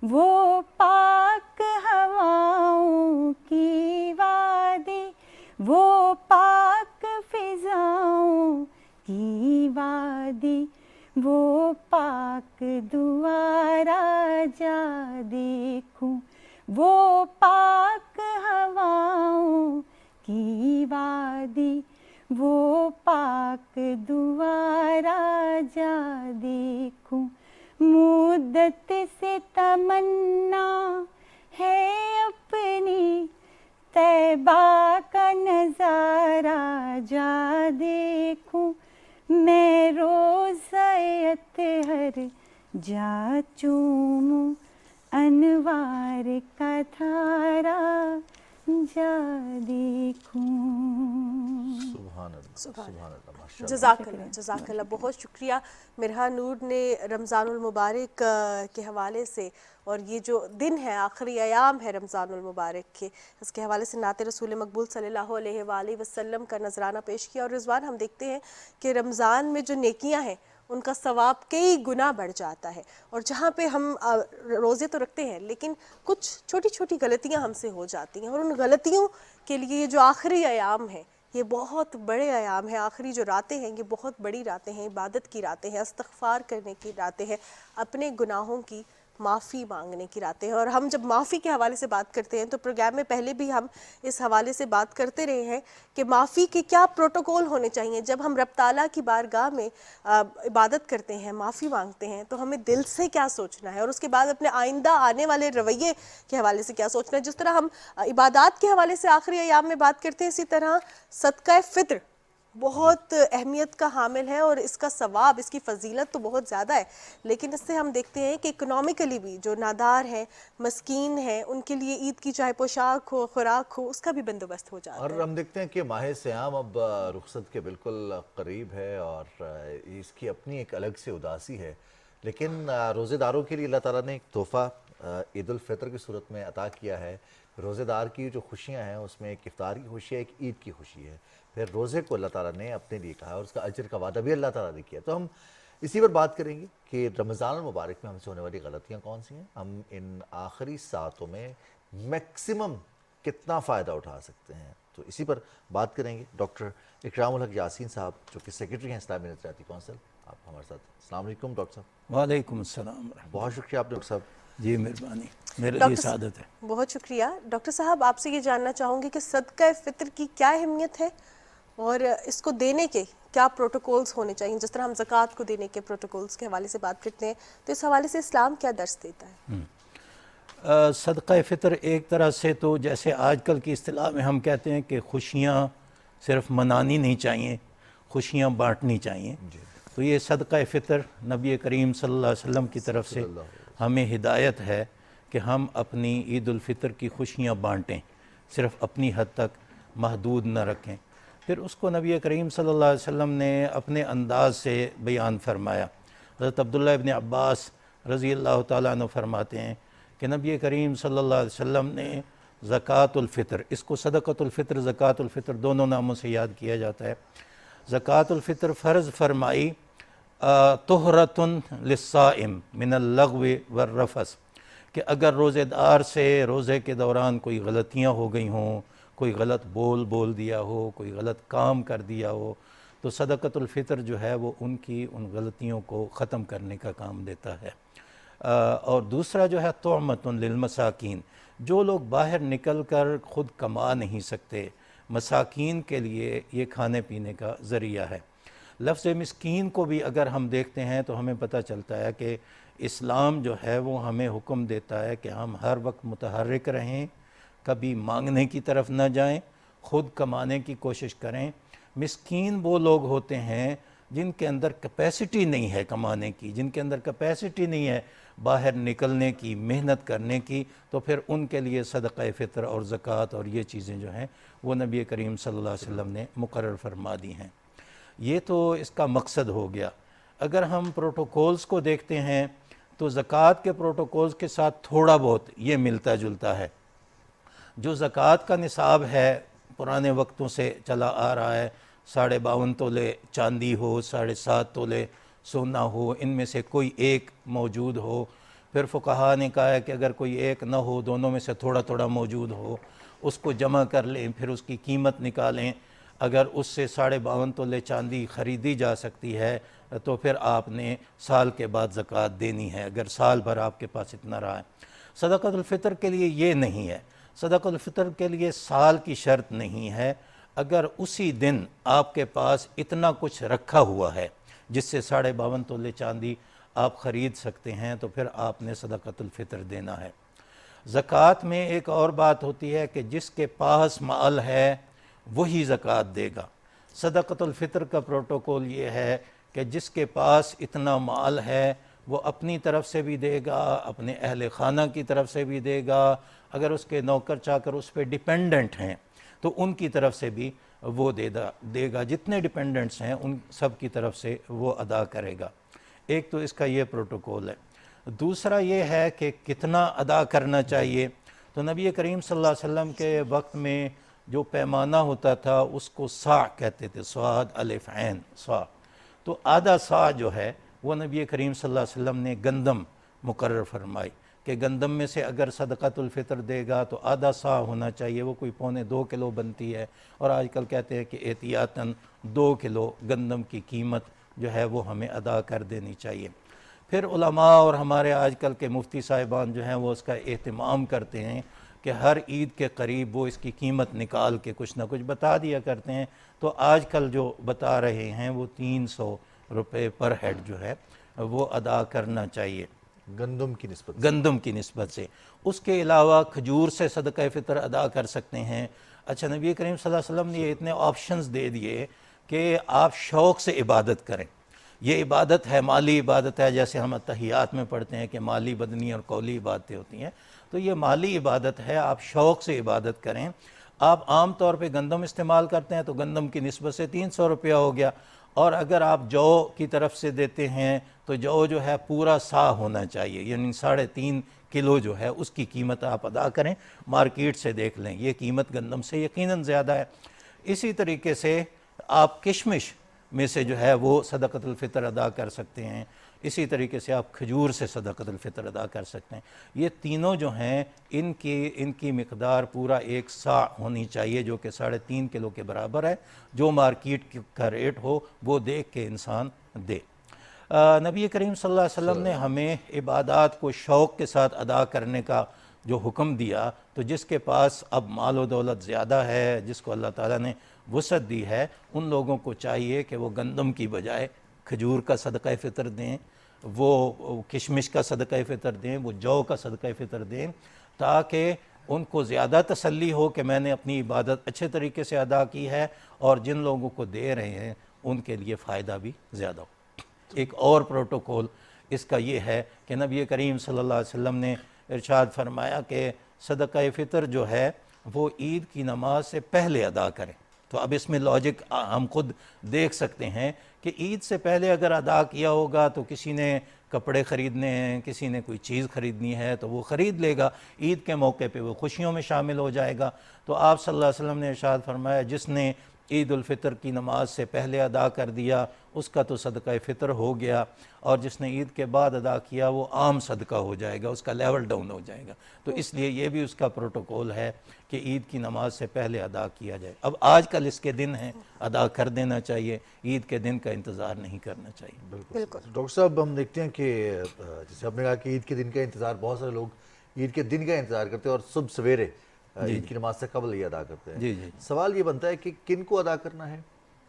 वो पाक हवाओं की वादी, वो पाक फिजाओं की वादी, वो पाक दुआरा जा देखूं, वो पाक हवाओं की वादी, वो पाक दुआरा जा देखूं। मुद्दत से तमन्ना है अपनी, तैबा का नज़ारा जा देखूं, मैं रोज़ाए अत्हर जा चूमूं, अनवार का धारा जा देखूं। सुभान अल्लाह, सुभान अल्लाह, माशाअल्लाह। जज़ाकल्लाह, बहुत शुक्रिया। मिरहा नूर ने रमज़ानुल मुबारक के हवाले से, और ये जो दिन है, आखिरी अयाम है रमज़ानुल मुबारक के, इसके हवाले से नाते रसूल मकबूल सल्लल्लाहु अलैहि वसल्लम का नजराना पेश किया। और रिजवान, हम देखते हैं कि रमज़ान में जो नेकियां हैं उनका सवाब कई गुना बढ़ जाता है। और जहाँ पे हम रोज़े तो रखते हैं लेकिन कुछ छोटी छोटी गलतियाँ हमसे हो जाती हैं, और उन गलतियों के लिए ये जो आखिरी अयाम है ये बहुत बड़े अयाम हैं। आखिरी जो रातें हैं ये बहुत बड़ी रातें हैं, इबादत की रातें हैं, इस्तग़फ़ार करने की रातें हैं, अपने गुनाहों की माफ़ी मांगने की रातें हैं। और हम जब माफ़ी के हवाले से बात करते हैं तो प्रोग्राम में पहले भी हम इस हवाले से बात करते रहे हैं कि माफ़ी के क्या प्रोटोकॉल होने चाहिए। जब हम रब ताला की बारगाह में इबादत करते हैं, माफ़ी मांगते हैं, तो हमें दिल से क्या सोचना है और उसके बाद अपने आइंदा आने वाले रवैये के हवाले से क्या सोचना है। जिस तरह हम इबादत के हवाले से आखिरी अयाम में बात करते हैं, इसी तरह सदका फ़ित्र बहुत अहमियत का हामिल है और इसका सवाब, इसकी फ़जीलत तो बहुत ज़्यादा है। लेकिन इससे हम देखते हैं कि इकोनॉमिकली भी जो नादार हैं, मस्कीन हैं, उनके लिए ईद की चाहे पोशाक हो, खुराक हो, उसका भी बंदोबस्त हो जाता है। और हम देखते हैं कि माह सियाम अब रुखसत के बिल्कुल करीब है और इसकी अपनी एक अलग से उदासी है। लेकिन रोज़ेदारों के लिए अल्लाह ताला ने एक तोहफ़ा ईद उल फितर की सूरत में अता किया है। रोज़ेदार की जो खुशियाँ हैं उसमें एक इफ्तार की खुशी है, एक ईद की खुशी है। फिर रोज़े को अल्लाह ताला ने अपने लिए कहा और उसका अजर का वादा भी अल्लाह ताला ने किया। तो हम इसी पर बात करेंगे कि रमज़ान मुबारक में हमसे होने वाली गलतियाँ कौन सी हैं, हम इन आखिरी सातों में मैक्सिमम कितना फ़ायदा उठा सकते हैं। तो इसी पर बात करेंगे। डॉक्टर इकरामुल हक यासीन साहब जो कि सेक्रेटरी हैं इस्लामी नज़रियाती कौंसिल, आप हमारे साथ। अस्सलाम वालेकुम डॉक्टर साहब। वालेकुम अस्सलाम। बहुत शुक्रिया आप डॉक्टर साहब। जी मेहरबानी, मेरे लिए सादत है। बहुत शुक्रिया डॉक्टर साहब। आपसे ये जानना चाहूँगी कि सदका फ़ित्र की क्या अहमियत है और इसको देने के क्या प्रोटोकॉल्स होने चाहिए। जिस तरह हम ज़कात को देने के प्रोटोकॉल्स के हवाले से बात करते हैं, तो इस हवाले से इस्लाम क्या दर्स देता है? सदका फ़ितर एक तरह से तो जैसे आजकल की इस्तिलाह में हम कहते हैं कि खुशियाँ सिर्फ मनानी नहीं चाहिए, खुशियाँ बांटनी चाहिए। तो ये सदका फ़ितर नबी करीम सल्लल्लाहु अलैहि वसल्लम की तरफ से हमें हिदायत है कि हम अपनी ईद उल फितर की खुशियाँ बांटें, सिर्फ अपनी हद तक महदूद न रखें। फिर उसको नबी करीम सल्लल्लाहु अलैहि वसल्लम ने अपने अंदाज से बयान फरमाया। हज़रत अब्दुल्लाह इब्न अब्बास रज़ी अल्लाह तआला अन्हु फरमाते हैं कि नबी करीम सल्लल्लाहु अलैहि वसल्लम ने ज़कातुल फ़ितर, इसको सदक़तुल फ़ितर, ज़कातुल फ़ितर दोनों नामों से याद किया जाता है। ज़कातुल फ़ितर फ़र्ज़ फरमाई तुहरतुन लिस्साइम मिनल लग़्व वर्रफ़स, कि अगर रोज़ेदार से रोज़े के दौरान कोई गलतियाँ हो गई हों, कोई गलत बोल दिया हो, कोई गलत काम कर दिया हो, तो सदक़तुल फ़ितर जो है वो उनकी उन गलतियों को ख़त्म करने का काम देता है। और दूसरा जो है तुअमतुन लिल मसाकीन, जो लोग बाहर निकल कर ख़ुद कमा नहीं सकते, मसाकीन के लिए ये खाने पीने का ज़रिया है। लफ्ज़ मिस्कीन को भी अगर हम देखते हैं तो हमें पता चलता है कि इस्लाम जो है वो हमें हुक्म देता है कि हम हर वक्त मुतहर्रिक रहें, कभी मांगने की तरफ न जाएं, ख़ुद कमाने की कोशिश करें। मिस्कीन वो लोग होते हैं जिनके अंदर कैपेसिटी नहीं है कमाने की, जिनके अंदर कैपेसिटी नहीं है बाहर निकलने की, मेहनत करने की, तो फिर उनके लिए सदक़ा फ़ितर और ज़कात और ये चीज़ें जो हैं वो नबी करीम सल्लल्लाहु अलैहि वसल्लम ने मुकर्रर फरमा दी हैं। ये तो इसका मकसद हो गया। अगर हम प्रोटोकॉल्स को देखते हैं तो ज़कात के प्रोटोकॉल्स के साथ थोड़ा बहुत ये मिलता जुलता है। जो ज़कात का निसाब है पुराने वक्तों से चला आ रहा है, 52.5 तोले चांदी हो, 7.5 तोले सोना हो, इनमें से कोई एक मौजूद हो। फिर फुक़हा ने कहा है कि अगर कोई एक न हो, दोनों में से थोड़ा थोड़ा मौजूद हो, उसको जमा कर लें, फिर उसकी कीमत निकालें। अगर उससे 52.5 तोले चांदी ख़रीदी जा सकती है तो फिर आपने साल के बाद ज़कात देनी है, अगर साल भर आपके पास इतना रहा है। सदक़तुल फ़ितर के लिए ये नहीं है, सदक़तुल फ़ितर के लिए साल की शर्त नहीं है। अगर उसी दिन आपके पास इतना कुछ रखा हुआ है जिससे 52.5 तोले चांदी आप ख़रीद सकते हैं तो फिर आपने सदक़तुल फ़ितर देना है। ज़कात में एक और बात होती है कि जिसके पास माल है वही ज़कात देगा। सदक़तुल फ़ितर का प्रोटोकॉल ये है कि जिसके पास इतना माल है वो अपनी तरफ से भी देगा, अपने अहले खाना की तरफ से भी देगा, अगर उसके नौकर चाकर उस पर डिपेंडेंट हैं तो उनकी तरफ से भी वो देगा, जितने डिपेंडेंट्स हैं उन सब की तरफ से वो अदा करेगा। एक तो इसका ये प्रोटोकॉल है। दूसरा ये है कि कितना अदा करना चाहिए। तो नबी करीम सल्लल्लाहु अलैहि वसल्लम के वक्त में जो पैमाना होता था उसको सा कहते थे, स्वाद अलिफ ऐन सा। तो आधा सा जो है वो नबी करीम सल्लल्लाहु अलैहि वसल्लम ने गंदम मुकर्रर फरमाई कि गंदम में से अगर सदक़ातुल फ़ितर देगा तो आधा सा होना चाहिए, वो कोई 1.25 किलो बनती है, और आजकल कहते हैं कि एहतियातन 2 किलो गंदम की कीमत जो है वो हमें अदा कर देनी चाहिए। फिर उलमा और हमारे आजकल के मुफ्ती साहिबान जो हैं वो उसका एहतमाम करते हैं कि हर ईद के करीब वो इसकी कीमत निकाल के कुछ ना कुछ बता दिया करते हैं। तो आजकल जो बता रहे हैं वो 300 रुपये पर हेड जो है वो अदा करना चाहिए गंदम की निस्बत से। उसके अलावा खजूर से सदका फ़ितर अदा कर सकते हैं। अच्छा, नबी करीम सल्लल्लाहु अलैहि वसल्लम ने ये इतने ऑप्शंस दे दिए कि आप शौक़ से इबादत करें। ये इबादत है, माली इबादत है, जैसे हम तहियात में पढ़ते हैं कि माली, बदनी और कौली इबादतें होती हैं, तो ये माली इबादत है, आप शौक़ से इबादत करें। आप आम तौर पे गंदम इस्तेमाल करते हैं तो गंदम की निस्बत से 300 रुपया हो गया, और अगर आप जौ की तरफ से देते हैं तो जौ जो है पूरा सा होना चाहिए, यानी 3.5 किलो जो है उसकी कीमत आप अदा करें। मार्केट से देख लें, ये कीमत गंदम से यकीनन ज़्यादा है। इसी तरीके से आप किशमिश में से जो है वो सदक़तुल फ़ितर अदा कर सकते हैं। इसी तरीके से आप खजूर से सदक़तुल फ़ितर अदा कर सकते हैं। ये तीनों जो हैं इनकी मिक़दार पूरा 1 सा होनी चाहिए, जो कि 3.5 किलो के बराबर है। जो मार्केट का रेट हो वो देख के इंसान दे। नबी करीम सल्लल्लाहु अलैहि वसल्लम ने हमें इबादात को शौक़ के साथ अदा करने का जो हुक्म दिया, तो जिसके पास अब माल व दौलत ज़्यादा है, जिसको अल्लाह ताला ने वसअत दी है, उन लोगों को चाहिए कि वो गंदम की बजाय खजूर का सदका फ़ितर दें, वो किशमिश का सदका फ़ितर दें, वो जौ का सदका फ़ितर दें, ताकि उनको ज़्यादा तसल्ली हो कि मैंने अपनी इबादत अच्छे तरीके से अदा की है, और जिन लोगों को दे रहे हैं उनके लिए फ़ायदा भी ज़्यादा हो। एक और प्रोटोकॉल इसका ये है कि नबी करीम सल्लल्लाहु अलैहि वसल्लम ने इरशाद फरमाया कि सदका फ़ितर जो है वो ईद की नमाज से पहले अदा करें। तो अब इसमें लॉजिक हम खुद देख सकते हैं कि ईद से पहले अगर अदा किया होगा तो किसी ने कपड़े ख़रीदने हैं, किसी ने कोई चीज़ ख़रीदनी है तो वो ख़रीद लेगा, ईद के मौके पे वो खुशियों में शामिल हो जाएगा। तो आप सल्लल्लाहु अलैहि वसल्लम ने इरशाद फरमाया, जिसने ईद उल फ़ितर की नमाज से पहले अदा कर दिया उसका तो सदका फ़ितर हो गया, और जिसने ईद के बाद अदा किया वो आम सदका हो जाएगा, उसका लेवल डाउन हो जाएगा। तो इसलिए ये भी उसका प्रोटोकॉल है कि ईद की नमाज से पहले अदा किया जाए। अब आजकल इसके दिन हैं, अदा कर देना चाहिए, ईद के दिन का इंतज़ार नहीं करना चाहिए। बिल्कुल। डॉक्टर साहब, हम देखते हैं कि जैसे आपने कहा कि ईद के दिन का इंतज़ार, बहुत सारे लोग ईद के दिन का इंतज़ार करते हैं और सुबह सवेरे ईद की नमाज से कबल ये अदा करते हैं। जी जी। सवाल ये बनता है कि किन को अदा करना है,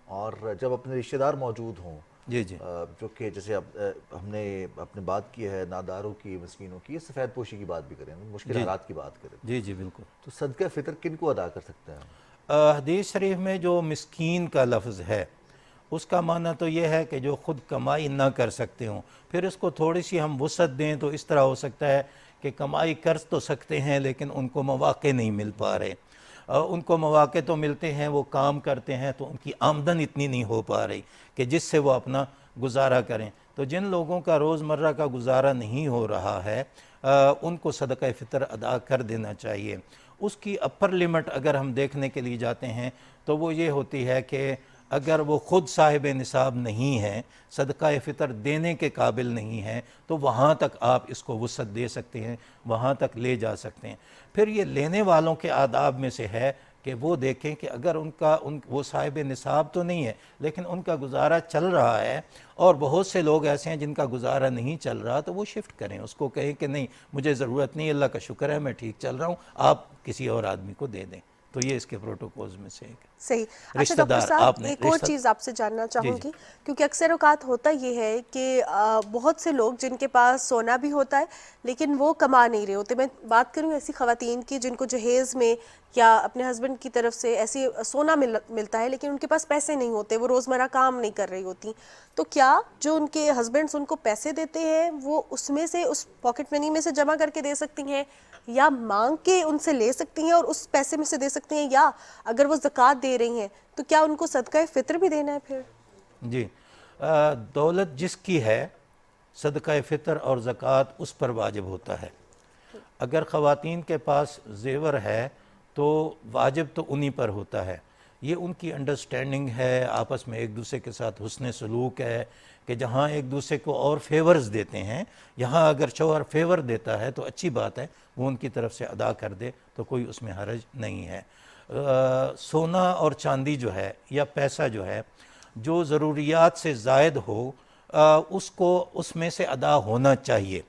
और जब अपने रिश्तेदार मौजूद हों, जी जी, जो कि जैसे अब हमने अपने बात की है नादारों की, मस्कीनों की, सफ़ेद पोशी की बात भी करें, मुश्किल हालात की बात करें, जी जी बिल्कुल, तो सदका फ़ितर किन को अदा कर सकते हैं? हदीस शरीफ में जो मिस्कीन का लफ्ज़ है उसका माना तो ये है कि जो ख़ुद कमाई ना कर सकते हों, फिर इसको थोड़ी सी हम वसअत दें तो इस तरह हो सकता है कि कमाई कर तो सकते हैं लेकिन उनको मौक़े नहीं मिल पा रहे। उनको मौक़े तो मिलते हैं, वो काम करते हैं, तो उनकी आमदन इतनी नहीं हो पा रही कि जिससे वो अपना गुजारा करें। तो जिन लोगों का रोज़मर्रा का गुजारा नहीं हो रहा है उनको सदका फ़ितर अदा कर देना चाहिए। उसकी अपर लिमिट अगर हम देखने के लिए जाते हैं तो वो ये होती है कि अगर वो ख़ुद साहिब निसाब नहीं है, सदका फ़ितर देने के काबिल नहीं है, तो वहाँ तक आप इसको वसअत दे सकते हैं, वहाँ तक ले जा सकते हैं। फिर ये लेने वालों के आदाब में से है कि वो देखें कि अगर वो साहिब निसाब तो नहीं है लेकिन उनका गुजारा चल रहा है, और बहुत से लोग ऐसे हैं जिनका गुजारा नहीं चल रहा, तो वो शिफ्ट करें, उसको कहें कि नहीं मुझे ज़रूरत नहीं, अल्लाह का शुक्र है मैं ठीक चल रहा हूँ, आप किसी और आदमी को दे दें। तो ये इसके प्रोटोकॉल्स में से एक सही। अच्छा डॉक्टर साहब, एक और चीज़ आपसे जानना चाहूँगी, क्योंकि अक्सर औकात होता ये है कि बहुत से लोग जिनके पास सोना भी होता है लेकिन वो कमा नहीं रहे होते। मैं बात करूँ ऐसी ख़वातीन की जिनको जहेज़ में या अपने हस्बैंड की तरफ से ऐसी सोना मिलता है लेकिन उनके पास पैसे नहीं होते, वो रोज़मर्रा काम नहीं कर रही होती, तो क्या जो उनके हस्बैंड्स उनको पैसे देते हैं वो उसमें से, उस पॉकेट मनी में से जमा करके दे सकती हैं, या मांग के उनसे ले सकती हैं और उस पैसे में से दे सकती हैं, या अगर वो ज़कात दे रही हैं तो क्या उनको सदका फ़ितर भी देना है फिर? जी, दौलत जिसकी है सदका फ़ितर और ज़कात उस पर वाजिब होता है। अगर ख़वातीन के पास ज़ेवर है तो वाजिब तो उन्हीं पर होता है, ये उनकी अंडरस्टैंडिंग है, आपस में एक दूसरे के साथ हुस्न सलूक है कि जहाँ एक दूसरे को और फेवर्स देते हैं, यहाँ अगर शौहर फेवर देता है तो अच्छी बात है, वो उनकी तरफ से अदा कर दे तो कोई उसमें हर्ज नहीं है। सोना और चांदी जो है या पैसा जो है, जो ज़रूरियात से ज़ायद हो उसको उसमें से अदा होना चाहिए,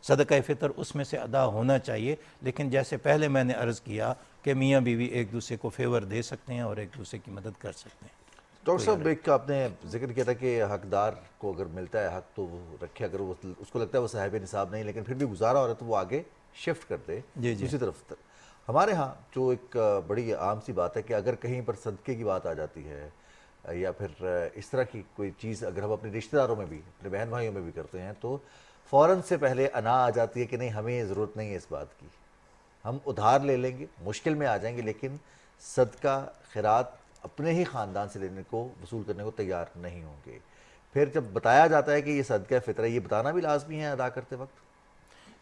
सदका फ़ितर उसमें से अदा होना चाहिए। लेकिन जैसे पहले मैंने अर्ज़ किया कि मियाँ बीवी एक दूसरे को फेवर दे सकते हैं और एक दूसरे की मदद कर सकते हैं। डॉक्टर साहब, एक आपने जिक्र किया था कि हकदार को अगर मिलता है हक तो वो रखे, अगर वो उसको लगता है वो साहिब निसाब नहीं लेकिन फिर भी गुजारा हो रहा है तो वो आगे शिफ्ट कर दे दूसरी तरफ। हमारे यहाँ जो एक बड़ी आम सी बात है कि अगर कहीं पर सदक़े की बात आ जाती है या फिर इस तरह की कोई चीज़ अगर हम अपने रिश्तेदारों में भी, अपने बहन भाइयों में भी करते हैं तो फ़ौरन से पहले अना आ जाती है कि नहीं, हमें ज़रूरत नहीं है इस बात की, हम उधार ले लेंगे, मुश्किल में आ जाएंगे, लेकिन सदका खैरात अपने ही ख़ानदान से लेने को, वसूल करने को तैयार नहीं होंगे। फिर जब बताया जाता है कि ये सदका फ़ितर है, ये बताना भी लाजमी है अदा करते वक्त?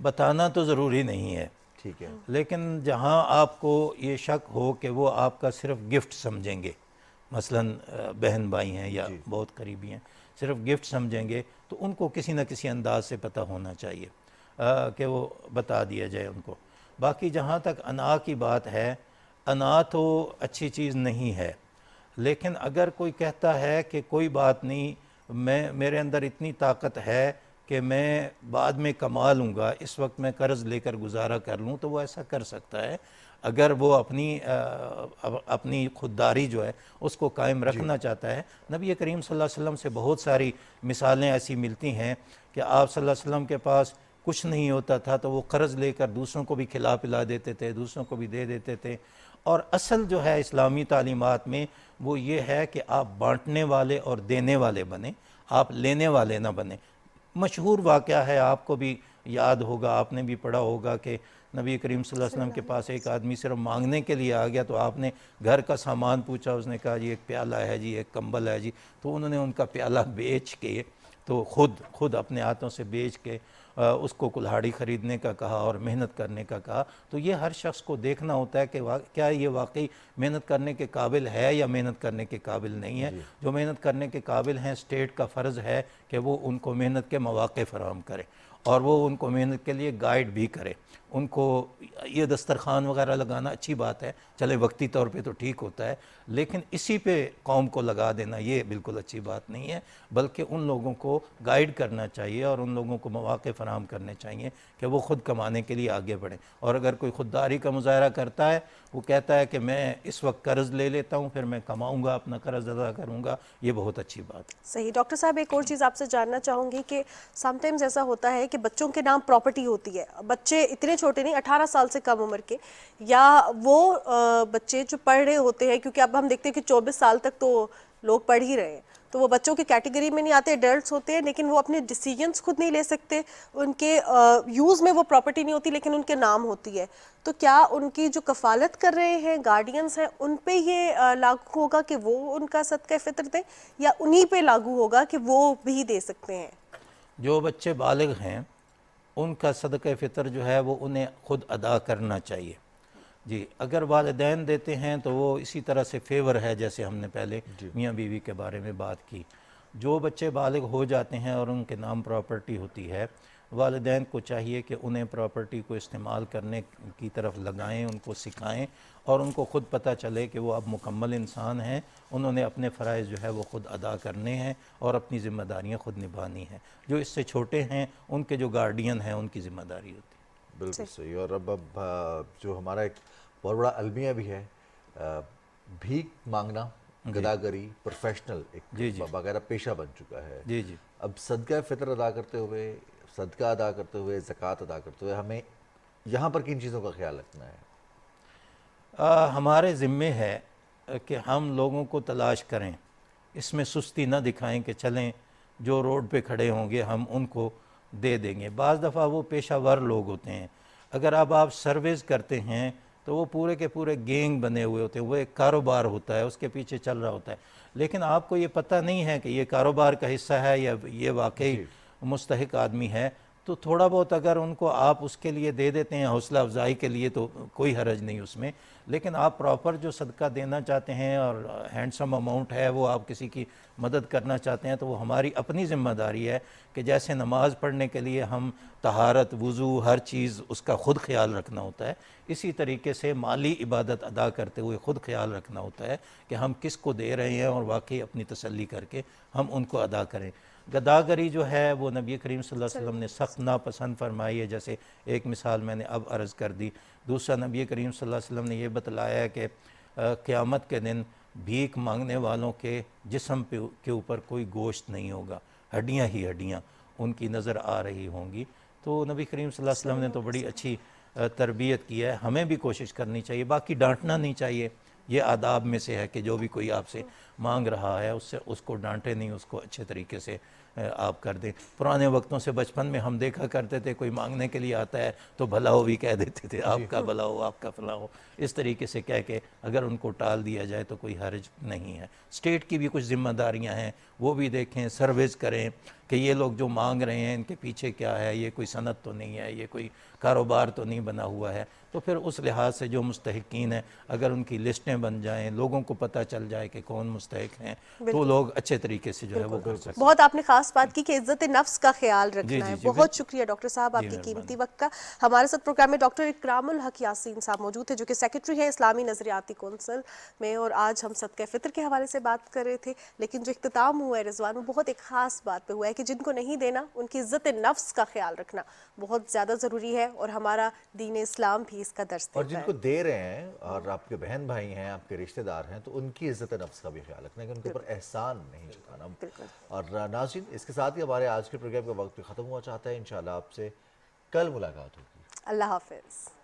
बताना तो ज़रूरी नहीं है, ठीक है, लेकिन जहाँ आपको ये शक हो कि वो आपका सिर्फ गिफ्ट समझेंगे, मसलन बहन भाई हैं या बहुत करीबी हैं, सिर्फ गिफ्ट समझेंगे, तो उनको किसी न किसी अंदाज से पता होना चाहिए कि वो बता दिया जाए उनको। बाकी जहाँ तक अना की बात है, अना तो अच्छी चीज़ नहीं है, लेकिन अगर कोई कहता है कि कोई बात नहीं, मेरे अंदर इतनी ताकत है कि मैं बाद में कमा लूँगा, इस वक्त मैं कर्ज़ लेकर गुजारा कर लूँ, तो वो ऐसा कर सकता है अगर वो अपनी खुददारी जो है उसको कायम रखना चाहता है। नबी करीम सल्लल्लाहु अलैहि वसल्लम से बहुत सारी मिसालें ऐसी मिलती हैं कि आप सल्लल्लाहु अलैहि वसल्लम के पास कुछ नहीं होता था तो वो कर्ज़ लेकर दूसरों को भी खिला पिला देते थे, दूसरों को भी दे देते थे। और असल जो है इस्लामी तालीमात में वो ये है कि आप बांटने वाले और देने वाले बने, आप लेने वाले ना बने। मशहूर वाक़या है, आपको भी याद होगा, आपने भी पढ़ा होगा कि नबी करीम सल्लल्लाहु अलैहि वसल्लम के पास एक आदमी सिर्फ मांगने के लिए आ गया, तो आपने घर का सामान पूछा, उसने कहा जी एक प्याला है जी, एक कंबल है जी, तो उन्होंने उनका प्याला बेच के, तो खुद अपने हाथों से बेच के उसको कुल्हाड़ी ख़रीदने का कहा और मेहनत करने का कहा। तो ये हर शख्स को देखना होता है कि क्या ये वाकई मेहनत करने के काबिल है या मेहनत करने के काबिल नहीं है। जो मेहनत करने के काबिल हैं, स्टेट का फ़र्ज़ है कि वो उनको मेहनत के मौक़े फ़राहम करे और वो उनको मेहनत के लिए गाइड भी करे। उनको ये दस्तरखान वगैरह लगाना अच्छी बात है, चले वक्ती तौर पे तो ठीक होता है, लेकिन इसी पे कौम को लगा देना ये बिल्कुल अच्छी बात नहीं है, बल्कि उन लोगों को गाइड करना चाहिए और उन लोगों को मौक़े फ़राहम करने चाहिए कि वो ख़ुद कमाने के लिए आगे बढ़ें। और अगर कोई ख़ुददारी का मुज़ाहरा करता है, वो कहता है कि मैं इस वक्त कर्ज़ ले लेता हूँ, फिर मैं कमाऊँगा, अपना कर्ज़ अदा करूँगा, ये बहुत अच्छी बात है। सही। डॉक्टर साहब, एक और चीज़ आपसे जानना चाहूँगी कि समटाइम्स ऐसा होता है कि बच्चों के नाम प्रॉपर्टी होती है, बच्चे इतने छोटे नहीं, 18 साल से कम उम्र के, या वो बच्चे जो पढ़ रहे होते हैं, क्योंकि अब हम देखते हैं कि 24 साल तक तो लोग पढ़ ही रहे हैं, तो वो बच्चों की कैटेगरी में नहीं आते, एडल्ट्स होते हैं, लेकिन वो अपने डिसीजंस खुद नहीं ले सकते, उनके यूज़ में वो प्रॉपर्टी नहीं होती लेकिन उनके नाम होती है। तो क्या उनकी जो कफ़ालत कर रहे हैं गार्डियंस हैं, उन पे ये लागू होगा कि वो उनका सदका फ़ितर दें, या उन्हीं पे लागू होगा कि वो भी दे सकते हैं? जो बच्चे बालिग हैं उनका सदका फ़ितर जो है वो उन्हें ख़ुद अदा करना चाहिए जी। अगर वालिदैन देते हैं तो वो इसी तरह से फेवर है, जैसे हमने पहले मियाँ बीवी के बारे में बात की। जो बच्चे बालिग हो जाते हैं और उनके नाम प्रॉपर्टी होती है, वालिदैन को चाहिए कि उन्हें प्रॉपर्टी को इस्तेमाल करने की तरफ लगाएं, उनको सिखाएं और उनको ख़ुद पता चले कि वो अब मुकम्मल इंसान हैं, उन्होंने अपने फ़राइज़ जो है वो ख़ुद अदा करने हैं और अपनी ज़िम्मेदारियाँ ख़ुद निभानी हैं। जो इससे छोटे हैं उनके जो गार्डियन हैं उनकी ज़िम्मेदारी होती है। बिल्कुल सही। और अब जो हमारा एक बहुत बड़ा अलमिया भी है, भीख मांगना, गदागरी प्रोफेशनल एक बाकायदा पेशा बन चुका है। जी जी। अब सदका फ़ितर अदा करते हुए, सदका अदा करते हुए, ज़कात अदा करते हुए हमें यहाँ पर किन चीज़ों का ख्याल रखना है? हमारे ज़िम्मे है कि हम लोगों को तलाश करें, इसमें सुस्ती न दिखाएं कि चलें जो रोड पे खड़े होंगे हम उनको दे देंगे। बाज़ दफ़ा वो पेशावर लोग होते हैं, अगर अब आप सर्विस करते हैं तो वो पूरे के पूरे गैंग बने हुए होते हैं, वो एक कारोबार होता है, उसके पीछे चल रहा होता है, लेकिन आपको ये पता नहीं है कि ये कारोबार का हिस्सा है या ये वाकई मुस्तहिक आदमी है। तो थोड़ा बहुत अगर उनको आप उसके लिए दे देते हैं हौसला अफजाई के लिए तो कोई हरज नहीं उसमें, लेकिन आप प्रॉपर जो सदका देना चाहते हैं और हैंडसम अमाउंट है वो आप किसी की मदद करना चाहते हैं तो वो हमारी अपनी ज़िम्मेदारी है कि जैसे नमाज़ पढ़ने के लिए हम तहारत, वज़ू, हर चीज़ उसका ख़ुद ख्याल रखना होता है, इसी तरीके से माली इबादत अदा करते हुए ख़ुद ख्याल रखना होता है कि हम किस को दे रहे हैं और वाकई अपनी तसल्ली करके हम उनको अदा करें। गदागरी जो है वो नबी करीम सल्लल्लाहु अलैहि वसल्लम ने सख्त नापसंद फरमाई है, जैसे एक मिसाल मैंने अब अर्ज़ कर दी। दूसरा, नबी करीम सल्लल्लाहु अलैहि वसल्लम ने ये बतलाया है कि क़यामत के दिन भीख मांगने वालों के जिस्म के ऊपर कोई गोश्त नहीं होगा, हड्डियाँ ही हड्डियाँ उनकी नज़र आ रही होंगी। तो नबी करीम सल्लल्लाहु अलैहि वसल्लम ने तो बड़ी अच्छी तरबियत की है, हमें भी कोशिश करनी चाहिए। बाकी डांटना नहीं चाहिए, ये आदाब में से है कि जो भी कोई आपसे मांग रहा है उससे उसको डांटे नहीं, उसको अच्छे तरीके से आप कर दें। पुराने वक्तों से बचपन में हम देखा करते थे कोई मांगने के लिए आता है तो भला हो भी कह देते थे, आपका भला हो, आपका फला हो, इस तरीके से कह के अगर उनको टाल दिया जाए तो कोई हर्ज नहीं है। स्टेट की भी कुछ जिम्मेदारियां हैं, वो भी देखें, सर्विस करें कि ये लोग जो मांग रहे हैं इनके पीछे क्या है, ये कोई सनत तो नहीं है, ये कोई कारोबार तो नहीं बना हुआ है। तो फिर उस लिहाज से जो मुस्तहिकीन हैं अगर उनकी लिस्टें बन जाएं, लोगों को पता चल जाए कि कौन मुस्तहिक हैं, तो लोग अच्छे तरीके से जो है वो कर सकते हैं। बहुत आपने खास बात की कि इज्जत नफ्स का ख्याल रखना है। जी, बहुत शुक्रिया डॉक्टर साहब आपकी कीमती वक्त का। हमारे साथ प्रोग्राम में डॉक्टर इकरामुल हक यासीन साहब मौजूद थे जो कि सेक्रेटरी हैं इस्लामी नजरियाती कौंसिल में, और आज हम सदका फितर के हवाले से बात कर रहे थे। लेकिन जो इख्तिताम हुआ है रिजवान, वो बहुत एक खास बात पे हुआ है कि जिनको नहीं देना उनकी इज्जत नफ्स का ख्याल रखना बहुत ज़्यादा ज़रूरी है, और हमारा दीन इस्लाम भी इसका दर्स देता और है। जिनको दे रहे हैं और आपके बहन भाई हैं, आपके रिश्तेदार हैं, तो उनकी इज्जत नफ्स का भी ख्याल रखना कि उनके ऊपर एहसान नहीं जताना। और नाज़रीन, इसके साथ ही हमारे आज के प्रोग्राम का वक्त भी ख़त्म हुआ चाहता है। इंशाल्लाह आपसे कल मुलाकात होगी। अल्लाह हाफिज़।